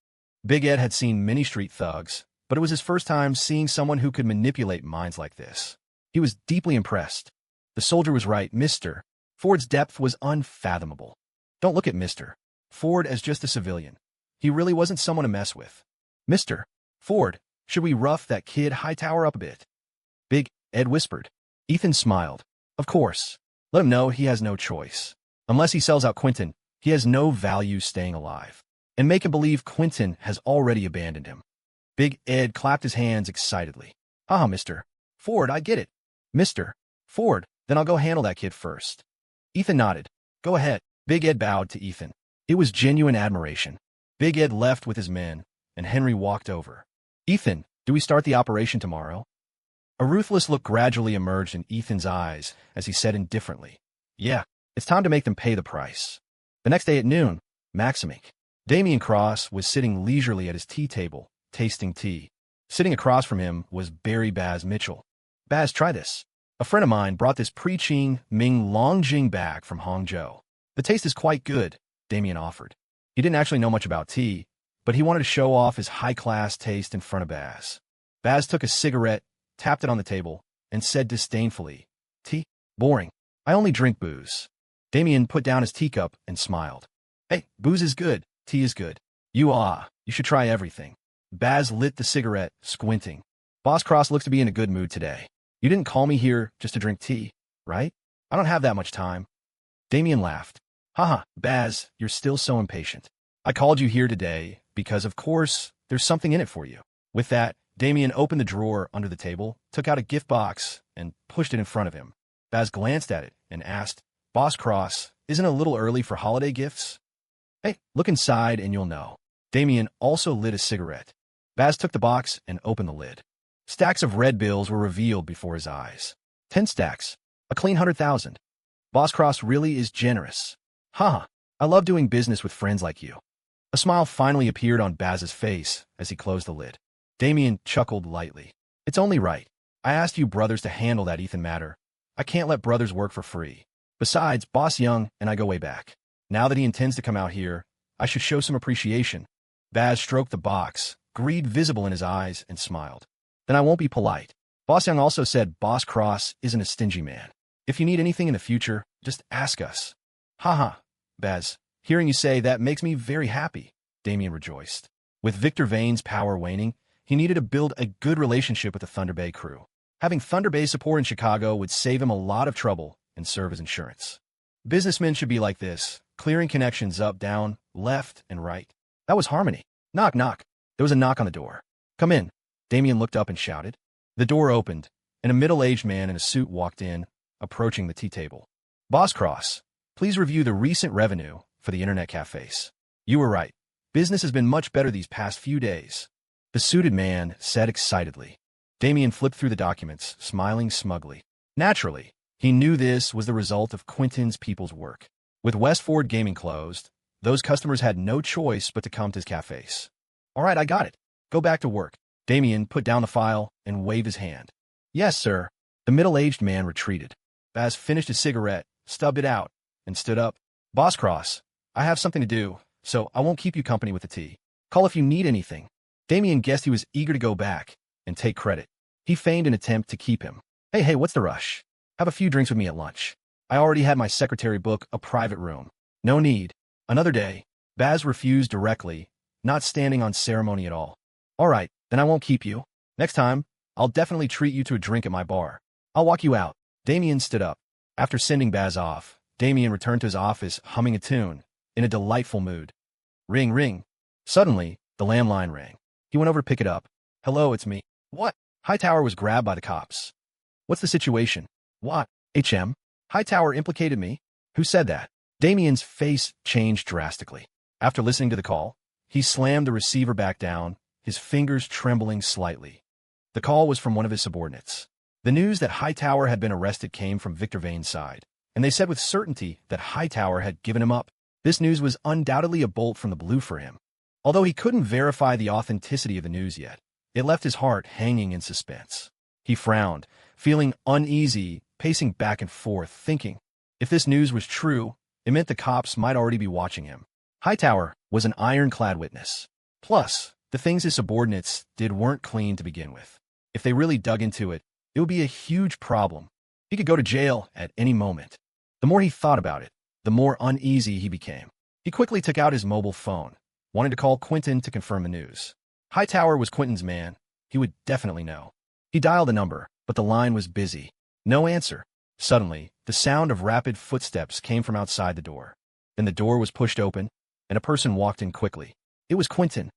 Big Ed had seen many street thugs, but it was his first time seeing someone who could manipulate minds like this. He was deeply impressed. The soldier was right, Mr. Ford's depth was unfathomable. Don't look at Mr. Ford as just a civilian. He really wasn't someone to mess with. Mr. Ford, should we rough that kid Hightower up a bit? Big Ed whispered. Ethan smiled. Of course. Let him know he has no choice. Unless he sells out Quentin, he has no value staying alive. And make him believe Quentin has already abandoned him. Big Ed clapped his hands excitedly. Ah, Mr. Ford, I get it. Mr. Ford, then I'll go handle that kid first. Ethan nodded. Go ahead. Big Ed bowed to Ethan. It was genuine admiration. Big Ed left with his men, and Henry walked over. Ethan, do we start the operation tomorrow? A ruthless look gradually emerged in Ethan's eyes as he said indifferently, Yeah, it's time to make them pay the price. The next day at noon, Maximic. Damien Cross was sitting leisurely at his tea table, tasting tea. Sitting across from him was Barry Baz Mitchell. Baz, try this. A friend of mine brought this Pre-Ching Ming Longjing back from Hangzhou. The taste is quite good, Damien offered. He didn't actually know much about tea, but he wanted to show off his high-class taste in front of Baz. Baz took a cigarette, tapped it on the table, and said disdainfully, Tea? Boring. I only drink booze. Damien put down his teacup and smiled. Hey, booze is good. Tea is good. You should try everything. Baz lit the cigarette, squinting. Boss Cross looks to be in a good mood today. You didn't call me here just to drink tea, right? I don't have that much time. Damien laughed. Haha, Baz, you're still so impatient. I called you here today because, of course, there's something in it for you. With that, Damien opened the drawer under the table, took out a gift box, and pushed it in front of him. Baz glanced at it and asked, Boss Cross, isn't it a little early for holiday gifts? Hey, look inside and you'll know. Damien also lit a cigarette. Baz took the box and opened the lid. Stacks of red bills were revealed before his eyes. 10 stacks. A clean 100,000. Boss Cross really is generous. Haha, I love doing business with friends like you. A smile finally appeared on Baz's face as he closed the lid. Damien chuckled lightly. It's only right. I asked you brothers to handle that Ethan matter. I can't let brothers work for free. Besides, Boss Young and I go way back. Now that he intends to come out here, I should show some appreciation. Baz stroked the box, greed visible in his eyes, and smiled. Then I won't be polite. Boss Young also said Boss Cross isn't a stingy man. If you need anything in the future, just ask us. Haha, Baz, hearing you say that makes me very happy, Damien rejoiced. With Victor Vane's power waning, he needed to build a good relationship with the Thunder Bay crew. Having Thunder Bay support in Chicago would save him a lot of trouble and serve as insurance. Businessmen should be like this, clearing connections up, down, left, and right. That was harmony. Knock, knock. There was a knock on the door. Come in. Damien looked up and shouted. The door opened, and a middle-aged man in a suit walked in, approaching the tea table. Boss Cross, please review the recent revenue for the internet cafes. You were right. Business has been much better these past few days. The suited man said excitedly. Damien flipped through the documents, smiling smugly. Naturally, he knew this was the result of Quentin's people's work. With Westford Gaming closed, those customers had no choice but to come to his cafes. All right, I got it. Go back to work. Damien put down the file and waved his hand. Yes, sir. The middle-aged man retreated. Baz finished his cigarette, stubbed it out, and stood up. Boss Cross, I have something to do, so I won't keep you company with the tea. Call if you need anything. Damien guessed he was eager to go back and take credit. He feigned an attempt to keep him. Hey, what's the rush? Have a few drinks with me at lunch. I already had my secretary book a private room. No need. Another day. Baz refused directly, not standing on ceremony at all. All right, then I won't keep you. Next time, I'll definitely treat you to a drink at my bar. I'll walk you out. Damien stood up. After sending Baz off, Damien returned to his office humming a tune, in a delightful mood. Ring, ring. Suddenly, the landline rang. He went over to pick it up. Hello, it's me. What? Hightower was grabbed by the cops. What's the situation? What? HM? Hightower implicated me? Who said that? Damien's face changed drastically. After listening to the call, he slammed the receiver back down, his fingers trembling slightly. The call was from one of his subordinates. The news that Hightower had been arrested came from Victor Vane's side, and they said with certainty that Hightower had given him up. This news was undoubtedly a bolt from the blue for him. Although he couldn't verify the authenticity of the news yet, it left his heart hanging in suspense. He frowned, feeling uneasy, pacing back and forth, thinking, if this news was true, it meant the cops might already be watching him. Hightower was an ironclad witness. Plus, the things his subordinates did weren't clean to begin with. If they really dug into it, it would be a huge problem. He could go to jail at any moment. The more he thought about it, the more uneasy he became. He quickly took out his mobile phone, wanted to call Quentin to confirm the news. Hightower was Quentin's man. He would definitely know. He dialed the number, but the line was busy. No answer. Suddenly, the sound of rapid footsteps came from outside the door. Then the door was pushed open, and a person walked in quickly. It was Quentin.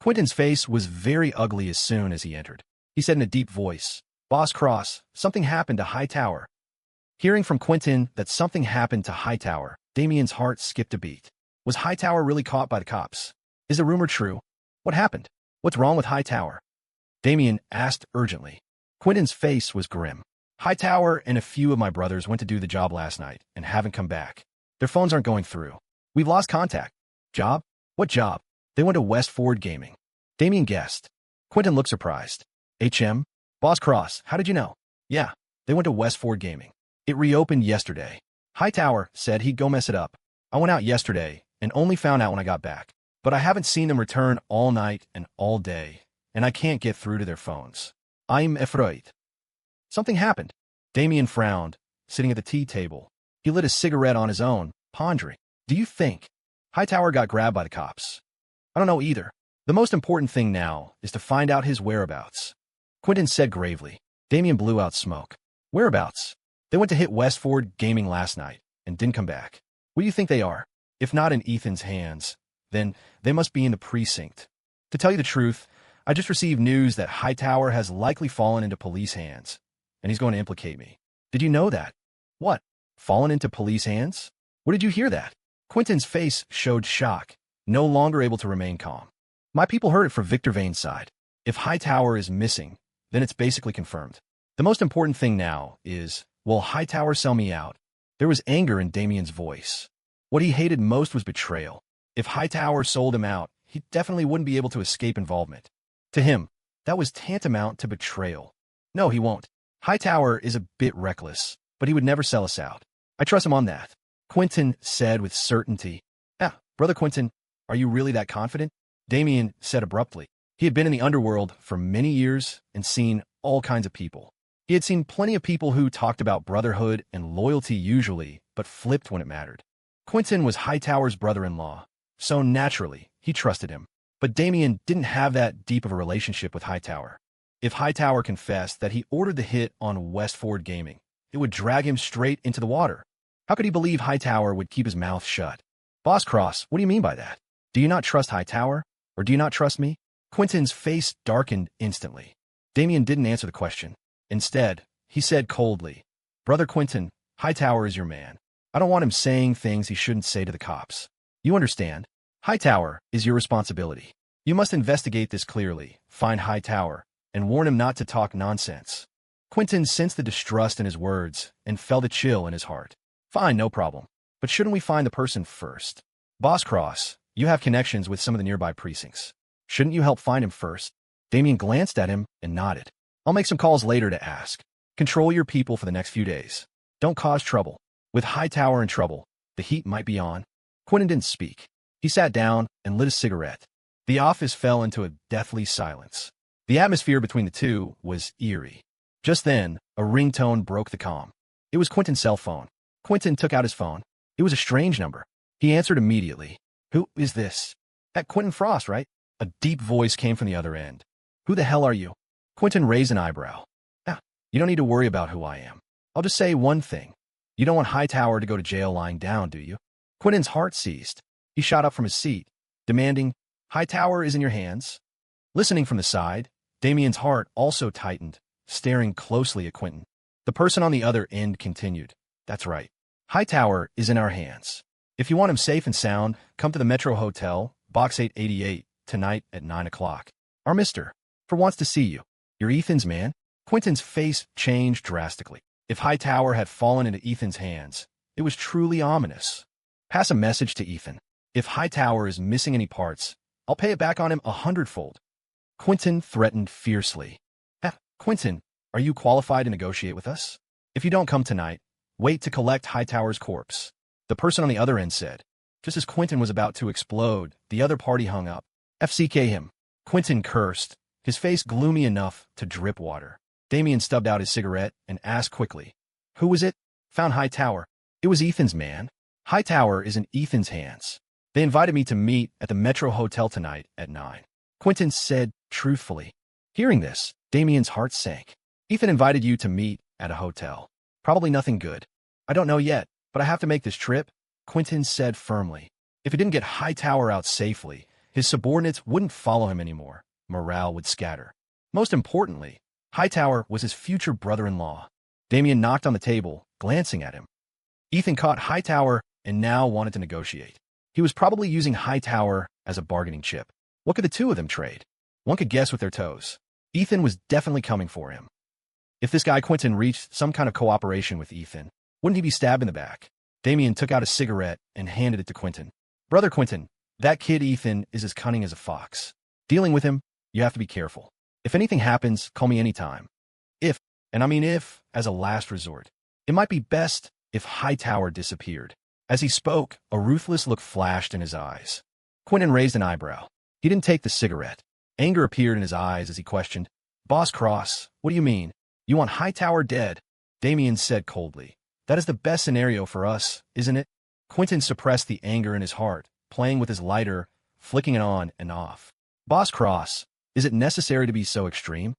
Quentin's face was very ugly as soon as he entered. He said in a deep voice, Boss Cross, something happened to Hightower. Hearing from Quentin that something happened to Hightower, Damien's heart skipped a beat. Was Hightower really caught by the cops? Is the rumor true? What happened? What's wrong with Hightower? Damien asked urgently. Quentin's face was grim. Hightower and a few of my brothers went to do the job last night and haven't come back. Their phones aren't going through. We've lost contact. Job? What job? They went to Westford Gaming. Damien guessed. Quentin looked surprised. HM? Boss Cross, how did you know? Yeah, they went to Westford Gaming. It reopened yesterday. Hightower said he'd go mess it up. I went out yesterday and only found out when I got back. But I haven't seen them return all night and all day, and I can't get through to their phones. I'm afraid. Something happened. Damien frowned, sitting at the tea table. He lit a cigarette on his own, pondering. Do you think Hightower got grabbed by the cops? I don't know either. The most important thing now is to find out his whereabouts. Quentin said gravely. Damien blew out smoke. Whereabouts? They went to hit Westford Gaming last night and didn't come back. Where do you think they are? If not in Ethan's hands, then they must be in the precinct. To tell you the truth, I just received news that Hightower has likely fallen into police hands, and he's going to implicate me. Did you know that? What? Fallen into police hands? Where did you hear that? Quentin's face showed shock, no longer able to remain calm. My people heard it from Victor Vane's side. If Hightower is missing, then it's basically confirmed. The most important thing now is, will Hightower sell me out? There was anger in Damien's voice. What he hated most was betrayal. If Hightower sold him out, he definitely wouldn't be able to escape involvement. To him, that was tantamount to betrayal. No, he won't. Hightower is a bit reckless, but he would never sell us out. I trust him on that. Quentin said with certainty. Brother Quentin, are you really that confident? Damien said abruptly. He had been in the underworld for many years and seen all kinds of people. He had seen plenty of people who talked about brotherhood and loyalty usually, but flipped when it mattered. Quentin was Hightower's brother-in-law, so naturally, he trusted him. But Damien didn't have that deep of a relationship with Hightower. If Hightower confessed that he ordered the hit on Westford Gaming, it would drag him straight into the water. How could he believe Hightower would keep his mouth shut? Boss Cross, what do you mean by that? Do you not trust Hightower? Or do you not trust me? Quentin's face darkened instantly. Damien didn't answer the question. Instead, he said coldly, Brother Quentin, Hightower is your man. I don't want him saying things he shouldn't say to the cops. You understand? Hightower is your responsibility. You must investigate this clearly, find Hightower, and warn him not to talk nonsense. Quentin sensed the distrust in his words and felt a chill in his heart. Fine, no problem. But shouldn't we find the person first? Boss Cross, you have connections with some of the nearby precincts. Shouldn't you help find him first? Damien glanced at him and nodded. I'll make some calls later to ask. Control your people for the next few days. Don't cause trouble. With Hightower in trouble, the heat might be on. Quentin didn't speak. He sat down and lit a cigarette. The office fell into a deathly silence. The The atmosphere between the two was eerie. Just then, a ringtone broke the calm. It was Quentin's cell phone. Quentin took out his phone. It was a strange number. He answered immediately. "Who is this?" "That Quentin Frost, right?" A deep voice came from the other end. "Who the hell are you?" Quentin raised an eyebrow. "Ah, you don't need to worry about who I am. I'll just say one thing. You don't want Hightower to go to jail lying down, do you?" Quentin's heart seized. He shot up from his seat, demanding, "Hightower is in your hands?" Listening from the side, Damien's heart also tightened, staring closely at Quentin. The person on the other end continued, "That's right. Hightower is in our hands. If you want him safe and sound, come to the Metro Hotel, Box 888, tonight at 9 o'clock. Our Mr. For wants to see you. You're Ethan's man." Quentin's face changed drastically. If Hightower had fallen into Ethan's hands, it was truly ominous. "Pass a message to Ethan. If Hightower is missing any parts, I'll pay it back on him 100-fold. Quentin threatened fiercely. "Quentin, are you qualified to negotiate with us? If you don't come tonight, wait to collect Hightower's corpse." The person on the other end said. Just as Quentin was about to explode, the other party hung up. "FCK him." Quentin cursed, his face gloomy enough to drip water. Damien stubbed out his cigarette and asked quickly, "Who was it?" "Found Hightower. It was Ethan's man. Hightower is in Ethan's hands. They invited me to meet at the Metro Hotel tonight at 9. Quentin said truthfully. Hearing this, Damien's heart sank. "Ethan invited you to meet at a hotel. Probably nothing good. I don't know yet, but I have to make this trip," Quentin said firmly. If he didn't get Hightower out safely, his subordinates wouldn't follow him anymore. Morale would scatter. Most importantly, Hightower was his future brother-in-law. Damien knocked on the table, glancing at him. Ethan caught Hightower and now wanted to negotiate. He was probably using Hightower as a bargaining chip. What could the two of them trade? One could guess with their toes. Ethan was definitely coming for him. If this guy Quentin reached some kind of cooperation with Ethan, wouldn't he be stabbed in the back? Damien took out a cigarette and handed it to Quentin. "Brother Quentin, that kid Ethan is as cunning as a fox. Dealing with him, you have to be careful. If anything happens, call me anytime. If, and I mean if, as a last resort, it might be best if Hightower disappeared." As he spoke, a ruthless look flashed in his eyes. Quentin raised an eyebrow. He didn't take the cigarette. Anger appeared in his eyes as he questioned, "Boss Cross, what do you mean? You want Hightower dead?" Damien said coldly, "That is the best scenario for us, isn't it?" Quentin suppressed the anger in his heart, playing with his lighter, flicking it on and off. "Boss Cross, is it necessary to be so extreme?"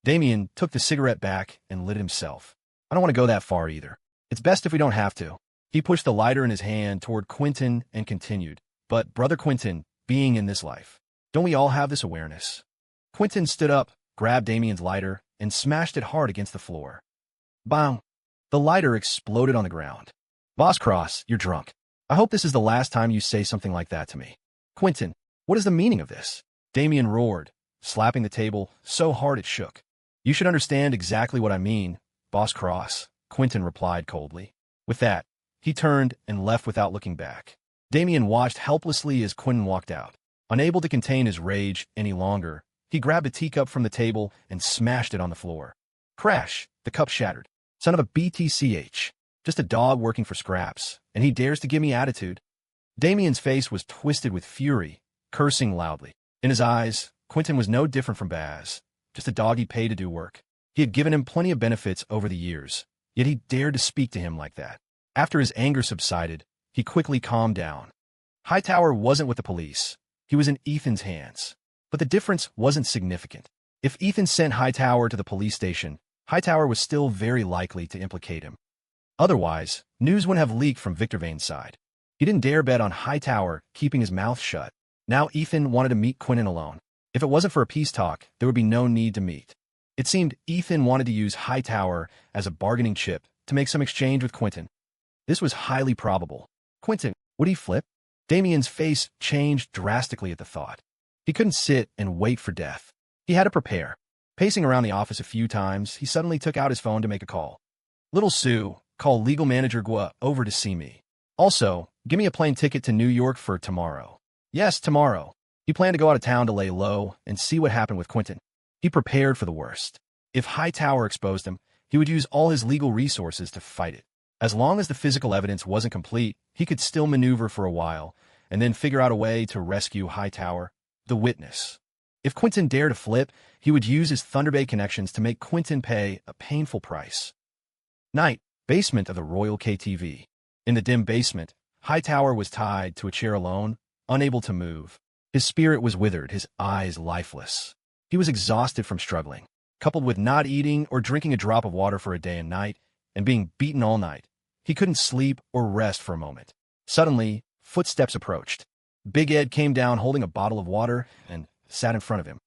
Damien took the cigarette back and lit it himself. "I don't want to go that far either. It's best if we don't have to." He pushed the lighter in his hand toward Quentin and continued, "But, Brother Quentin, being in this life, don't we all have this awareness?" Quentin stood up, grabbed Damien's lighter, and smashed it hard against the floor. Bang! The lighter exploded on the ground. "Boss Cross, you're drunk. I hope this is the last time you say something like that to me." "Quentin, what is the meaning of this?" Damien roared, slapping the table so hard it shook. "You should understand exactly what I mean, Boss Cross," Quentin replied coldly. With that, he turned and left without looking back. Damien watched helplessly as Quentin walked out. Unable to contain his rage any longer, he grabbed a teacup from the table and smashed it on the floor. Crash! The cup shattered. "Son of a BTCH. Just a dog working for scraps, and he dares to give me attitude." Damien's face was twisted with fury, cursing loudly. In his eyes, Quentin was no different from Baz, just a dog he paid to do work. He had given him plenty of benefits over the years, yet he dared to speak to him like that. After his anger subsided, he quickly calmed down. Hightower wasn't with the police. He was in Ethan's hands. But the difference wasn't significant. If Ethan sent Hightower to the police station, Hightower was still very likely to implicate him. Otherwise, news wouldn't have leaked from Victor Vane's side. He didn't dare bet on Hightower keeping his mouth shut. Now Ethan wanted to meet Quentin alone. If it wasn't for a peace talk, there would be no need to meet. It seemed Ethan wanted to use Hightower as a bargaining chip to make some exchange with Quentin. This was highly probable. Quentin, would he flip? Damien's face changed drastically at the thought. He couldn't sit and wait for death. He had to prepare. Pacing around the office a few times, he suddenly took out his phone to make a call. "Little Sue, call legal manager Gua over to see me. Also, give me a plane ticket to New York for tomorrow." Yes, tomorrow. He planned to go out of town to lay low and see what happened with Quentin. He prepared for the worst. If Hightower exposed him, he would use all his legal resources to fight it. As long as the physical evidence wasn't complete, he could still maneuver for a while, and then figure out a way to rescue Hightower, the witness. If Quentin dared to flip, he would use his Thunder Bay connections to make Quentin pay a painful price. Night, basement of the Royal KTV. In the dim basement, Hightower was tied to a chair alone, unable to move. His spirit was withered, his eyes lifeless. He was exhausted from struggling, coupled with not eating or drinking a drop of water for a day and night, and being beaten all night. He couldn't sleep or rest for a moment. Suddenly, footsteps approached. Big Ed came down holding a bottle of water and sat in front of him.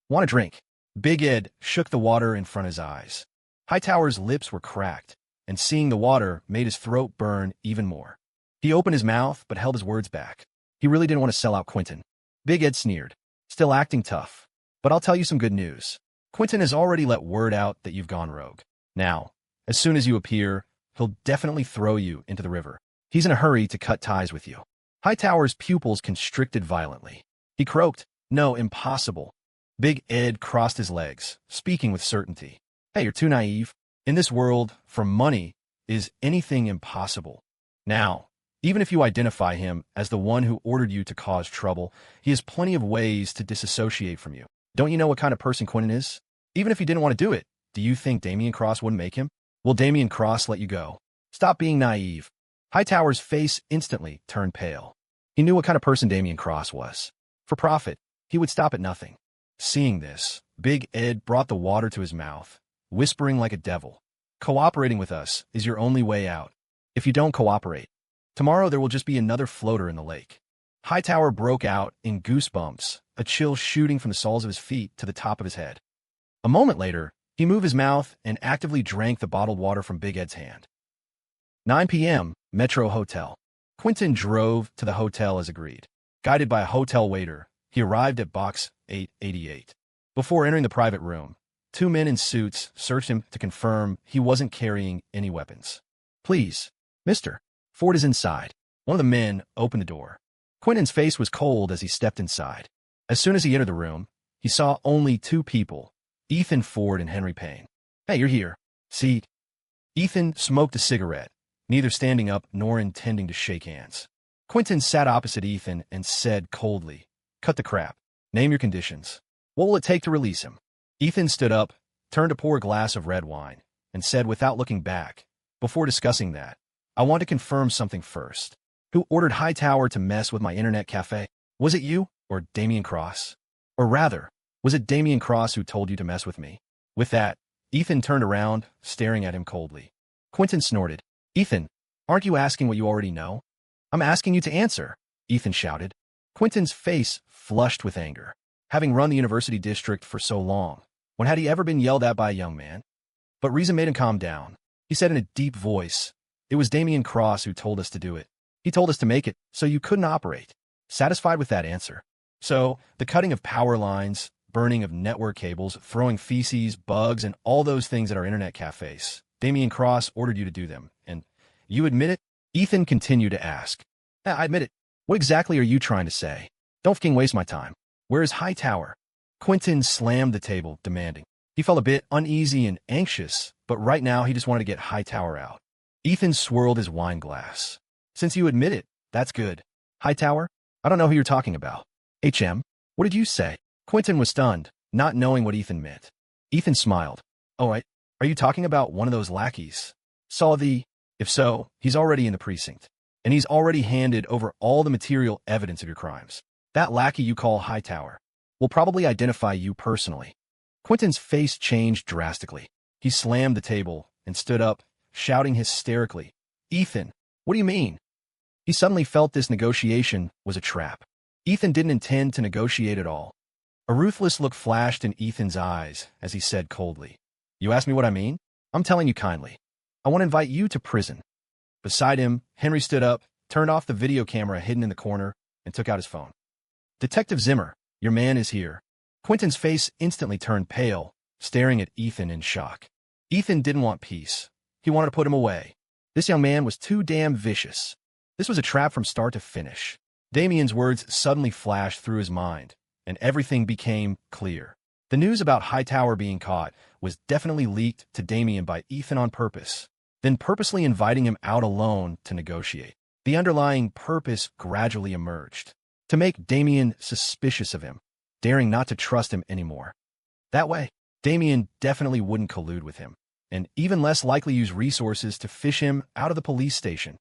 "Want a drink?" Big Ed shook the water in front of his eyes. Hightower's lips were cracked, and seeing the water made his throat burn even more. He opened his mouth but held his words back. He really didn't want to sell out Quentin. Big Ed sneered, still acting tough. "But I'll tell you some good news. Quentin has already let word out that you've gone rogue. Now, as soon as you appear, he'll definitely throw you into the river. He's in a hurry to cut ties with you." Hightower's pupils constricted violently. He croaked, "No, impossible." Big Ed crossed his legs, speaking with certainty. "Hey, you're too naive. In this world, for money, is anything impossible? Now, even if you identify him as the one who ordered you to cause trouble, he has plenty of ways to disassociate from you. Don't you know what kind of person Quentin is? Even if he didn't want to do it, do you think Damien Cross wouldn't make him? Will Damien Cross let you go? Stop being naive." Hightower's face instantly turned pale. He knew what kind of person Damien Cross was. For profit, he would stop at nothing. Seeing this, Big Ed brought the water to his mouth, whispering like a devil. "Cooperating with us is your only way out. If you don't cooperate, tomorrow there will just be another floater in the lake." Hightower broke out in goosebumps, a chill shooting from the soles of his feet to the top of his head. A moment later, he moved his mouth and actively drank the bottled water from Big Ed's hand. 9 p.m., Metro Hotel. Quentin drove to the hotel as agreed. Guided by a hotel waiter, he arrived at box 888. Before entering the private room, two men in suits searched him to confirm he wasn't carrying any weapons. "Please, Mr. Ford is inside." One of the men opened the door. Quentin's face was cold as he stepped inside. As soon as he entered the room, he saw only two people, Ethan Ford and Henry Payne. "Hey, you're here. Seat." Ethan smoked a cigarette, neither standing up nor intending to shake hands. Quentin sat opposite Ethan and said coldly, "Cut the crap. Name your conditions. What will it take to release him?" Ethan stood up, turned to pour a glass of red wine, and said without looking back, "Before discussing that, I want to confirm something first. Who ordered Hightower to mess with my internet cafe? Was it you or Damien Cross? Or rather, was it Damien Cross who told you to mess with me?" With that, Ethan turned around, staring at him coldly. Quentin snorted. "Ethan, aren't you asking what you already know?" "I'm asking you to answer," Ethan shouted. Quentin's face flushed with anger. Having run the university district for so long, when had he ever been yelled at by a young man? But reason made him calm down. He said in a deep voice, "It was Damien Cross who told us to do it. He told us to make it so you couldn't operate." Satisfied with that answer. "So, the cutting of power lines, burning of network cables, throwing feces, bugs, and all those things at our internet cafes. Damien Cross ordered you to do them, and you admit it?" Ethan continued to ask. "Yeah, I admit it. What exactly are you trying to say? Don't fucking waste my time. Where is Hightower?" Quentin slammed the table, demanding. He felt a bit uneasy and anxious, but right now he just wanted to get Hightower out. Ethan swirled his wine glass. "Since you admit it, that's good. Hightower? I don't know who you're talking about." "HM? What did you say?" Quentin was stunned, not knowing what Ethan meant. Ethan smiled. "Oh, right. Are you talking about one of those lackeys? Saw the... If so, he's already in the precinct, and he's already handed over all the material evidence of your crimes. That lackey you call Hightower will probably identify you personally." Quentin's face changed drastically. He slammed the table and stood up, shouting hysterically, "Ethan, what do you mean?" He suddenly felt this negotiation was a trap. Ethan didn't intend to negotiate at all. A ruthless look flashed in Ethan's eyes as he said coldly, "You ask me what I mean? I'm telling you kindly. I want to invite you to prison." Beside him, Henry stood up, turned off the video camera hidden in the corner, and took out his phone. "Detective Zimmer, your man is here." Quentin's face instantly turned pale, staring at Ethan in shock. Ethan didn't want peace. He wanted to put him away. This young man was too damn vicious. This was a trap from start to finish. Damien's words suddenly flashed through his mind, and everything became clear. The news about Hightower being caught was definitely leaked to Damien by Ethan on purpose, then purposely inviting him out alone to negotiate. The underlying purpose gradually emerged: to make Damien suspicious of him. daring not to trust him anymore. That way, Damien definitely wouldn't collude with him, and even less likely use resources to fish him out of the police station.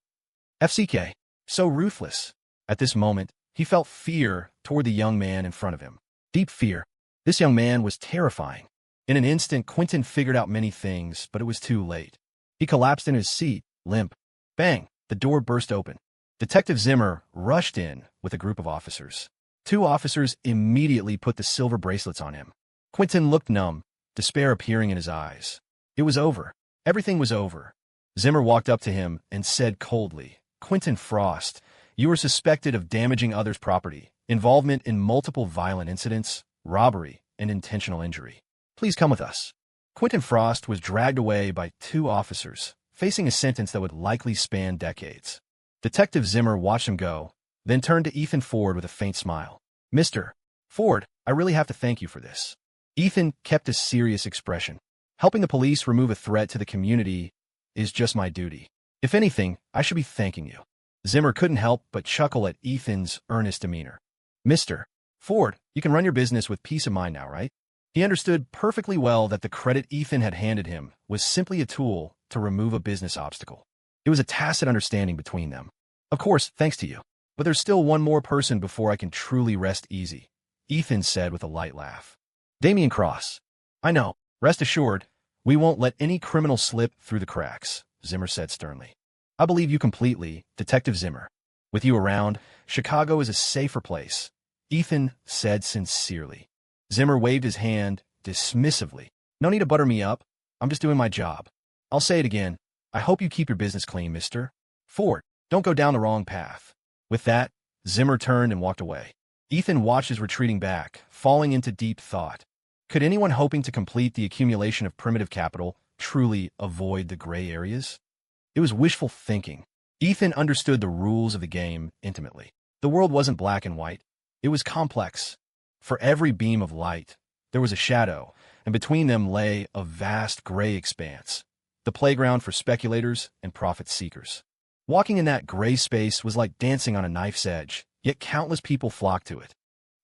FCK, so ruthless. At this moment, he felt fear toward the young man in front of him. Deep fear. This young man was terrifying. In an instant, Quentin figured out many things, but it was too late. He collapsed in his seat, limp. Bang! The door burst open. Detective Zimmer rushed in with a group of officers. 2 officers immediately put the silver bracelets on him. Quentin looked numb, despair appearing in his eyes. It was over. Everything was over. Zimmer walked up to him and said coldly, "Quentin Frost, you are suspected of damaging others' property, involvement in multiple violent incidents, robbery, and intentional injury. Please come with us." Quentin Frost was dragged away by 2 officers, facing a sentence that would likely span decades. Detective Zimmer watched him go, then turned to Ethan Ford with a faint smile. "Mr. Ford, I really have to thank you for this." Ethan kept a serious expression. "Helping the police remove a threat to the community is just my duty. If anything, I should be thanking you." Zimmer couldn't help but chuckle at Ethan's earnest demeanor. "Mr. Ford, you can run your business with peace of mind now, right?" He understood perfectly well that the credit Ethan had handed him was simply a tool to remove a business obstacle. It was a tacit understanding between them. "Of course, thanks to you. But there's still one more person before I can truly rest easy," Ethan said with a light laugh. "Damien Cross." "I know. Rest assured, we won't let any criminal slip through the cracks," Zimmer said sternly. "I believe you completely, Detective Zimmer. With you around, Chicago is a safer place," Ethan said sincerely. Zimmer waved his hand dismissively. "No need to butter me up. I'm just doing my job. I'll say it again. I hope you keep your business clean, Mr. Ford. Don't go down the wrong path." With that, Zimmer turned and walked away. Ethan watched his retreating back, falling into deep thought. Could anyone hoping to complete the accumulation of primitive capital truly avoid the gray areas? It was wishful thinking. Ethan understood the rules of the game intimately. The world wasn't black and white. It was complex. For every beam of light, there was a shadow, and between them lay a vast gray expanse, the playground for speculators and profit seekers. Walking in that gray space was like dancing on a knife's edge, yet countless people flocked to it.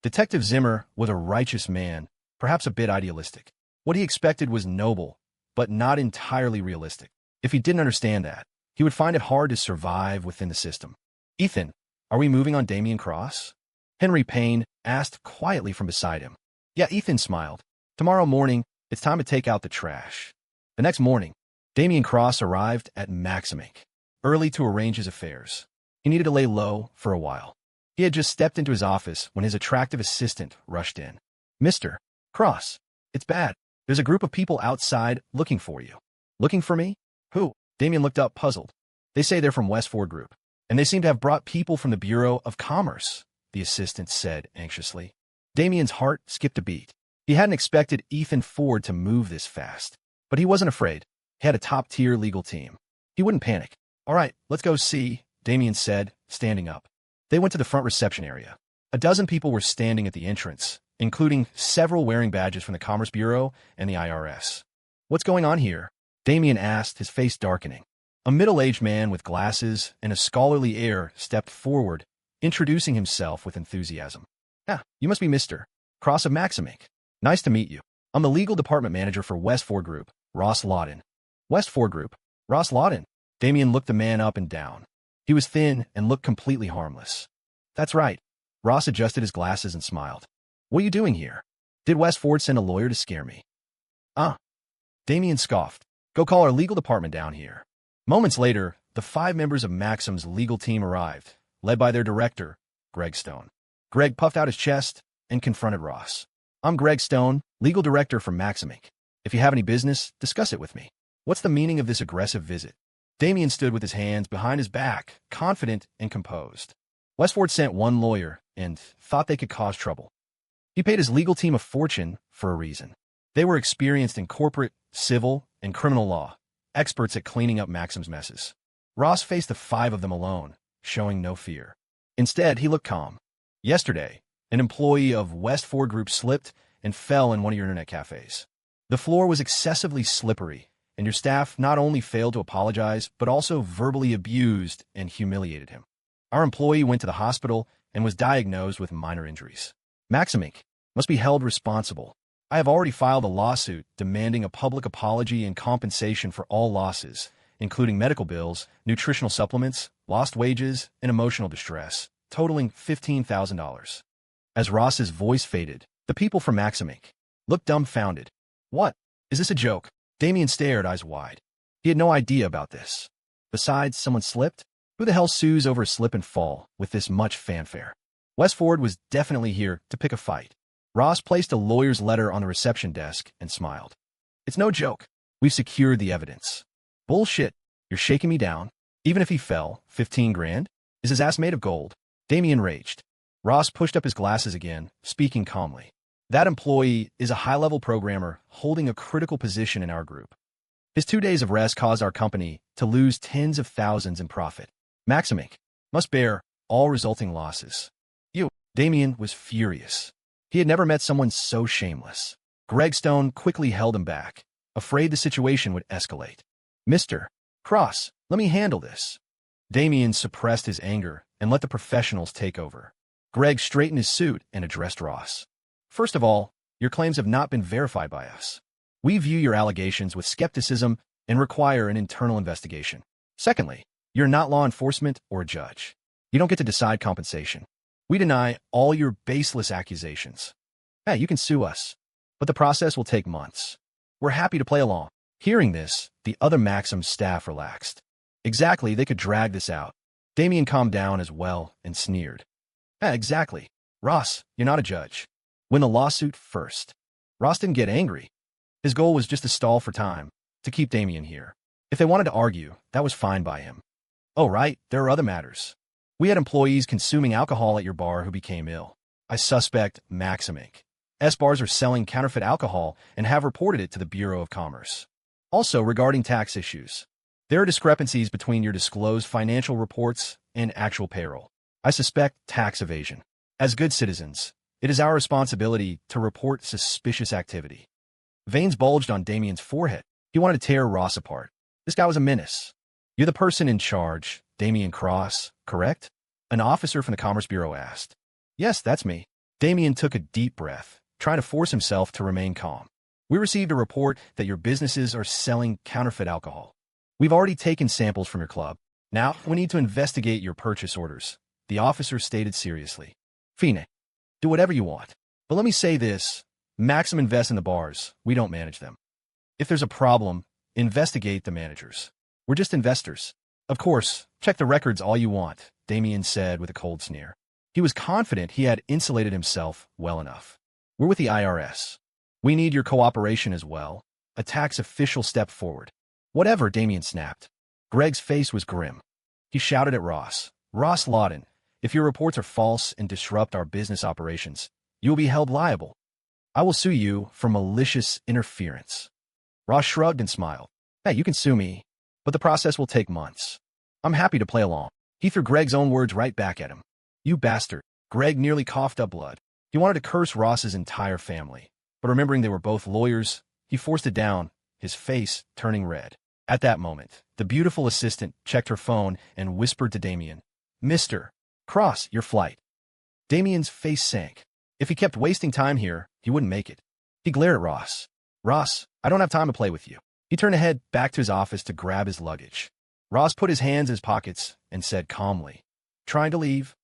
Detective Zimmer was a righteous man, perhaps a bit idealistic. What he expected was noble, but not entirely realistic. If he didn't understand that, he would find it hard to survive within the system. "Ethan, are we moving on Damien Cross?" Henry Payne asked quietly from beside him. "Yeah," Ethan smiled. "Tomorrow morning, it's time to take out the trash." The next morning, Damien Cross arrived at Maxim Inc. early to arrange his affairs. He needed to lay low for a while. He had just stepped into his office when his attractive assistant rushed in. "Mr. Cross, it's bad. There's a group of people outside looking for you." "Looking for me? Who?" Damien looked up, puzzled. "They say they're from West Ford Group, and they seem to have brought people from the Bureau of Commerce," the assistant said anxiously. Damien's heart skipped a beat. He hadn't expected Ethan Ford to move this fast, but he wasn't afraid. He had a top-tier legal team. He wouldn't panic. "All right, let's go see," Damien said, standing up. They went to the front reception area. A dozen people were standing at the entrance, including several wearing badges from the Commerce Bureau and the IRS. "What's going on here?" Damien asked, his face darkening. A middle-aged man with glasses and a scholarly air stepped forward, introducing himself with enthusiasm. "Ah, you must be Mr. Cross of Maxim Inc. Nice to meet you. I'm the legal department manager for West Ford Group, Ross Lawton." "West Ford Group? Ross Lawton?" Damien looked the man up and down. He was thin and looked completely harmless. "That's right." Ross adjusted his glasses and smiled. "What are you doing here? Did West Ford send a lawyer to scare me?" "Ah." Damien scoffed. "Go call our legal department down here." Moments later, the 5 members of Maxim's legal team arrived, led by their director, Greg Stone. Greg puffed out his chest and confronted Ross. "I'm Greg Stone, legal director for Maxim Inc. If you have any business, discuss it with me. What's the meaning of this aggressive visit?" Damien stood with his hands behind his back, confident and composed. West Ford sent one lawyer and thought they could cause trouble. He paid his legal team a fortune for a reason. They were experienced in corporate, civil, and criminal law, experts at cleaning up Maxim's messes. Ross faced the 5 of them alone, showing no fear. Instead, he looked calm. "Yesterday, an employee of West Ford Group slipped and fell in one of your internet cafes. The floor was excessively slippery, and your staff not only failed to apologize, but also verbally abused and humiliated him. Our employee went to the hospital and was diagnosed with minor injuries. Maxim Inc. must be held responsible. I have already filed a lawsuit demanding a public apology and compensation for all losses, including medical bills, nutritional supplements, lost wages, and emotional distress, totaling $15,000. As Ross's voice faded, the people from Maxim Inc. looked dumbfounded. What? Is this a joke? Damien stared, eyes wide. He had no idea about this. Besides, someone slipped? Who the hell sues over a slip and fall with this much fanfare? Westford was definitely here to pick a fight. Ross placed a lawyer's letter on the reception desk and smiled. It's no joke. We've secured the evidence. Bullshit. You're shaking me down. Even if he fell, 15 grand? Is his ass made of gold? Damien raged. Ross pushed up his glasses again, speaking calmly. That employee is a high-level programmer holding a critical position in our group. His 2 days of rest caused our company to lose tens of thousands in profit. Maxim Inc. must bear all resulting losses. Damien was furious. He had never met someone so shameless. Greg Stone quickly held him back, afraid the situation would escalate. Mr. Cross, let me handle this. Damien suppressed his anger and let the professionals take over. Greg straightened his suit and addressed Ross. First of all, your claims have not been verified by us. We view your allegations with skepticism and require an internal investigation. Secondly, you're not law enforcement or a judge. You don't get to decide compensation. We deny all your baseless accusations. Hey, you can sue us, but the process will take months. We're happy to play along. Hearing this, the other Maxim staff relaxed. Exactly, they could drag this out. Damien calmed down as well and sneered. Exactly. Ross, you're not a judge. Win the lawsuit first. Ross didn't get angry. His goal was just to stall for time, to keep Damien here. If they wanted to argue, that was fine by him. Oh, right, there are other matters. We had employees consuming alcohol at your bar who became ill. I suspect Maxim Inc. S-bars are selling counterfeit alcohol and have reported it to the Bureau of Commerce. Also, regarding tax issues, there are discrepancies between your disclosed financial reports and actual payroll. I suspect tax evasion. As good citizens, it is our responsibility to report suspicious activity. Veins bulged on Damien's forehead. He wanted to tear Ross apart. This guy was a menace. You're the person in charge, Damien Cross, correct? An officer from the Commerce Bureau asked. Yes, that's me. Damien took a deep breath, trying to force himself to remain calm. We received a report that your businesses are selling counterfeit alcohol. We've already taken samples from your club. Now, we need to investigate your purchase orders, the officer stated seriously. Fine, do whatever you want. But let me say this, Maxim invests in the bars, we don't manage them. If there's a problem, investigate the managers. We're just investors. Of course, check the records all you want, Damien said with a cold sneer. He was confident he had insulated himself well enough. We're with the IRS. We need your cooperation as well. A tax official stepped forward. Whatever, Damien snapped. Greg's face was grim. He shouted at Ross. Ross Lawton, if your reports are false and disrupt our business operations, you will be held liable. I will sue you for malicious interference. Ross shrugged and smiled. Hey, you can sue me, but the process will take months. I'm happy to play along. He threw Greg's own words right back at him. You bastard. Greg nearly coughed up blood. He wanted to curse Ross's entire family, but remembering they were both lawyers, he forced it down, his face turning red. At that moment, the beautiful assistant checked her phone and whispered to Damien, Mr. Cross, your flight. Damien's face sank. If he kept wasting time here, he wouldn't make it. He glared at Ross. Ross, I don't have time to play with you. He turned ahead back to his office to grab his luggage. Ross put his hands in his pockets and said calmly, Trying to leave?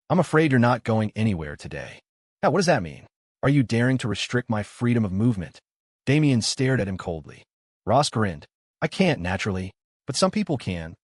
I'm afraid you're not going anywhere today. Now, what does that mean? Are you daring to restrict my freedom of movement? Damien stared at him coldly. Ross grinned. I can't, naturally, but some people can.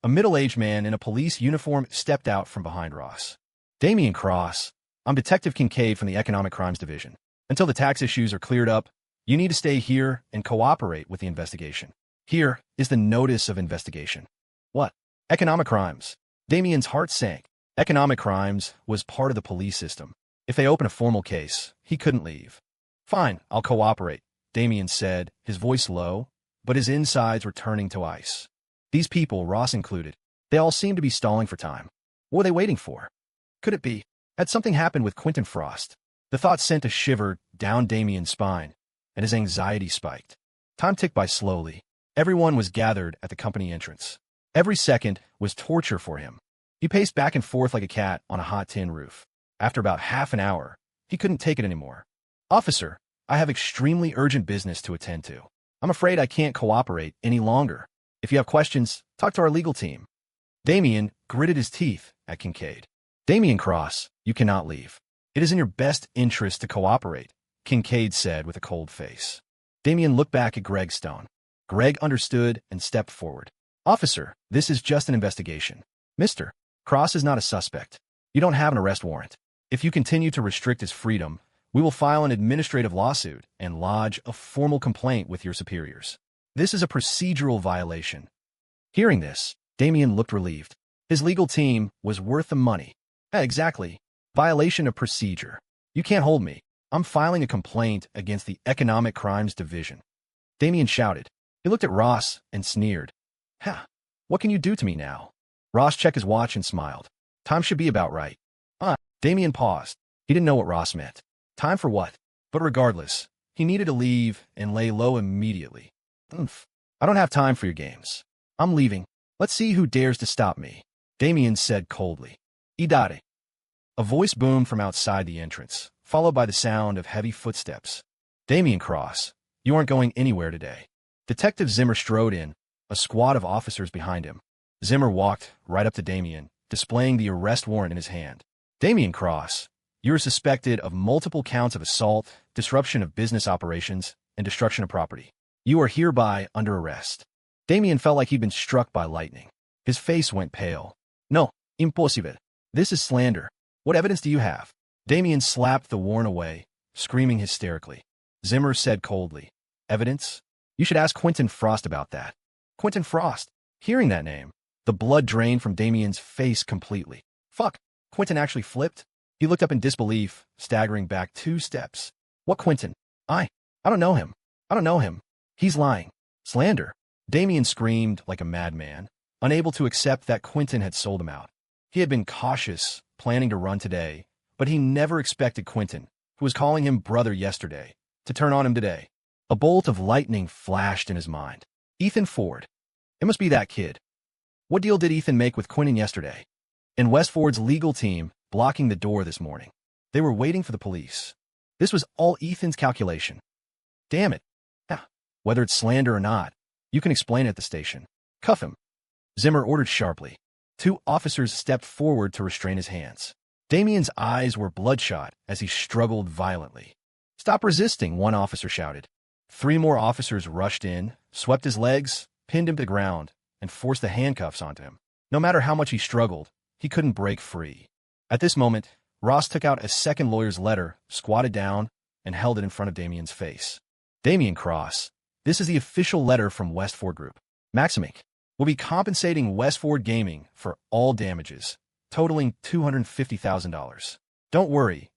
A middle-aged man in a police uniform stepped out from behind Ross. Damien Cross, I'm Detective Kincaid from the Economic Crimes Division. Until the tax issues are cleared up, you need to stay here and cooperate with the investigation. Here is the notice of investigation. What? Economic crimes. Damien's heart sank. Economic crimes was part of the police system. If they opened a formal case, he couldn't leave. Fine, I'll cooperate, Damien said, his voice low, but his insides were turning to ice. These people, Ross included, they all seemed to be stalling for time. What were they waiting for? Could it be? Had something happened with Quentin Frost? The thought sent a shiver down Damien's spine, and his anxiety spiked. Time ticked by slowly. Everyone was gathered at the company entrance. Every second was torture for him. He paced back and forth like a cat on a hot tin roof. After about half an hour, he couldn't take it anymore. Officer, I have extremely urgent business to attend to. I'm afraid I can't cooperate any longer. If you have questions, talk to our legal team. Damien gritted his teeth at Kincaid. Damien Cross, you cannot leave. It is in your best interest to cooperate, Kincaid said with a cold face. Damien looked back at Greg Stone. Greg understood and stepped forward. Officer, this is just an investigation. Mr. Cross is not a suspect. You don't have an arrest warrant. If you continue to restrict his freedom, we will file an administrative lawsuit and lodge a formal complaint with your superiors. This is a procedural violation. Hearing this, Damien looked relieved. His legal team was worth the money. Exactly. Violation of procedure. You can't hold me. I'm filing a complaint against the Economic Crimes Division. Damien shouted. He looked at Ross and sneered. Ha! What can you do to me now? Ross checked his watch and smiled. Time should be about right. Damien paused. He didn't know what Ross meant. Time for what? But regardless, he needed to leave and lay low immediately. I don't have time for your games. I'm leaving. Let's see who dares to stop me, Damien said coldly. Idare. A voice boomed from outside the entrance, followed by the sound of heavy footsteps. Damien Cross, you aren't going anywhere today. Detective Zimmer strode in, a squad of officers behind him. Zimmer walked right up to Damien, displaying the arrest warrant in his hand. Damien Cross, you are suspected of multiple counts of assault, disruption of business operations, and destruction of property. You are hereby under arrest. Damien felt like he'd been struck by lightning. His face went pale. No, impossible. This is slander. What evidence do you have? Damien slapped the warrant away, screaming hysterically. Zimmer said coldly, Evidence? You should ask Quentin Frost about that. Quentin Frost. Hearing that name, the blood drained from Damien's face completely. Fuck. Quentin actually flipped. He looked up in disbelief, staggering back 2 steps. What Quentin? I don't know him. I don't know him. He's lying. Slander. Damien screamed like a madman, unable to accept that Quentin had sold him out. He had been cautious, planning to run today, but he never expected Quentin, who was calling him brother yesterday, to turn on him today. A bolt of lightning flashed in his mind. Ethan Ford. It must be that kid. What deal did Ethan make with Quentin yesterday? And West Ford's legal team blocking the door this morning. They were waiting for the police. This was all Ethan's calculation. Damn it. Whether it's slander or not, you can explain it at the station. Cuff him. Zimmer ordered sharply. 2 officers stepped forward to restrain his hands. Damien's eyes were bloodshot as he struggled violently. Stop resisting, one officer shouted. 3 more officers rushed in, swept his legs, pinned him to the ground, and forced the handcuffs onto him. No matter how much he struggled, he couldn't break free. At this moment, Ross took out a second lawyer's letter, squatted down, and held it in front of Damien's face. Damien Cross, this is the official letter from West Ford Group. Maximic will be compensating West Ford Gaming for all damages, totaling $250,000. Don't worry,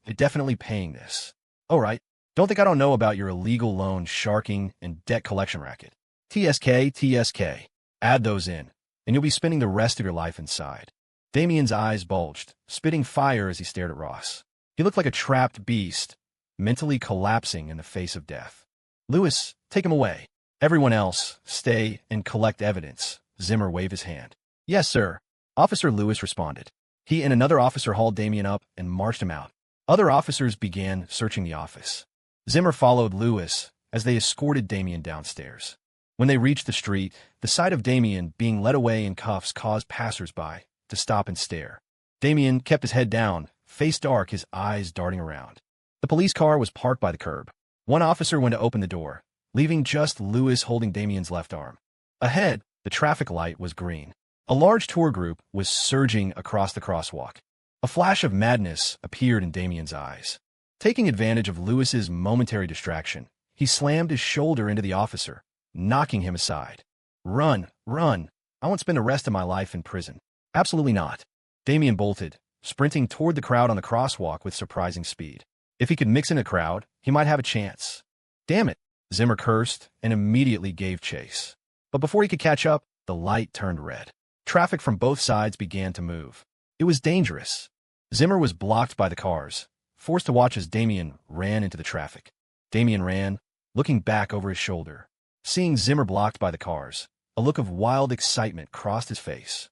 they're definitely paying this. All right, don't think I don't know about your illegal loan sharking and debt collection racket. TSK. Add those in, and you'll be spending the rest of your life inside. Damien's eyes bulged, spitting fire as he stared at Ross. He looked like a trapped beast, mentally collapsing in the face of death. Lewis, take him away. Everyone else, stay and collect evidence. Zimmer waved his hand. Yes, sir. Officer Lewis responded. He and another officer hauled Damien up and marched him out. Other officers began searching the office. Zimmer followed Lewis as they escorted Damien downstairs. When they reached the street, the sight of Damien being led away in cuffs caused passers-by to stop and stare. Damien kept his head down, face dark, his eyes darting around. The police car was parked by the curb. One officer went to open the door, leaving just Lewis holding Damien's left arm. Ahead, the traffic light was green. A large tour group was surging across the crosswalk. A flash of madness appeared in Damien's eyes. Taking advantage of Lewis's momentary distraction, he slammed his shoulder into the officer, knocking him aside. Run. I won't spend the rest of my life in prison. Absolutely not. Damien bolted, sprinting toward the crowd on the crosswalk with surprising speed. If he could mix in a crowd, he might have a chance. Damn it, Zimmer cursed and immediately gave chase. But before he could catch up, the light turned red. Traffic from both sides began to move. It was dangerous. Zimmer was blocked by the cars, forced to watch as Damien ran into the traffic. Damien ran, looking back over his shoulder. Seeing Zimmer blocked by the cars, a look of wild excitement crossed his face.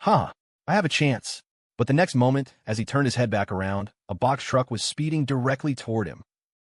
I have a chance. But the next moment, as he turned his head back around, a box truck was speeding directly toward him.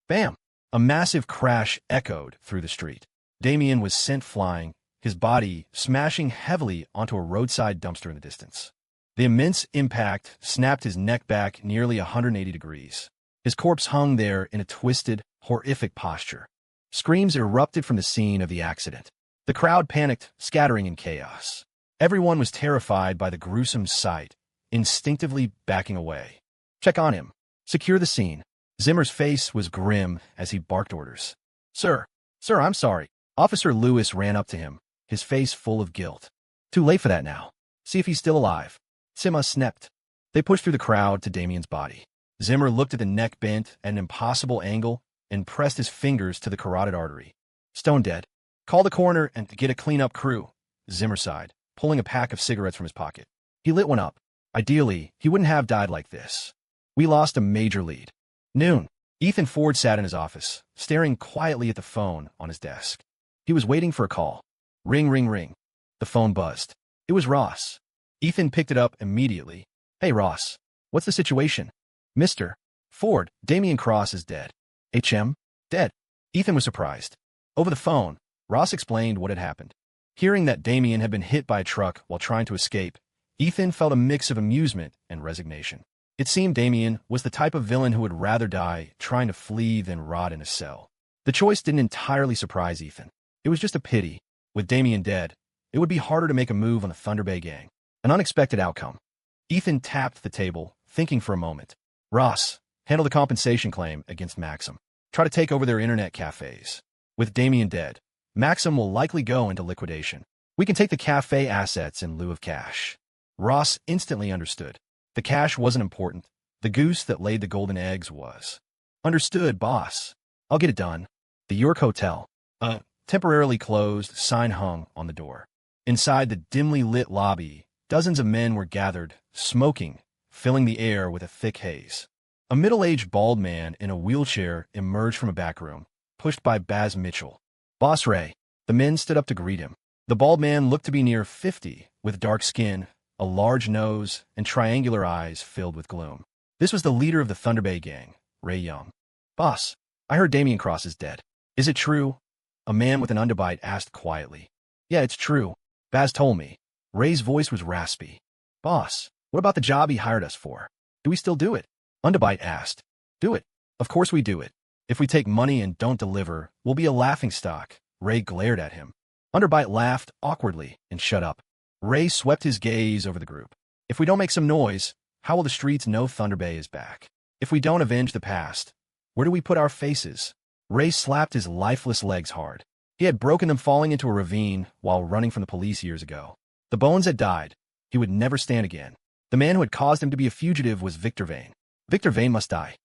Bam! A massive crash echoed through the street. Damien was sent flying, his body smashing heavily onto a roadside dumpster in the distance. The immense impact snapped his neck back nearly 180 degrees. His corpse hung there in a twisted, horrific posture. Screams erupted from the scene of the accident. The crowd panicked, scattering in chaos. Everyone was terrified by the gruesome sight, instinctively backing away. Check on him. Secure the scene. Zimmer's face was grim as he barked orders. Sir, I'm sorry. Officer Lewis ran up to him, his face full of guilt. Too late for that now. See if he's still alive. Zimmer snapped. They pushed through the crowd to Damien's body. Zimmer looked at the neck bent at an impossible angle and pressed his fingers to the carotid artery. Stone dead. Call the coroner and get a cleanup crew. Zimmer sighed, pulling a pack of cigarettes from his pocket. He lit one up. Ideally, he wouldn't have died like this. We lost a major lead. Noon. Ethan Ford sat in his office, staring quietly at the phone on his desk. He was waiting for a call. Ring, ring, ring. The phone buzzed. It was Ross. Ethan picked it up immediately. Hey, Ross. What's the situation? Mr. Ford, Damien Cross is dead. HM? Dead. Ethan was surprised. Over the phone, Ross explained what had happened. Hearing that Damien had been hit by a truck while trying to escape, Ethan felt a mix of amusement and resignation. It seemed Damien was the type of villain who would rather die trying to flee than rot in a cell. The choice didn't entirely surprise Ethan. It was just a pity. With Damien dead, it would be harder to make a move on the Thunder Bay gang. An unexpected outcome. Ethan tapped the table, thinking for a moment. Ross, handle the compensation claim against Maxim. Try to take over their internet cafes. With Damien dead, Maxim will likely go into liquidation. We can take the cafe assets in lieu of cash. Ross instantly understood. The cash wasn't important. The goose that laid the golden eggs was. Understood, boss. I'll get it done. The York Hotel. Temporarily closed, sign hung on the door. Inside the dimly lit lobby, dozens of men were gathered, smoking, filling the air with a thick haze. A middle-aged bald man in a wheelchair emerged from a back room, pushed by Baz Mitchell. Boss Ray. The men stood up to greet him. The bald man looked to be near 50, with dark skin, a large nose, and triangular eyes filled with gloom. This was the leader of the Thunder Bay gang, Ray Young. Boss, I heard Damien Cross is dead. Is it true? A man with an underbite asked quietly. Yeah, it's true. Baz told me. Ray's voice was raspy. Boss, what about the job he hired us for? Do we still do it? Underbite asked. Do it. Of course we do it. If we take money and don't deliver, we'll be a laughingstock. Ray glared at him. Underbite laughed awkwardly and shut up. Ray swept his gaze over the group. If we don't make some noise, how will the streets know Thunder Bay is back? If we don't avenge the past, where do we put our faces? Ray slapped his lifeless legs hard. He had broken them falling into a ravine while running from the police years ago. The bones had died. He would never stand again. The man who had caused him to be a fugitive was Victor Vane. Victor Vane must die.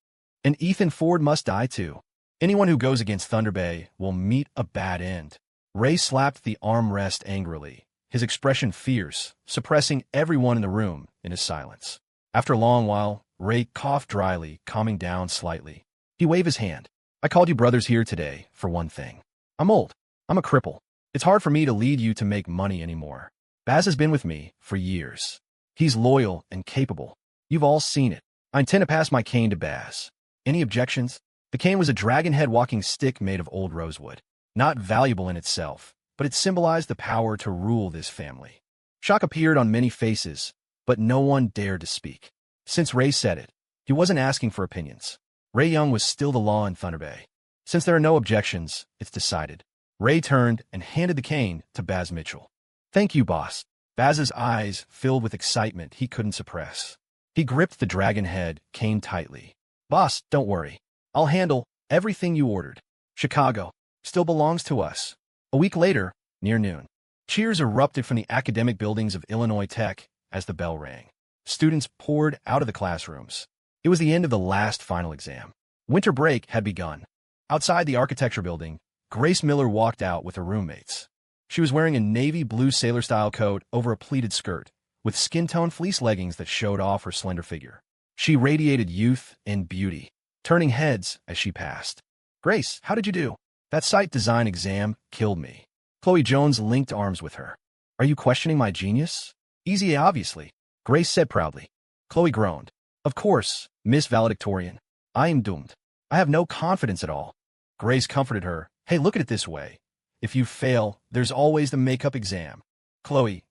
And Ethan Ford must die too. Anyone who goes against Thunder Bay will meet a bad end. Ray slapped the armrest angrily, his expression fierce, suppressing everyone in the room in his silence. After a long while, Ray coughed dryly, calming down slightly. He waved his hand. I called you brothers here today for one thing. I'm old. I'm a cripple. It's hard for me to lead you to make money anymore. Baz has been with me for years. He's loyal and capable. You've all seen it. I intend to pass my cane to Baz. Any objections? The cane was a dragon-head walking stick made of old rosewood. Not valuable in itself, but it symbolized the power to rule this family. Shock appeared on many faces, but no one dared to speak. Since Ray said it, he wasn't asking for opinions. Ray Young was still the law in Thunder Bay. Since there are no objections, it's decided. Ray turned and handed the cane to Baz Mitchell. Thank you, boss. Baz's eyes filled with excitement he couldn't suppress. He gripped the dragon head cane tightly. Boss, don't worry. I'll handle everything you ordered. Chicago still belongs to us. A week later, near noon, cheers erupted from the academic buildings of Illinois Tech as the bell rang. Students poured out of the classrooms. It was the end of the last final exam. Winter break had begun. Outside the architecture building, Grace Miller walked out with her roommates. She was wearing a navy blue sailor-style coat over a pleated skirt, with skin-tone fleece leggings that showed off her slender figure. She radiated youth and beauty, turning heads as she passed. Grace, how did you do? That site design exam killed me. Chloe Jones linked arms with her. Are you questioning my genius? Easy, obviously, Grace said proudly. Chloe groaned. Of course, Miss Valedictorian. I am doomed. I have no confidence at all. Grace comforted her. Hey, look at it this way. If you fail, there's always the makeup exam. Chloe.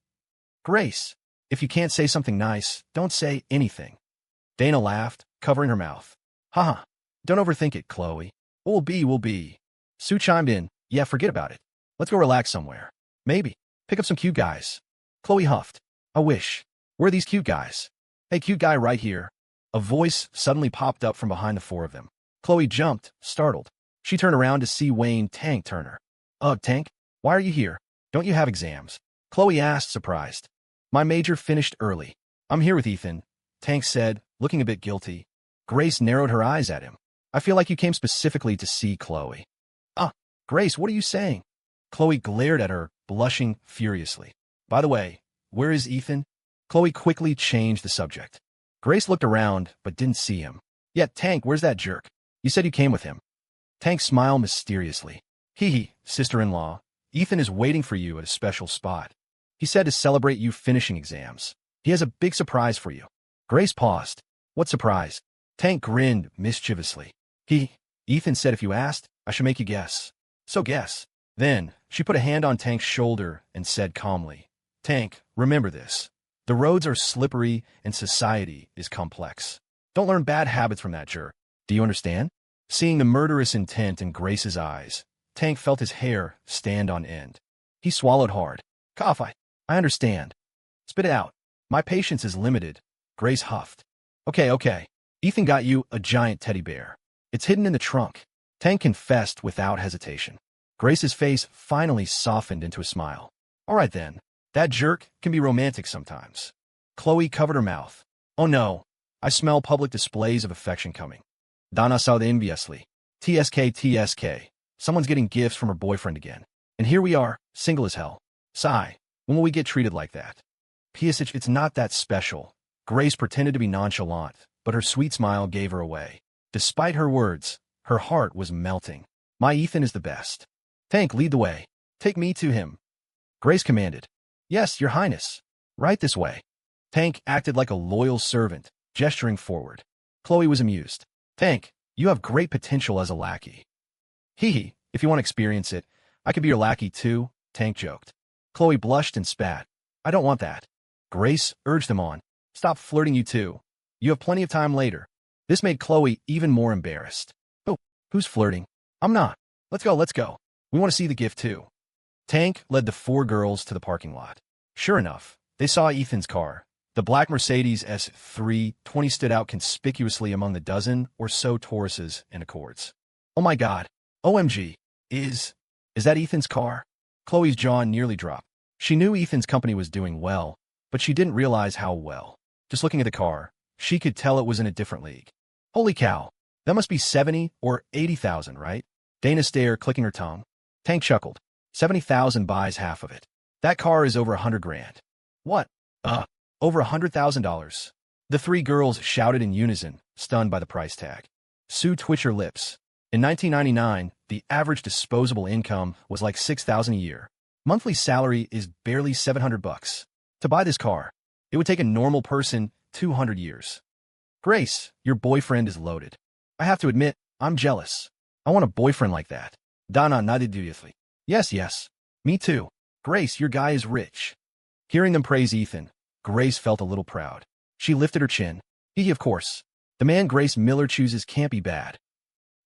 Grace, if you can't say something nice, don't say anything. Dana laughed, covering her mouth. Haha. Don't overthink it, Chloe. What will be. Sue chimed in. Yeah, forget about it. Let's go relax somewhere. Maybe. Pick up some cute guys. Chloe huffed. I wish. Where are these cute guys? Hey, cute guy right here. A voice suddenly popped up from behind the four of them. Chloe jumped, startled. She turned around to see Wayne Tank Turner. Ugh, Tank, why are you here? Don't you have exams? Chloe asked, surprised. My major finished early. I'm here with Ethan, Tank said, looking a bit guilty. Grace narrowed her eyes at him. I feel like you came specifically to see Chloe. Grace, what are you saying? Chloe glared at her, blushing furiously. By the way, where is Ethan? Chloe quickly changed the subject. Grace looked around, but didn't see him. Yeah, Tank, where's that jerk? You said you came with him. Tank smiled mysteriously. Hee, sister-in-law. Ethan is waiting for you at a special spot. He said to celebrate you finishing exams. He has a big surprise for you. Grace paused. What surprise? Tank grinned mischievously. Ethan said if you asked, I should make you guess. So guess. Then, she put a hand on Tank's shoulder and said calmly, Tank, remember this. The roads are slippery and society is complex. Don't learn bad habits from that jerk. Do you understand? Seeing the murderous intent in Grace's eyes, Tank felt his hair stand on end. He swallowed hard. Cough, I understand. Spit it out. My patience is limited. Grace huffed. Okay. Ethan got you a giant teddy bear. It's hidden in the trunk. Tank confessed without hesitation. Grace's face finally softened into a smile. All right then. That jerk can be romantic sometimes. Chloe covered her mouth. Oh no. I smell public displays of affection coming. Dana said enviously. TSK. Someone's getting gifts from her boyfriend again. And here we are, single as hell. Sigh. When will we get treated like that? PSH, it's not that special. Grace pretended to be nonchalant, but her sweet smile gave her away. Despite her words, her heart was melting. My Ethan is the best. Tank, lead the way. Take me to him. Grace commanded. Yes, your highness. Right this way. Tank acted like a loyal servant, gesturing forward. Chloe was amused. Tank, you have great potential as a lackey. If you want to experience it, I could be your lackey too, Tank joked. Chloe blushed and spat. I don't want that. Grace urged them on. Stop flirting, you two. You have plenty of time later. This made Chloe even more embarrassed. Oh, who's flirting? I'm not. Let's go. We want to see the gift too. Tank led the four girls to the parking lot. Sure enough, they saw Ethan's car. The black Mercedes S320 stood out conspicuously among the dozen or so Tauruses and Accords. Oh my God. OMG. Is that Ethan's car? Chloe's jaw nearly dropped. She knew Ethan's company was doing well, but she didn't realize how well. Just looking at the car, she could tell it was in a different league. Holy cow. That must be 70 or 80,000, right? Dana stared, clicking her tongue. Tank chuckled. 70,000 buys half of it. That car is over 100 grand. What? Over $100,000. The three girls shouted in unison, stunned by the price tag. Sue twitched her lips. In 1999, the average disposable income was like $6,000 a year. Monthly salary is barely $700. To buy this car, it would take a normal person 200 years. Grace, your boyfriend is loaded. I have to admit, I'm jealous. I want a boyfriend like that. Dana nodded dubiously. Yes. Me too. Grace, your guy is rich. Hearing them praise Ethan, Grace felt a little proud. She lifted her chin. Of course. The man Grace Miller chooses can't be bad.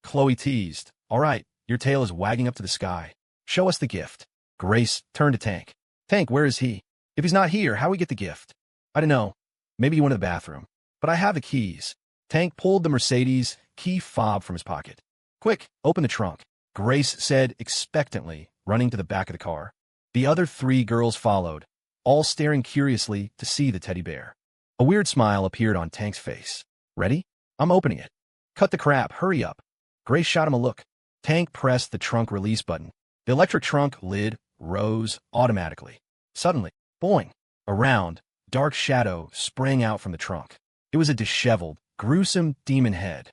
Chloe teased. All right, your tail is wagging up to the sky. Show us the gift. Grace turned to Tank. Tank, where is he? If he's not here, how we get the gift? I don't know. Maybe he went to the bathroom. But I have the keys. Tank pulled the Mercedes key fob from his pocket. Quick, open the trunk. Grace said expectantly, running to the back of the car. The other three girls followed, all staring curiously to see the teddy bear. A weird smile appeared on Tank's face. Ready? I'm opening it. Cut the crap, hurry up. Grace shot him a look. Tank pressed the trunk release button. The electric trunk lid rose automatically. Suddenly, boing! A round, dark shadow sprang out from the trunk. It was a disheveled, gruesome demon head.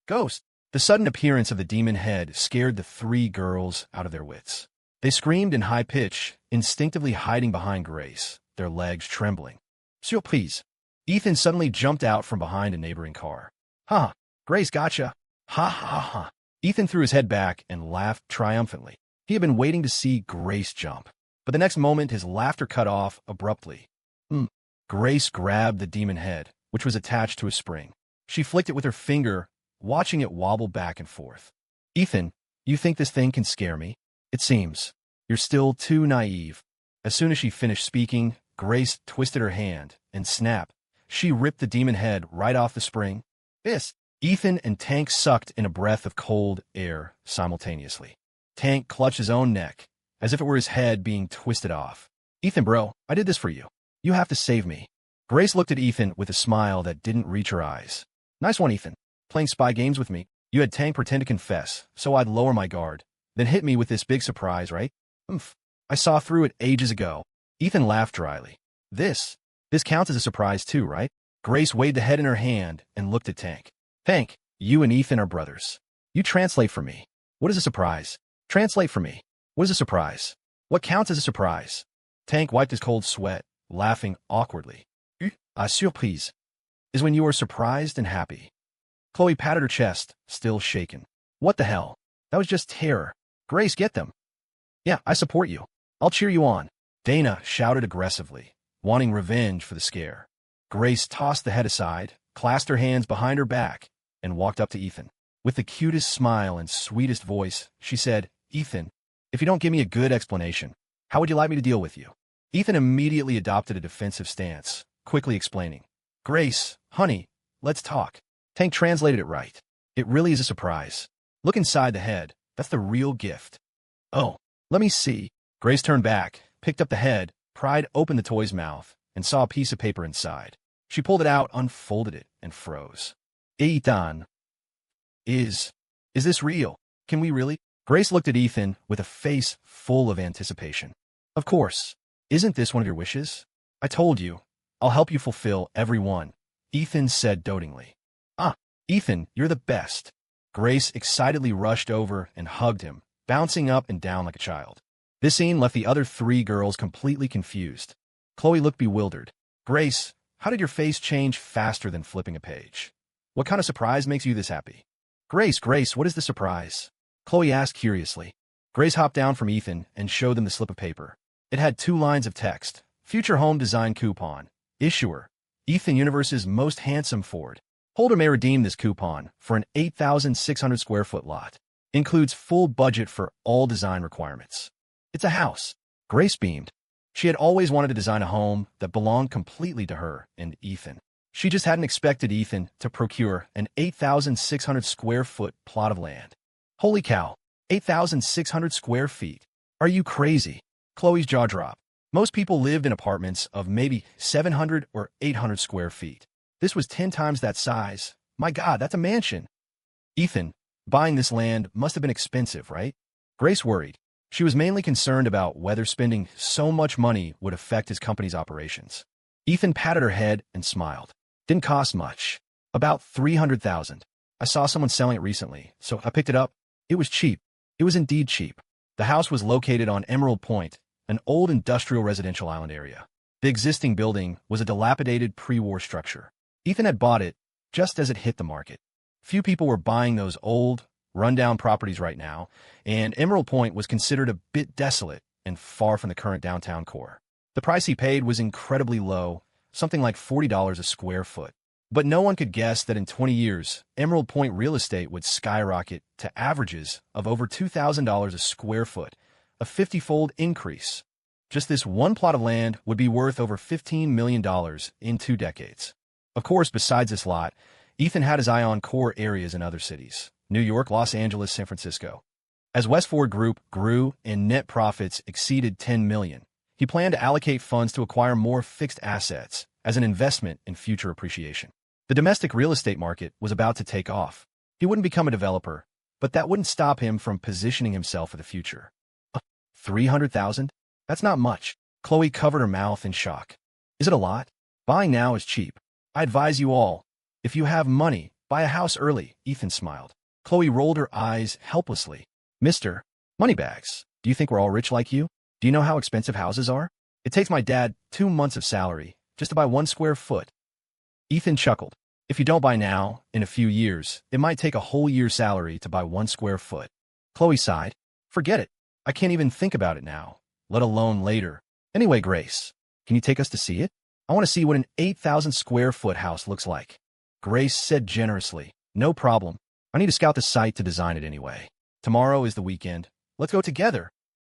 Ghost! The sudden appearance of the demon head scared the three girls out of their wits. They screamed in high pitch, instinctively hiding behind Grace, their legs trembling. Surprise! Ethan suddenly jumped out from behind a neighboring car. Grace gotcha. Ha ha ha. Ethan threw his head back and laughed triumphantly. He had been waiting to see Grace jump. But the next moment, his laughter cut off abruptly. Grace grabbed the demon head, which was attached to a spring. She flicked it with her finger, watching it wobble back and forth. Ethan, you think this thing can scare me? It seems. You're still too naive. As soon as she finished speaking, Grace twisted her hand, and snap, she ripped the demon head right off the spring. This. Ethan and Tank sucked in a breath of cold air simultaneously. Tank clutched his own neck, as if it were his head being twisted off. Ethan, bro, I did this for you. You have to save me. Grace looked at Ethan with a smile that didn't reach her eyes. Nice one, Ethan. Playing spy games with me. You had Tank pretend to confess, so I'd lower my guard, then hit me with this big surprise, right? I saw through it ages ago. Ethan laughed dryly. This counts as a surprise too, right? Grace weighed the head in her hand and looked at Tank. Tank, you and Ethan are brothers. You translate for me. What is a surprise? Translate for me. What is a surprise? What counts as a surprise? Tank wiped his cold sweat, laughing awkwardly. A surprise is when you are surprised and happy. Chloe patted her chest, still shaken. What the hell? That was just terror. Grace, get them. Yeah, I support you. I'll cheer you on. Dana shouted aggressively, wanting revenge for the scare. Grace tossed the head aside, clasped her hands behind her back, and walked up to Ethan. With the cutest smile and sweetest voice, she said, Ethan, if you don't give me a good explanation, how would you like me to deal with you? Ethan immediately adopted a defensive stance, quickly explaining. Grace, honey, let's talk. Tank translated it right. It really is a surprise. Look inside the head. That's the real gift. Oh, let me see. Grace turned back, picked up the head, pried open the toy's mouth, and saw a piece of paper inside. She pulled it out, unfolded it, and froze. Ethan. Is this real? Can we really? Grace looked at Ethan with a face full of anticipation. Of course. Isn't this one of your wishes? I told you. I'll help you fulfill every one, Ethan said dotingly. Ethan, you're the best. Grace excitedly rushed over and hugged him, bouncing up and down like a child. This scene left the other three girls completely confused. Chloe looked bewildered. Grace, how did your face change faster than flipping a page? What kind of surprise makes you this happy? Grace, what is the surprise? Chloe asked curiously. Grace hopped down from Ethan and showed them the slip of paper. It had 2 lines of text. Future home design coupon. Issuer. Ethan Universe's most handsome Ford. Holder may redeem this coupon for an 8,600 square foot lot. Includes full budget for all design requirements. It's a house. Grace beamed. She had always wanted to design a home that belonged completely to her and Ethan. She just hadn't expected Ethan to procure an 8,600 square foot plot of land. Holy cow, 8,600 square feet. Are you crazy? Chloe's jaw dropped. Most people lived in apartments of maybe 700 or 800 square feet. This was 10 times that size. My God, that's a mansion. Ethan, buying this land must have been expensive, right? Grace worried. She was mainly concerned about whether spending so much money would affect his company's operations. Ethan patted her head and smiled. Didn't cost much. About $300,000. I saw someone selling it recently, so I picked it up. It was cheap. It was indeed cheap. The house was located on Emerald Point, an old industrial residential island area. The existing building was a dilapidated pre-war structure. Ethan had bought it just as it hit the market. Few people were buying those old, rundown properties right now, and Emerald Point was considered a bit desolate and far from the current downtown core. The price he paid was incredibly low, something like $40 a square foot. But no one could guess that in 20 years, Emerald Point real estate would skyrocket to averages of over $2,000 a square foot, a 50-fold increase. Just this one plot of land would be worth over $15 million in 2 decades. Of course, besides this lot, Ethan had his eye on core areas in other cities: New York, Los Angeles, San Francisco. As Westford Group grew and net profits exceeded $10 million, he planned to allocate funds to acquire more fixed assets as an investment in future appreciation. The domestic real estate market was about to take off. He wouldn't become a developer, but that wouldn't stop him from positioning himself for the future. $300,000? That's not much. Chloe covered her mouth in shock. Is it a lot? Buying now is cheap. I advise you all, if you have money, buy a house early, Ethan smiled. Chloe rolled her eyes helplessly. Mr. Moneybags, do you think we're all rich like you? Do you know how expensive houses are? It takes my dad 2 months of salary just to buy 1 square foot. Ethan chuckled. If you don't buy now, in a few years, it might take a whole year's salary to buy 1 square foot. Chloe sighed. Forget it. I can't even think about it now, let alone later. Anyway, Grace, can you take us to see it? I want to see what an 8,000 square foot house looks like. Grace said generously. No problem. I need to scout the site to design it anyway. Tomorrow is the weekend. Let's go together.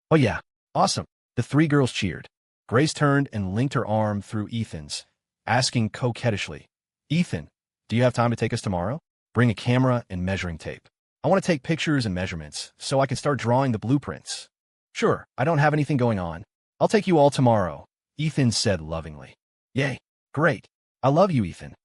Oh yeah, awesome. The three girls cheered. Grace turned and linked her arm through Ethan's, asking coquettishly, Ethan, do you have time to take us tomorrow? Bring a camera and measuring tape. I want to take pictures and measurements so I can start drawing the blueprints. Sure, I don't have anything going on. I'll take you all tomorrow, Ethan said lovingly. Yay, great. I love you, Ethan.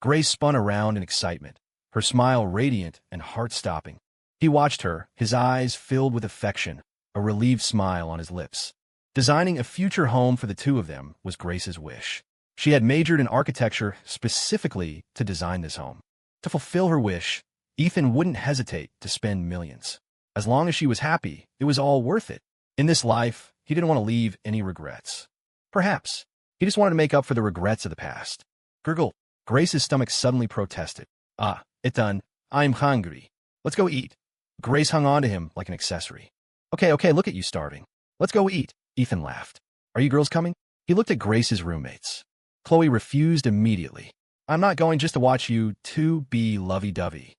Grace spun around in excitement, her smile radiant and heart-stopping. He watched her, his eyes filled with affection, a relieved smile on his lips. Designing a future home for the two of them was Grace's wish. She had majored in architecture specifically to design this home. To fulfill her wish, Ethan wouldn't hesitate to spend millions. As long as she was happy, it was all worth it. In this life, he didn't want to leave any regrets. Perhaps, he just wanted to make up for the regrets of the past. Gurgle. Grace's stomach suddenly protested. Ah, it done. I'm hungry. Let's go eat. Grace hung on to him like an accessory. Okay, look at you starving. Let's go eat. Ethan laughed. Are you girls coming? He looked at Grace's roommates. Chloe refused immediately. I'm not going just to watch you two be lovey-dovey.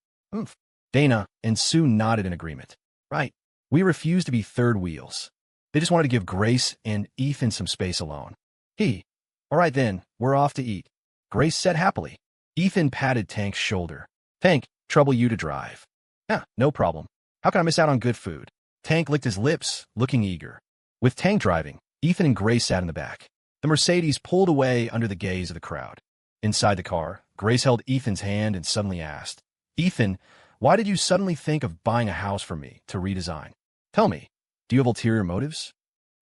Dana and Sue nodded in agreement. Right. We refuse to be third wheels. They just wanted to give Grace and Ethan some space alone. All right then, we're off to eat. Grace said happily. Ethan patted Tank's shoulder. Tank, trouble you to drive. Yeah, no problem. How can I miss out on good food? Tank licked his lips, looking eager. With Tank driving, Ethan and Grace sat in the back. The Mercedes pulled away under the gaze of the crowd. Inside the car, Grace held Ethan's hand and suddenly asked, Ethan, why did you suddenly think of buying a house from me to redesign? Tell me, do you have ulterior motives?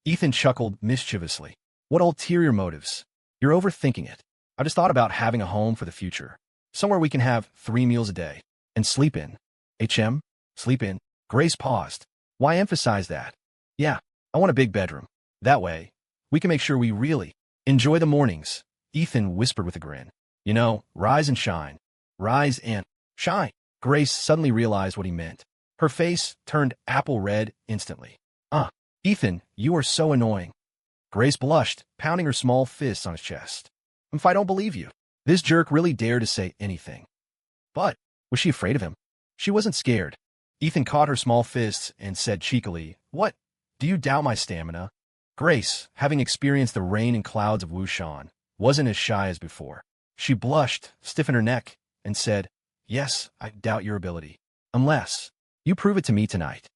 Ethan chuckled mischievously. What ulterior motives? You're overthinking it. I just thought about having a home for the future. Somewhere we can have 3 meals a day. And sleep in. Sleep in. Grace paused. Why emphasize that? Yeah, I want a big bedroom. That way, we can make sure we really enjoy the mornings, Ethan whispered with a grin. You know, rise and shine. Rise and shine. Grace suddenly realized what he meant. Her face turned apple red instantly. Ethan, you are so annoying. Grace blushed, pounding her small fists on his chest. If I don't believe you. This jerk really dared to say anything. But, was she afraid of him? She wasn't scared. Ethan caught her small fists and said cheekily, What? Do you doubt my stamina? Grace, having experienced the rain and clouds of Wushan, wasn't as shy as before. She blushed, stiffened her neck, and said, Yes, I doubt your ability. Unless you prove it to me tonight.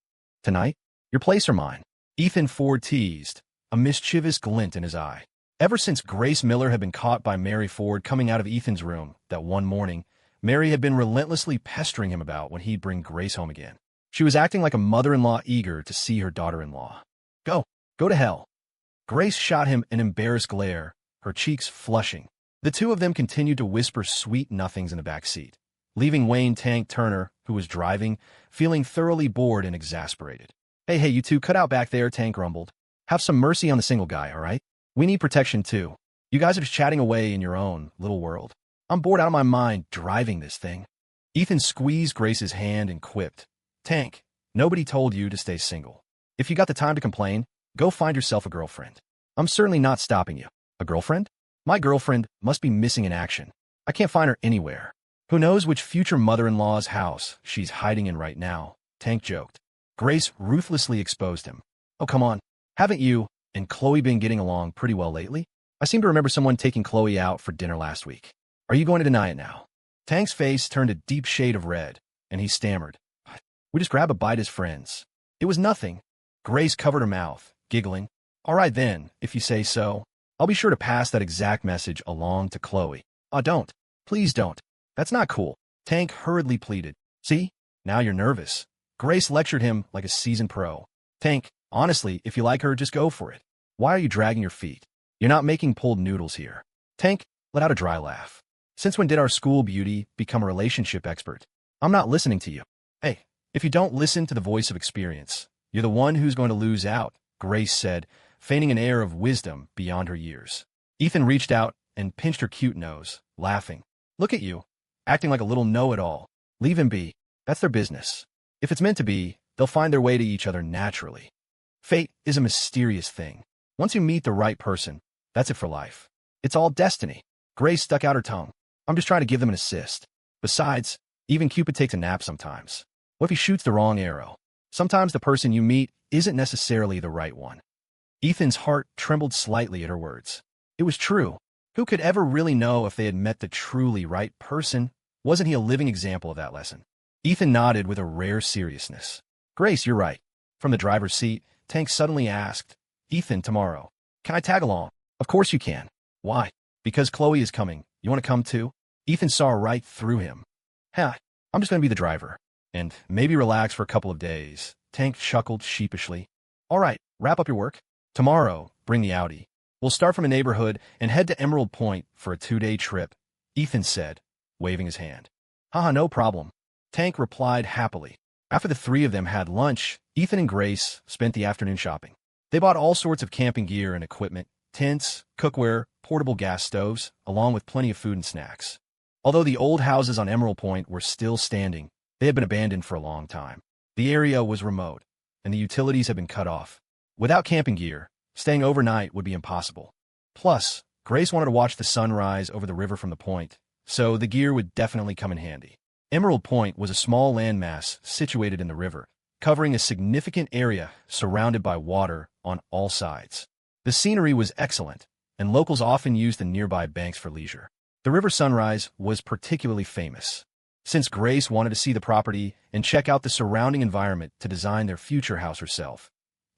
Tonight? Your place or mine? Ethan Ford teased, a mischievous glint in his eye. Ever since Grace Miller had been caught by Mary Ford coming out of Ethan's room that one morning, Mary had been relentlessly pestering him about when he'd bring Grace home again. She was acting like a mother-in-law eager to see her daughter-in-law. Go to hell. Grace shot him an embarrassed glare, her cheeks flushing. The two of them continued to whisper sweet nothings in the back seat, leaving Wayne Tank Turner, who was driving, feeling thoroughly bored and exasperated. Hey, you two, cut out back there, Tank grumbled. Have some mercy on the single guy, all right? We need protection, too. You guys are just chatting away in your own little world. I'm bored out of my mind driving this thing. Ethan squeezed Grace's hand and quipped, Tank, nobody told you to stay single. If you got the time to complain, go find yourself a girlfriend. I'm certainly not stopping you. A girlfriend? My girlfriend must be missing in action. I can't find her anywhere. Who knows which future mother-in-law's house she's hiding in right now, Tank joked. Grace ruthlessly exposed him. Oh, come on. Haven't you and Chloe been getting along pretty well lately? I seem to remember someone taking Chloe out for dinner last week. Are you going to deny it now? Tank's face turned a deep shade of red, and he stammered. We just grabbed a bite as friends. It was nothing. Grace covered her mouth, giggling. All right then, if you say so. I'll be sure to pass that exact message along to Chloe. Don't. Please don't. That's not cool. Tank hurriedly pleaded. See? Now you're nervous. Grace lectured him like a seasoned pro. Tank, honestly, if you like her, just go for it. Why are you dragging your feet? You're not making pulled noodles here. Tank let out a dry laugh. Since when did our school beauty become a relationship expert? I'm not listening to you. Hey, if you don't listen to the voice of experience, you're the one who's going to lose out, Grace said, feigning an air of wisdom beyond her years. Ethan reached out and pinched her cute nose, laughing. Look at you. acting like a little know-it-all. Leave him be. That's their business. If it's meant to be, they'll find their way to each other naturally. Fate is a mysterious thing. Once you meet the right person, that's it for life. It's all destiny. Grace stuck out her tongue. I'm just trying to give them an assist. Besides, even Cupid takes a nap sometimes. What if he shoots the wrong arrow? Sometimes the person you meet isn't necessarily the right one. Ethan's heart trembled slightly at her words. It was true. Who could ever really know if they had met the truly right person? Wasn't he a living example of that lesson? Ethan nodded with a rare seriousness. Grace, you're right. From the driver's seat, Tank suddenly asked, Ethan, tomorrow, can I tag along? Of course you can. Why? Because Chloe is coming. You want to come too? Ethan saw right through him. I'm just going to be the driver. And maybe relax for a couple of days. Tank chuckled sheepishly. All right, wrap up your work. Tomorrow, bring the Audi. We'll start from a neighborhood and head to Emerald Point for a 2-day trip, Ethan said, waving his hand. Haha, no problem. Tank replied happily. After the three of them had lunch, Ethan and Grace spent the afternoon shopping. They bought all sorts of camping gear and equipment, tents, cookware, portable gas stoves, along with plenty of food and snacks. Although the old houses on Emerald Point were still standing, they had been abandoned for a long time. The area was remote, and the utilities had been cut off. Without camping gear, staying overnight would be impossible. Plus, Grace wanted to watch the sunrise over the river from the point, so the gear would definitely come in handy. Emerald Point was a small landmass situated in the river, covering a significant area surrounded by water on all sides. The scenery was excellent, and locals often used the nearby banks for leisure. The river sunrise was particularly famous. Since Grace wanted to see the property and check out the surrounding environment to design their future house herself,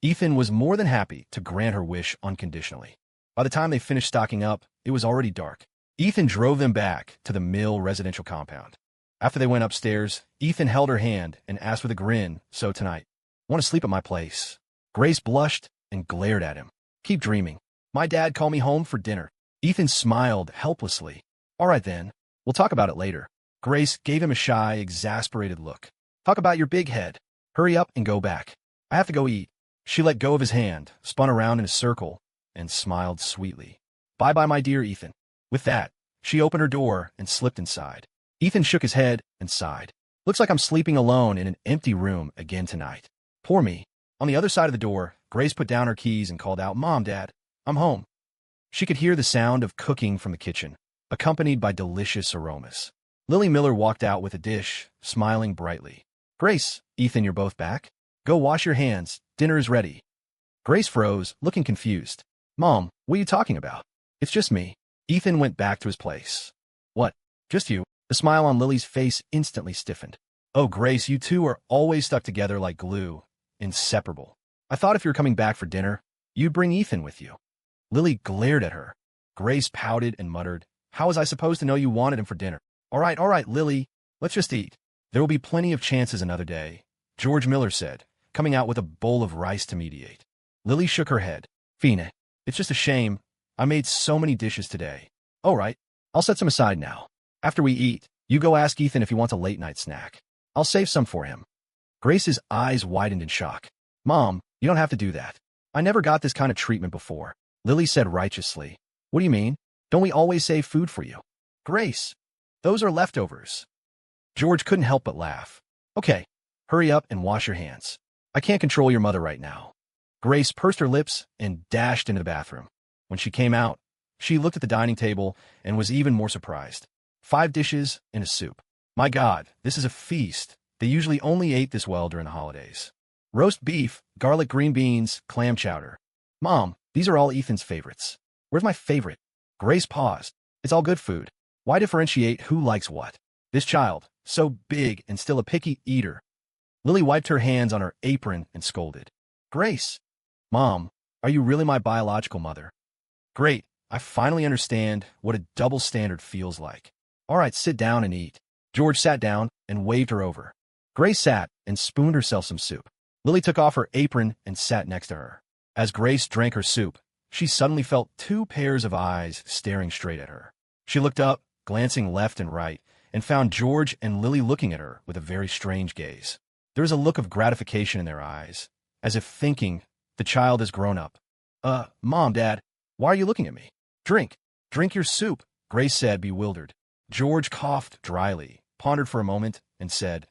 Ethan was more than happy to grant her wish unconditionally. By the time they finished stocking up, it was already dark. Ethan drove them back to the Mill residential compound. After they went upstairs, Ethan held her hand and asked with a grin, so tonight, want to sleep at my place? Grace blushed and glared at him. Keep dreaming. My dad called me home for dinner. Ethan smiled helplessly. All right then, we'll talk about it later. Grace gave him a shy, exasperated look. Talk about your big head. Hurry up and go back. I have to go eat. She let go of his hand, spun around in a circle, and smiled sweetly. Bye-bye, my dear Ethan. With that, she opened her door and slipped inside. Ethan shook his head and sighed. Looks like I'm sleeping alone in an empty room again tonight. Poor me. On the other side of the door, Grace put down her keys and called out, Mom, Dad, I'm home. She could hear the sound of cooking from the kitchen, accompanied by delicious aromas. Lily Miller walked out with a dish, smiling brightly. Grace, Ethan, you're both back? Go wash your hands. Dinner is ready. Grace froze, looking confused. Mom, what are you talking about? It's just me. Ethan went back to his place. What? Just you? The smile on Lily's face instantly stiffened. Oh, Grace, you two are always stuck together like glue. Inseparable. I thought if you were coming back for dinner, you'd bring Ethan with you. Lily glared at her. Grace pouted and muttered, How was I supposed to know you wanted him for dinner? All right, Lily. Let's just eat. There will be plenty of chances another day, George Miller said, coming out with a bowl of rice to mediate. Lily shook her head. Fina, it's just a shame. I made so many dishes today. All right, I'll set some aside now. After we eat, you go ask Ethan if he wants a late-night snack. I'll save some for him. Grace's eyes widened in shock. Mom, you don't have to do that. I never got this kind of treatment before. Lily said righteously. What do you mean? Don't we always save food for you? Grace, those are leftovers. George couldn't help but laugh. Okay, hurry up and wash your hands. I can't control your mother right now. Grace pursed her lips and dashed into the bathroom. When she came out, she looked at the dining table and was even more surprised. 5 dishes and a soup. My God, this is a feast. They usually only ate this well during the holidays. Roast beef, garlic green beans, clam chowder. Mom, these are all Ethan's favorites. Where's my favorite? Grace paused. It's all good food. Why differentiate who likes what? This child, so big and still a picky eater. Lily wiped her hands on her apron and scolded. Grace, Mom, are you really my biological mother? Great, I finally understand what a double standard feels like. All right, sit down and eat. George sat down and waved her over. Grace sat and spooned herself some soup. Lily took off her apron and sat next to her. As Grace drank her soup, she suddenly felt 2 pairs of eyes staring straight at her. She looked up, glancing left and right, and found George and Lily looking at her with a very strange gaze. There was a look of gratification in their eyes, as if thinking, the child has grown up. Mom, Dad, why are you looking at me? Drink your soup, Grace said, bewildered. George coughed dryly, pondered for a moment, and said,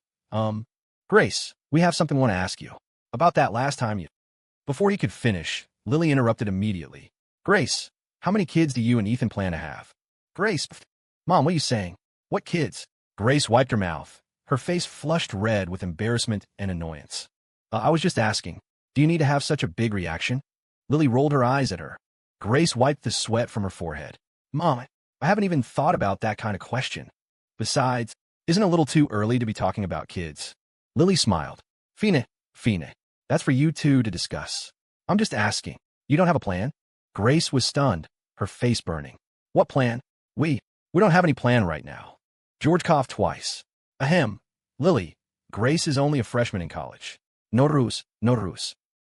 Grace, we have something we want to ask you. About that last time you... Before he could finish, Lily interrupted immediately. Grace, how many kids do you and Ethan plan to have? Grace, Mom, what are you saying? What kids? Grace wiped her mouth, her face flushed red with embarrassment and annoyance. I was just asking, do you need to have such a big reaction? Lily rolled her eyes at her. Grace wiped the sweat from her forehead. Mom, I haven't even thought about that kind of question. Besides, isn't it a little too early to be talking about kids? Lily smiled. Fine, that's for you two to discuss. I'm just asking. You don't have a plan? Grace was stunned, her face burning. What plan? We don't have any plan right now. George coughed twice. Ahem. Lily, Grace is only a freshman in college. No ruse.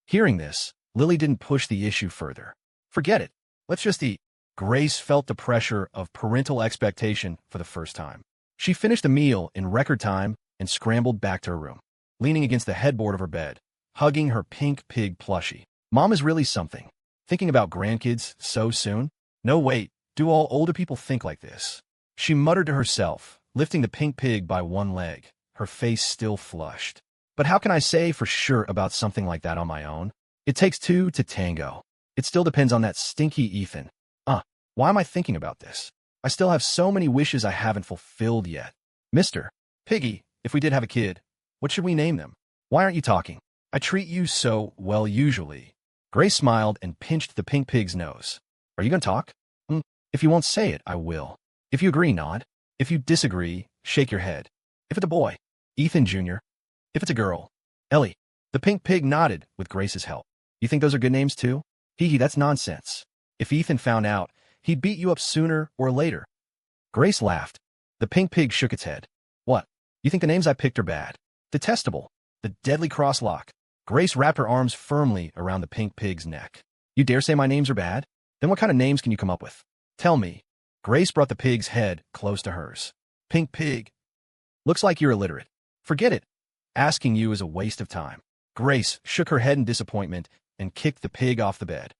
Hearing this, Lily didn't push the issue further. Forget it. Let's just eat. Grace felt the pressure of parental expectation for the first time. She finished the meal in record time and scrambled back to her room, leaning against the headboard of her bed, hugging her pink pig plushie. Mom is really something. Thinking about grandkids so soon? No, wait, do all older people think like this? She muttered to herself, lifting the pink pig by one leg, her face still flushed. But how can I say for sure about something like that on my own? It takes two to tango. It still depends on that stinky Ethan. Why am I thinking about this? I still have so many wishes I haven't fulfilled yet. Mr. Piggy, if we did have a kid, what should we name them? Why aren't you talking? I treat you so well usually. Grace smiled and pinched the pink pig's nose. Are you going to talk? If you won't say it, I will. If you agree, nod. If you disagree, shake your head. If it's a boy, Ethan Jr. If it's a girl, Ellie. The pink pig nodded with Grace's help. You think those are good names too? Hee, that's nonsense. If Ethan found out, he'd beat you up sooner or later. Grace laughed. The pink pig shook its head. What? You think the names I picked are bad? Detestable. The deadly crosslock. Grace wrapped her arms firmly around the pink pig's neck. You dare say my names are bad? Then what kind of names can you come up with? Tell me. Grace brought the pig's head close to hers. Pink pig. Looks like you're illiterate. Forget it. Asking you is a waste of time. Grace shook her head in disappointment and kicked the pig off the bed.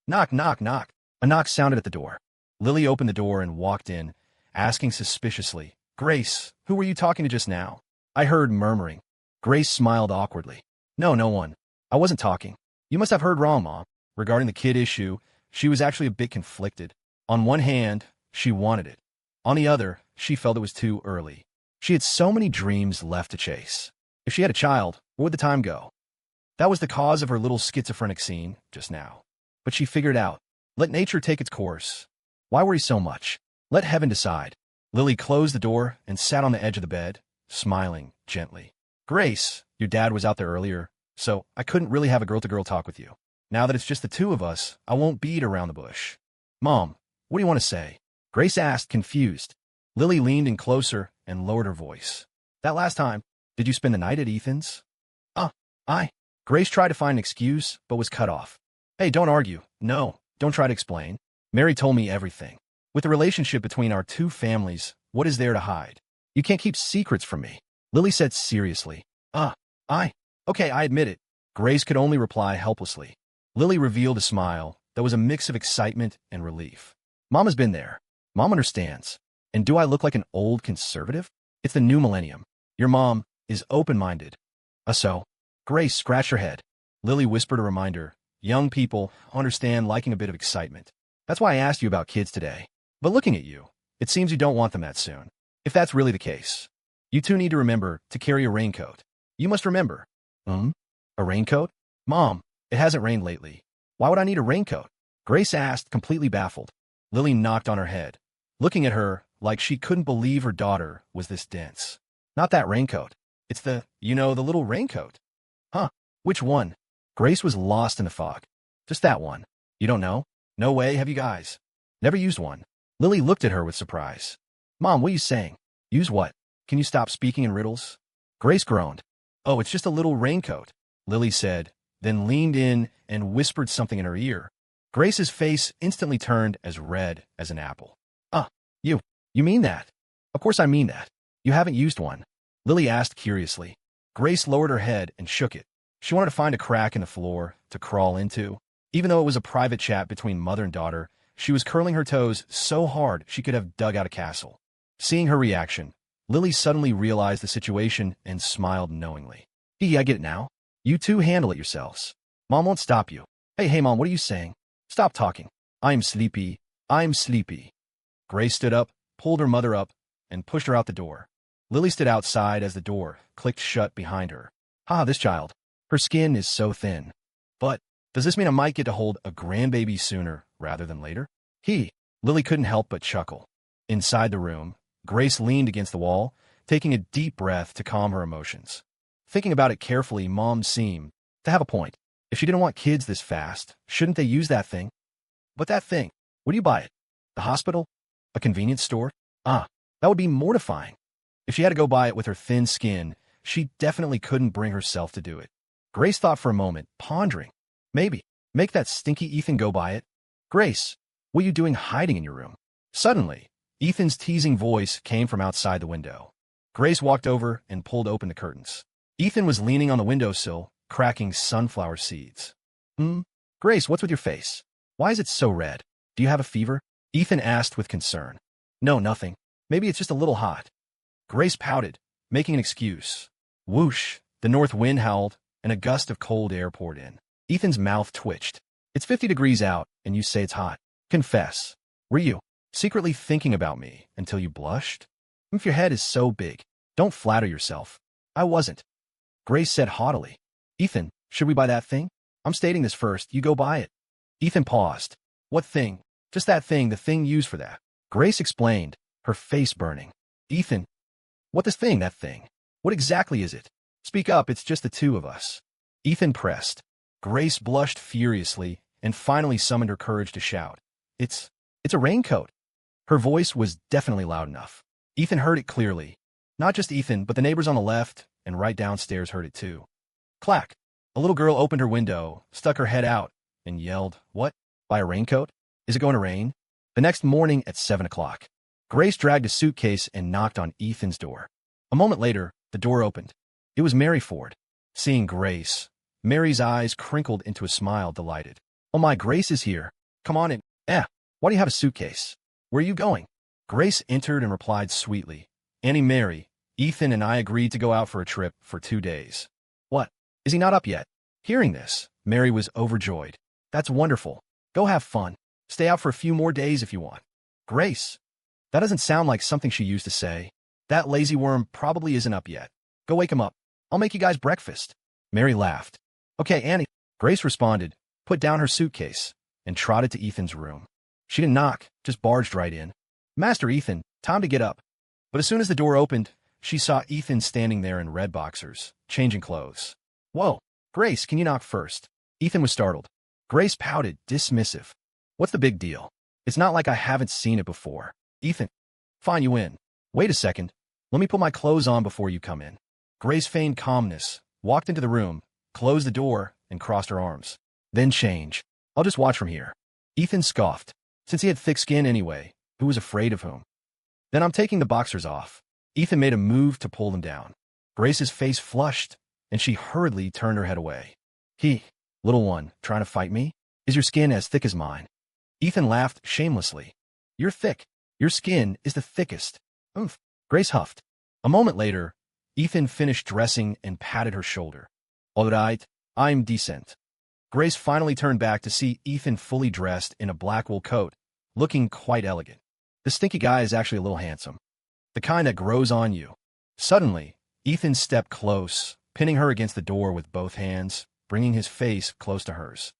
Knock, knock, knock. A knock sounded at the door. Lily opened the door and walked in, asking suspiciously, Grace, who were you talking to just now? I heard murmuring. Grace smiled awkwardly. No, no one. I wasn't talking. You must have heard wrong, Mom. Regarding the kid issue, she was actually a bit conflicted. On one hand, she wanted it. On the other, she felt it was too early. She had so many dreams left to chase. If she had a child, where would the time go? That was the cause of her little schizophrenic scene just now. But she figured out. Let nature take its course. Why worry so much? Let heaven decide. Lily closed the door and sat on the edge of the bed, smiling gently. Grace, your dad was out there earlier, so I couldn't really have a girl-to-girl talk with you. Now that it's just the two of us, I won't beat around the bush. Mom, what do you want to say? Grace asked, confused. Lily leaned in closer and lowered her voice. That last time, did you spend the night at Ethan's? Grace tried to find an excuse, but was cut off. Hey, don't argue. No, don't try to explain. Mary told me everything. With the relationship between our two families, what is there to hide? You can't keep secrets from me. Lily said seriously. Okay, I admit it. Grace could only reply helplessly. Lily revealed a smile that was a mix of excitement and relief. Mom has been there. Mom understands. And do I look like an old conservative? It's the new millennium. Your mom is open-minded. So? Grace scratched her head. Lily whispered a reminder. Young people understand liking a bit of excitement. That's why I asked you about kids today. But looking at you, it seems you don't want them that soon. If that's really the case, you two need to remember to carry a raincoat. You must remember. A raincoat? Mom, it hasn't rained lately. Why would I need a raincoat? Grace asked, completely baffled. Lily knocked on her head, looking at her like she couldn't believe her daughter was this dense. Not that raincoat. It's the little raincoat. Huh? Which one? Grace was lost in the fog. Just that one. You don't know? No way, have you guys? Never used one. Lily looked at her with surprise. Mom, what are you saying? Use what? Can you stop speaking in riddles? Grace groaned. Oh, it's just a little raincoat, Lily said, then leaned in and whispered something in her ear. Grace's face instantly turned as red as an apple. You mean that? Of course I mean that. You haven't used one. Lily asked curiously. Grace lowered her head and shook it. She wanted to find a crack in the floor to crawl into. Even though it was a private chat between mother and daughter, she was curling her toes so hard she could have dug out a castle. Seeing her reaction, Lily suddenly realized the situation and smiled knowingly. I get it now. You two handle it yourselves. Mom won't stop you. Hey, Mom, what are you saying? Stop talking. I'm sleepy. I'm sleepy. Grace stood up, pulled her mother up, and pushed her out the door. Lily stood outside as the door clicked shut behind her. This child. Her skin is so thin. But does this mean I might get to hold a grandbaby sooner rather than later? Lily couldn't help but chuckle. Inside the room, Grace leaned against the wall, taking a deep breath to calm her emotions. Thinking about it carefully, Mom seemed to have a point. If she didn't want kids this fast, shouldn't they use that thing? But that thing, where do you buy it? The hospital? A convenience store? That would be mortifying. If she had to go buy it with her thin skin, she definitely couldn't bring herself to do it. Grace thought for a moment, pondering. Maybe. Make that stinky Ethan go buy it. Grace, what are you doing hiding in your room? Suddenly, Ethan's teasing voice came from outside the window. Grace walked over and pulled open the curtains. Ethan was leaning on the windowsill, cracking sunflower seeds. Grace, what's with your face? Why is it so red? Do you have a fever? Ethan asked with concern. No, nothing. Maybe it's just a little hot. Grace pouted, making an excuse. Whoosh, the north wind howled, and a gust of cold air poured in. Ethan's mouth twitched. It's 50 degrees out, and you say it's hot. Confess. Were you secretly thinking about me until you blushed? If your head is so big, don't flatter yourself. I wasn't. Grace said haughtily. Ethan, should we buy that thing? I'm stating this first, you go buy it. Ethan paused. What thing? Just that thing, the thing used for that. Grace explained, her face burning. Ethan, what this thing, that thing? What exactly is it? Speak up, it's just the two of us. Ethan pressed. Grace blushed furiously and finally summoned her courage to shout. It's a raincoat. Her voice was definitely loud enough. Ethan heard it clearly. Not just Ethan, but the neighbors on the left and right downstairs heard it too. Clack. A little girl opened her window, stuck her head out, and yelled, What? Buy a raincoat? Is it going to rain? The next morning at 7 o'clock, Grace dragged a suitcase and knocked on Ethan's door. A moment later, the door opened. It was Mary Ford. Seeing Grace, Mary's eyes crinkled into a smile, delighted. Oh my, Grace is here. Come on in. Why do you have a suitcase? Where are you going? Grace entered and replied sweetly. Annie Mary, Ethan and I agreed to go out for a trip for 2 days. What? Is he not up yet? Hearing this, Mary was overjoyed. That's wonderful. Go have fun. Stay out for a few more days if you want. Grace, that doesn't sound like something she used to say. That lazy worm probably isn't up yet. Go wake him up. I'll make you guys breakfast. Mary laughed. Okay, Annie. Grace responded, put down her suitcase, and trotted to Ethan's room. She didn't knock, just barged right in. Master Ethan, time to get up. But as soon as the door opened, she saw Ethan standing there in red boxers, changing clothes. Whoa, Grace, can you knock first? Ethan was startled. Grace pouted, dismissive. What's the big deal? It's not like I haven't seen it before. Ethan, fine, you in. Wait a second. Let me put my clothes on before you come in. Grace feigned calmness, walked into the room, closed the door, and crossed her arms. Then change. I'll just watch from here. Ethan scoffed. Since he had thick skin anyway, who was afraid of whom? Then I'm taking the boxers off. Ethan made a move to pull them down. Grace's face flushed, and she hurriedly turned her head away. Little one, trying to fight me? Is your skin as thick as mine? Ethan laughed shamelessly. You're thick. Your skin is the thickest. Oomph. Grace huffed. A moment later, Ethan finished dressing and patted her shoulder. All right, I'm decent. Grace finally turned back to see Ethan fully dressed in a black wool coat, looking quite elegant. The stinky guy is actually a little handsome. The kind that grows on you. Suddenly, Ethan stepped close, pinning her against the door with both hands, bringing his face close to hers.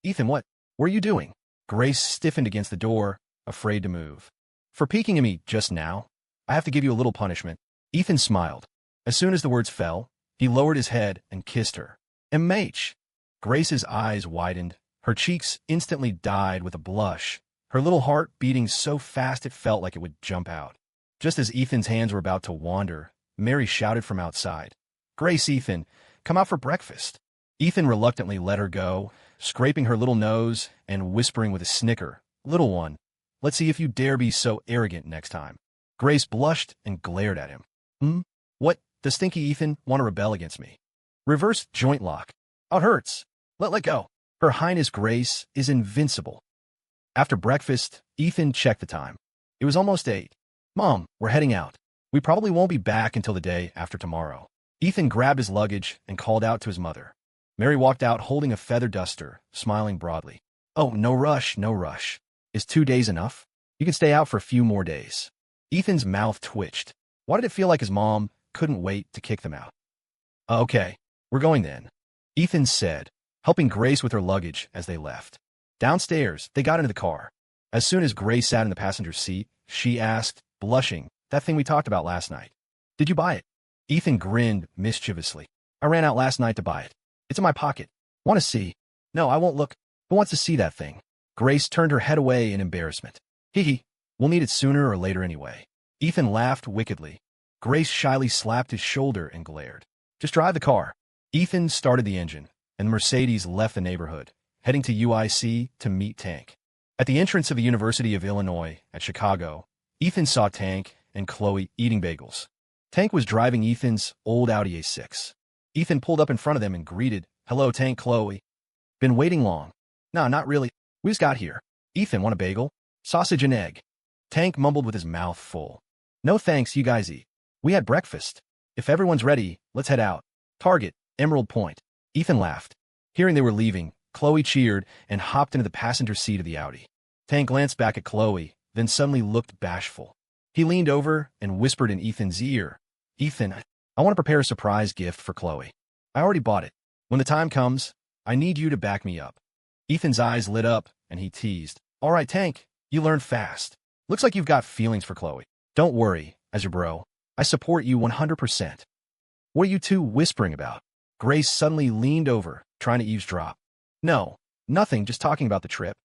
Ethan, what are you doing? Grace stiffened against the door, afraid to move. For peeking at me just now, I have to give you a little punishment. Ethan smiled. As soon as the words fell, he lowered his head and kissed her. MH. Grace's eyes widened. Her cheeks instantly dyed with a blush, her little heart beating so fast it felt like it would jump out. Just as Ethan's hands were about to wander, Mary shouted from outside, Grace, Ethan, come out for breakfast. Ethan reluctantly let her go, scraping her little nose and whispering with a snicker, Little one, let's see if you dare be so arrogant next time. Grace blushed and glared at him. What? Does stinky Ethan want to rebel against me? Reverse joint lock. Oh, it hurts. Let go. Her Highness Grace is invincible. After breakfast, Ethan checked the time. It was almost 8. Mom, we're heading out. We probably won't be back until the day after tomorrow. Ethan grabbed his luggage and called out to his mother. Mary walked out holding a feather duster, smiling broadly. Oh, no rush, no rush. Is 2 days enough? You can stay out for a few more days. Ethan's mouth twitched. Why did it feel like his mom couldn't wait to kick them out? Okay, we're going then, Ethan said, helping Grace with her luggage as they left. Downstairs, they got into the car. As soon as Grace sat in the passenger seat, she asked, blushing, that thing we talked about last night. Did you buy it? Ethan grinned mischievously. I ran out last night to buy it. It's in my pocket. Want to see? No, I won't look. Who wants to see that thing? Grace turned her head away in embarrassment. Hee. We'll need it sooner or later anyway. Ethan laughed wickedly. Grace shyly slapped his shoulder and glared. Just drive the car. Ethan started the engine, and the Mercedes left the neighborhood, heading to UIC to meet Tank. At the entrance of the University of Illinois at Chicago, Ethan saw Tank and Chloe eating bagels. Tank was driving Ethan's old Audi A6. Ethan pulled up in front of them and greeted, Hello, Tank, Chloe. Been waiting long? No, not really. We just got here. Ethan, want a bagel? Sausage and egg. Tank mumbled with his mouth full. No thanks, you guys eat. We had breakfast. If everyone's ready, let's head out. Target, Emerald Point. Ethan laughed. Hearing they were leaving, Chloe cheered and hopped into the passenger seat of the Audi. Tank glanced back at Chloe, then suddenly looked bashful. He leaned over and whispered in Ethan's ear, Ethan, I want to prepare a surprise gift for Chloe. I already bought it. When the time comes, I need you to back me up. Ethan's eyes lit up, and he teased. All right, Tank, you learned fast. Looks like you've got feelings for Chloe. Don't worry, as your bro. I support you 100%. What are you two whispering about? Grace suddenly leaned over, trying to eavesdrop. No, nothing, just talking about the trip.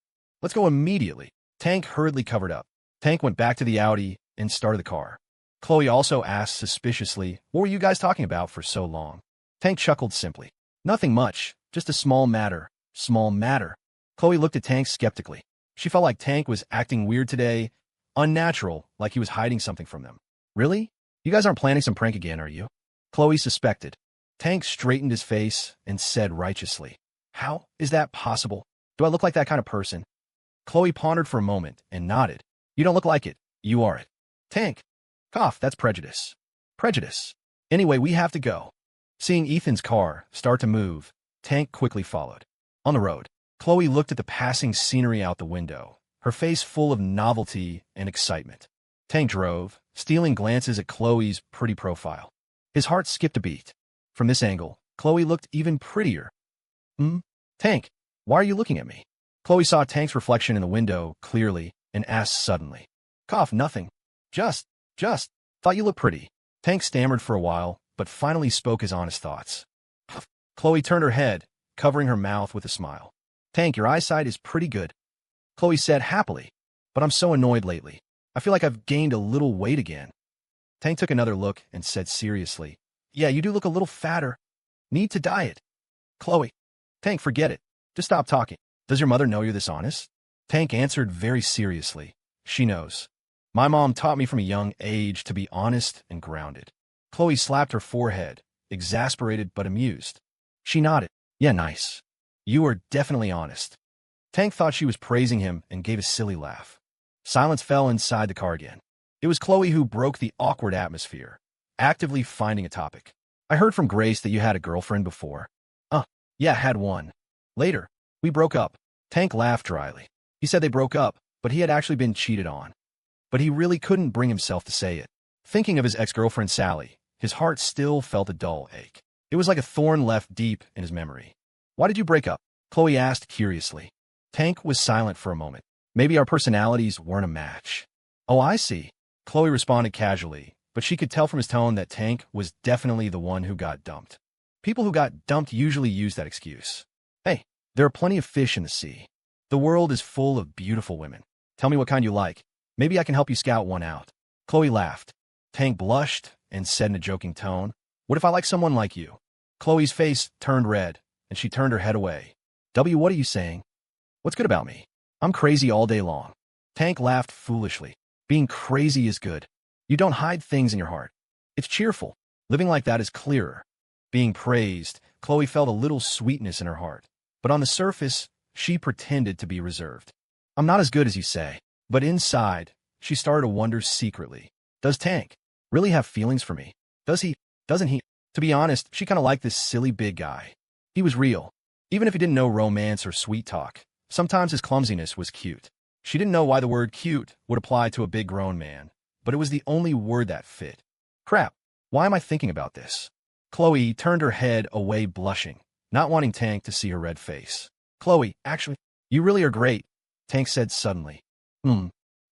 Let's go immediately. Tank hurriedly covered up. Tank went back to the Audi and started the car. Chloe also asked suspiciously, what were you guys talking about for so long? Tank chuckled simply. Nothing much, just a small matter. Small matter. Chloe looked at Tank skeptically. She felt like Tank was acting weird today, unnatural, like he was hiding something from them. Really? You guys aren't planning some prank again, are you? Chloe suspected. Tank straightened his face and said righteously, How is that possible? Do I look like that kind of person? Chloe pondered for a moment and nodded. You don't look like it. You are it. Tank. Cough, that's prejudice. Prejudice. Anyway, we have to go. Seeing Ethan's car start to move, Tank quickly followed. On the road, Chloe looked at the passing scenery out the window, her face full of novelty and excitement. Tank drove, stealing glances at Chloe's pretty profile. His heart skipped a beat. From this angle, Chloe looked even prettier. Tank, why are you looking at me? Chloe saw Tank's reflection in the window clearly and asked suddenly. Cough, nothing. Just, thought you looked pretty. Tank stammered for a while, but finally spoke his honest thoughts. Chloe turned her head, covering her mouth with a smile. Tank, your eyesight is pretty good. Chloe said happily, but I'm so annoyed lately. I feel like I've gained a little weight again. Tank took another look and said seriously, Yeah, you do look a little fatter. Need to diet. Chloe. Tank, forget it. Just stop talking. Does your mother know you're this honest? Tank answered very seriously. She knows. My mom taught me from a young age to be honest and grounded. Chloe slapped her forehead, exasperated but amused. She nodded. Yeah, nice. You are definitely honest. Tank thought she was praising him and gave a silly laugh. Silence fell inside the car again. It was Chloe who broke the awkward atmosphere, actively finding a topic. I heard from Grace that you had a girlfriend before. Yeah, had one. Later, we broke up. Tank laughed dryly. He said they broke up, but he had actually been cheated on. But he really couldn't bring himself to say it. Thinking of his ex-girlfriend Sally, his heart still felt a dull ache. It was like a thorn left deep in his memory. Why did you break up? Chloe asked curiously. Tank was silent for a moment. Maybe our personalities weren't a match. Oh, I see. Chloe responded casually, but she could tell from his tone that Tank was definitely the one who got dumped. People who got dumped usually use that excuse. Hey, there are plenty of fish in the sea. The world is full of beautiful women. Tell me what kind you like. Maybe I can help you scout one out. Chloe laughed. Tank blushed and said in a joking tone, What if I like someone like you? Chloe's face turned red, and she turned her head away. What are you saying? What's good about me? I'm crazy all day long. Tank laughed foolishly. Being crazy is good. You don't hide things in your heart. It's cheerful. Living like that is clearer. Being praised, Chloe felt a little sweetness in her heart. But on the surface, she pretended to be reserved. I'm not as good as you say. But inside, she started to wonder secretly, Does Tank really have feelings for me? Does he? Doesn't he? To be honest, she kind of liked this silly big guy. He was real. Even if he didn't know romance or sweet talk, sometimes his clumsiness was cute. She didn't know why the word cute would apply to a big grown man, but it was the only word that fit. Crap, why am I thinking about this? Chloe turned her head away blushing, not wanting Tank to see her red face. Chloe, actually, you really are great, Tank said suddenly.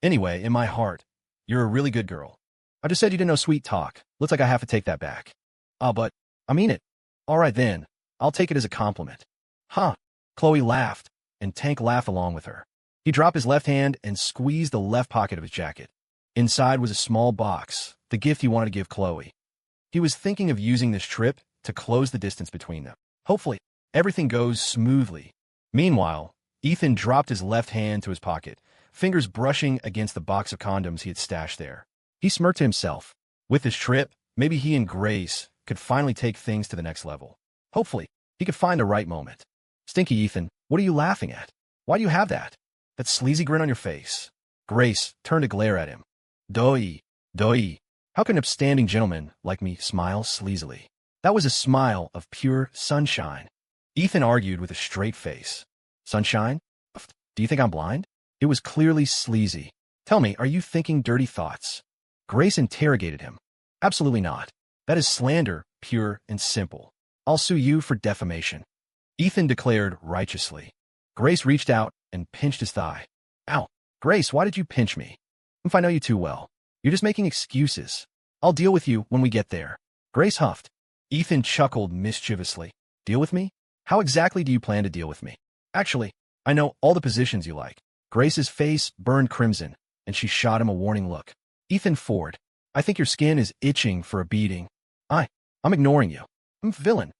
Anyway, in my heart, you're a really good girl. I just said you didn't know sweet talk. Looks like I have to take that back. But I mean it. All right then, I'll take it as a compliment. Huh? Chloe laughed, and Tank laughed along with her. He dropped his left hand and squeezed the left pocket of his jacket. Inside was a small box, the gift he wanted to give Chloe. He was thinking of using this trip to close the distance between them. Hopefully, everything goes smoothly. Meanwhile, Ethan dropped his left hand to his pocket, fingers brushing against the box of condoms he had stashed there. He smirked to himself. With this trip, maybe he and Grace could finally take things to the next level. Hopefully, he could find the right moment. Stinky Ethan, what are you laughing at? Why do you have that sleazy grin on your face? Grace turned to glare at him. Doi. How can an upstanding gentleman like me smile sleazily? That was a smile of pure sunshine. Ethan argued with a straight face. Sunshine? Do you think I'm blind? It was clearly sleazy. Tell me, are you thinking dirty thoughts? Grace interrogated him. Absolutely not. That is slander, pure and simple. I'll sue you for defamation. Ethan declared righteously. Grace reached out and pinched his thigh. Ow. Grace, why did you pinch me? If I know you too well. You're just making excuses. I'll deal with you when we get there. Grace huffed. Ethan chuckled mischievously. Deal with me? How exactly do you plan to deal with me? Actually, I know all the positions you like. Grace's face burned crimson, and she shot him a warning look. Ethan Ford, I think your skin is itching for a beating. I'm ignoring you. I'm villain.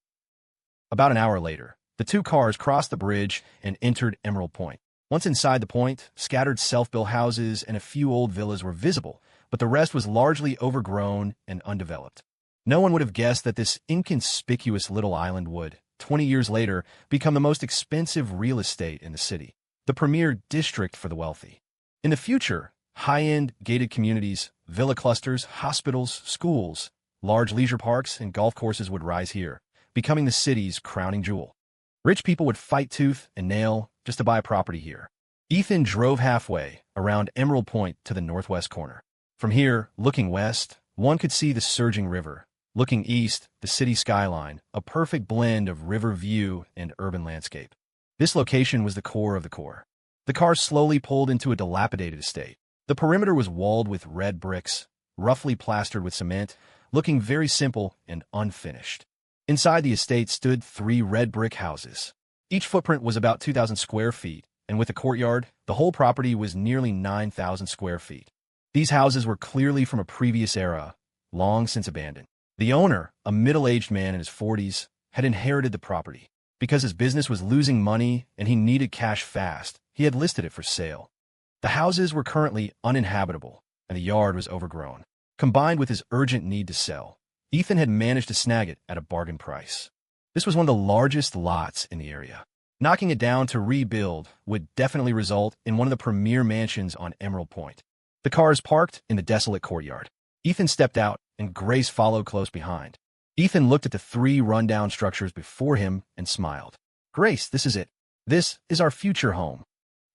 About an hour later, the two cars crossed the bridge and entered Emerald Point. Once inside the point, scattered self-built houses and a few old villas were visible, but the rest was largely overgrown and undeveloped. No one would have guessed that this inconspicuous little island would, 20 years later, become the most expensive real estate in the city, the premier district for the wealthy. In the future, high-end gated communities, villa clusters, hospitals, schools, large leisure parks, and golf courses would rise here, becoming the city's crowning jewel. Rich people would fight tooth and nail just to buy a property here. Ethan drove halfway around Emerald Point to the northwest corner. From here, looking west, one could see the surging river. Looking east, the city skyline, a perfect blend of river view and urban landscape. This location was the core of the core. The car slowly pulled into a dilapidated estate. The perimeter was walled with red bricks, roughly plastered with cement, looking very simple and unfinished. Inside the estate stood 3 red brick houses. Each footprint was about 2,000 square feet, and with a courtyard, the whole property was nearly 9,000 square feet. These houses were clearly from a previous era, long since abandoned. The owner, a middle-aged man in his 40s, had inherited the property. Because his business was losing money and he needed cash fast, he had listed it for sale. The houses were currently uninhabitable, and the yard was overgrown. Combined with his urgent need to sell, Ethan had managed to snag it at a bargain price. This was one of the largest lots in the area. Knocking it down to rebuild would definitely result in one of the premier mansions on Emerald Point. The cars parked in the desolate courtyard. Ethan stepped out, and Grace followed close behind. Ethan looked at the 3 rundown structures before him and smiled. Grace, this is it. This is our future home.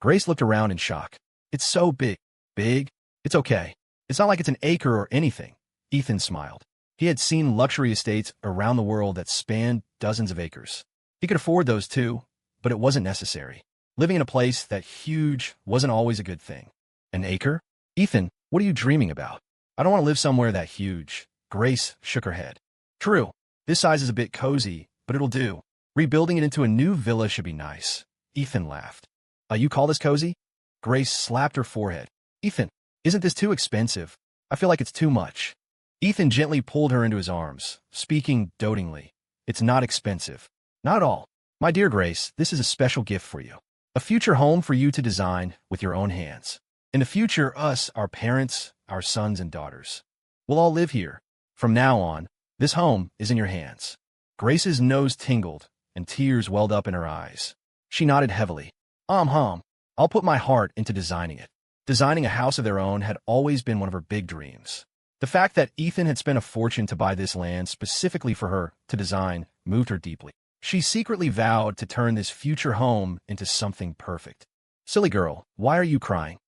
Grace looked around in shock. It's so big. Big? It's okay. It's not like it's an acre or anything. Ethan smiled. He had seen luxury estates around the world that spanned dozens of acres. He could afford those too, but it wasn't necessary. Living in a place that huge wasn't always a good thing. An acre? Ethan, what are you dreaming about? I don't want to live somewhere that huge. Grace shook her head. True, this size is a bit cozy, but it'll do. Rebuilding it into a new villa should be nice. Ethan laughed. You call this cozy? Grace slapped her forehead. Ethan, isn't this too expensive? I feel like it's too much. Ethan gently pulled her into his arms, speaking dotingly. It's not expensive. Not at all. My dear Grace, this is a special gift for you. A future home for you to design with your own hands. In the future, us, our parents, our sons and daughters, we'll all live here. From now on, this home is in your hands. Grace's nose tingled, and tears welled up in her eyes. She nodded heavily. I'll put my heart into designing it. Designing a house of their own had always been one of her big dreams. The fact that Ethan had spent a fortune to buy this land specifically for her to design moved her deeply. She secretly vowed to turn this future home into something perfect. Silly girl, why are you crying?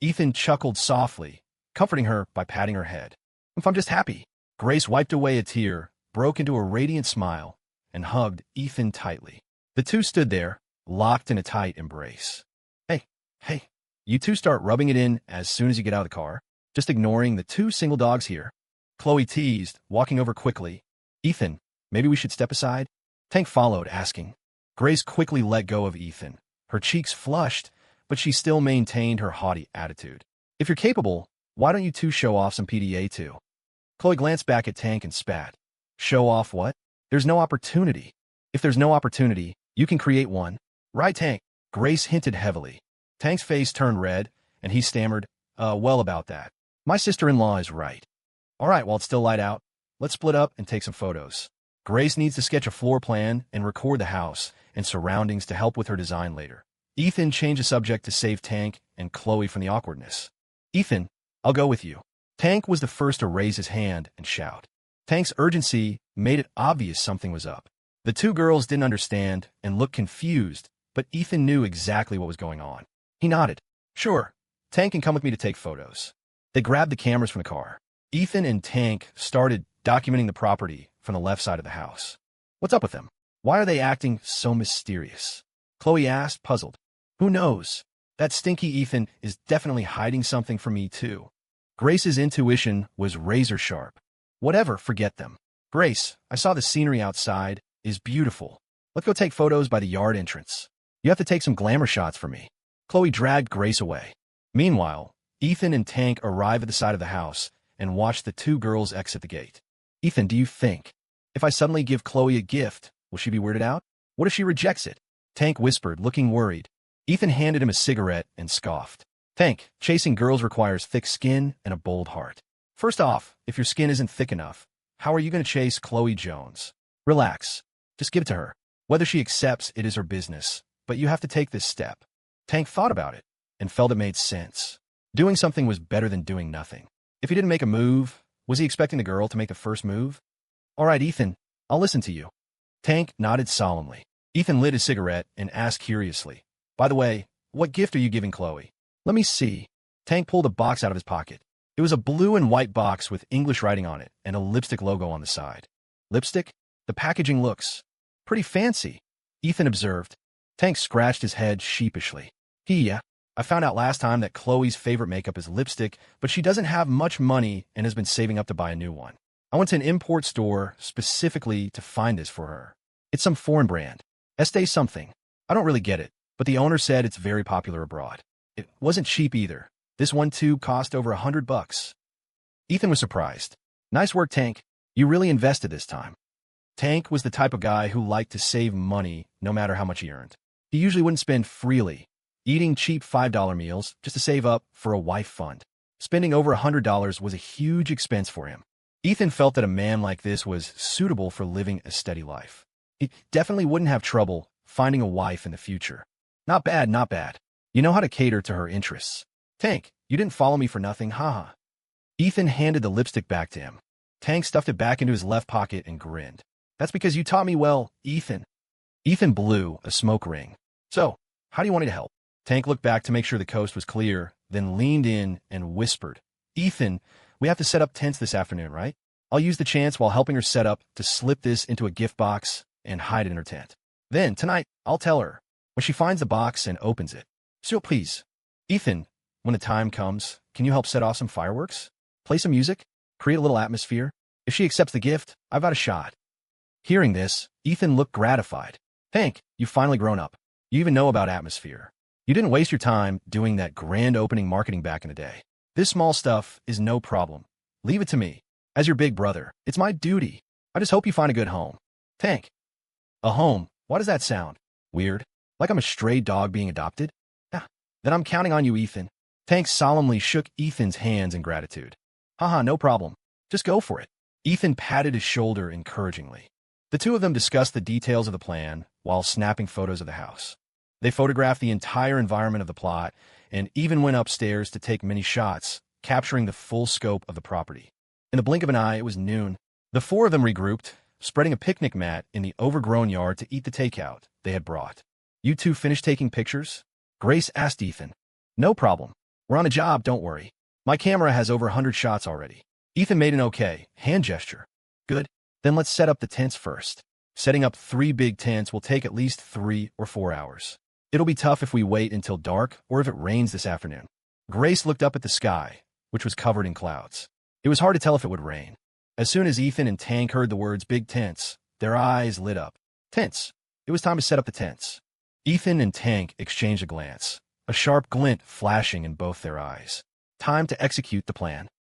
Ethan chuckled softly, comforting her by patting her head. If I'm just happy. Grace wiped away a tear, broke into a radiant smile, and hugged Ethan tightly. The two stood there, locked in a tight embrace. Hey, you two start rubbing it in as soon as you get out of the car, just ignoring the two single dogs here. Chloe teased, walking over quickly. Ethan, maybe we should step aside? Tank followed, asking. Grace quickly let go of Ethan. Her cheeks flushed, but she still maintained her haughty attitude. If you're capable, why don't you two show off some PDA too? Chloe glanced back at Tank and spat. Show off what? There's no opportunity. If there's no opportunity, you can create one. Right, Tank? Grace hinted heavily. Tank's face turned red, and he stammered, well about that. My sister-in-law is right. All right, while it's still light out, let's split up and take some photos. Grace needs to sketch a floor plan and record the house and surroundings to help with her design later. Ethan changed the subject to save Tank and Chloe from the awkwardness. Ethan, I'll go with you. Tank was the first to raise his hand and shout. Tank's urgency made it obvious something was up. The two girls didn't understand and looked confused, but Ethan knew exactly what was going on. He nodded. Sure, Tank can come with me to take photos. They grabbed the cameras from the car. Ethan and Tank started documenting the property from the left side of the house. What's up with them? Why are they acting so mysterious? Chloe asked, puzzled. Who knows? That stinky Ethan is definitely hiding something from me too. Grace's intuition was razor sharp. Whatever, forget them. Grace, I saw the scenery outside is beautiful. Let's go take photos by the yard entrance. You have to take some glamour shots for me. Chloe dragged Grace away. Meanwhile, Ethan and Tank arrive at the side of the house and watch the two girls exit the gate. Ethan, do you think, if I suddenly give Chloe a gift, will she be weirded out? What if she rejects it? Tank whispered, looking worried. Ethan handed him a cigarette and scoffed. Tank, chasing girls requires thick skin and a bold heart. First off, if your skin isn't thick enough, how are you going to chase Chloe Jones? Relax. Just give it to her. Whether she accepts it is her business, but you have to take this step. Tank thought about it and felt it made sense. Doing something was better than doing nothing. If he didn't make a move, was he expecting the girl to make the first move? All right, Ethan, I'll listen to you. Tank nodded solemnly. Ethan lit his cigarette and asked curiously, by the way, what gift are you giving Chloe? Let me see. Tank pulled a box out of his pocket. It was a blue and white box with English writing on it and a lipstick logo on the side. Lipstick? The packaging looks pretty fancy, Ethan observed. Tank scratched his head sheepishly. Yeah, I found out last time that Chloe's favorite makeup is lipstick, but she doesn't have much money and has been saving up to buy a new one. I went to an import store specifically to find this for her. It's some foreign brand. Estee something. I don't really get it, but the owner said it's very popular abroad. It wasn't cheap either. This one tube cost over $100. Ethan was surprised. Nice work, Tank. You really invested this time. Tank was the type of guy who liked to save money no matter how much he earned. He usually wouldn't spend freely, eating cheap $5 meals just to save up for a wife fund. Spending over $100 was a huge expense for him. Ethan felt that a man like this was suitable for living a steady life. He definitely wouldn't have trouble finding a wife in the future. Not bad, not bad. You know how to cater to her interests. Tank, you didn't follow me for nothing, haha. Ethan handed the lipstick back to him. Tank stuffed it back into his left pocket and grinned. That's because you taught me well, Ethan. Ethan blew a smoke ring. So, how do you want me to help? Tank looked back to make sure the coast was clear, then leaned in and whispered. Ethan, we have to set up tents this afternoon, right? I'll use the chance while helping her set up to slip this into a gift box and hide it in her tent. Then, tonight, I'll tell her when she finds the box and opens it. So please, Ethan, when the time comes, can you help set off some fireworks? Play some music? Create a little atmosphere? If she accepts the gift, I've got a shot. Hearing this, Ethan looked gratified. Tank, you've finally grown up. You even know about atmosphere. You didn't waste your time doing that grand opening marketing back in the day. This small stuff is no problem. Leave it to me. As your big brother, it's my duty. I just hope you find a good home. Tank. A home? Why does that sound weird? Like I'm a stray dog being adopted? Yeah, then I'm counting on you, Ethan. Tank solemnly shook Ethan's hands in gratitude. Haha, no problem. Just go for it. Ethan patted his shoulder encouragingly. The two of them discussed the details of the plan while snapping photos of the house. They photographed the entire environment of the plot and even went upstairs to take many shots, capturing the full scope of the property. In the blink of an eye, it was noon. The four of them regrouped, spreading a picnic mat in the overgrown yard to eat the takeout they had brought. "You two finished taking pictures?" Grace asked Ethan. "No problem. We're on a job, don't worry. My camera has over 100 shots already." Ethan made an okay hand gesture. "Good. Then let's set up the tents first. Setting up 3 big tents will take at least 3 or 4 hours. It'll be tough if we wait until dark or if it rains this afternoon." Grace looked up at the sky, which was covered in clouds. It was hard to tell if it would rain. As soon as Ethan and Tank heard the words big tents, their eyes lit up. Tents. It was time to set up the tents. Ethan and Tank exchanged a glance, a sharp glint flashing in both their eyes. Time to execute the plan.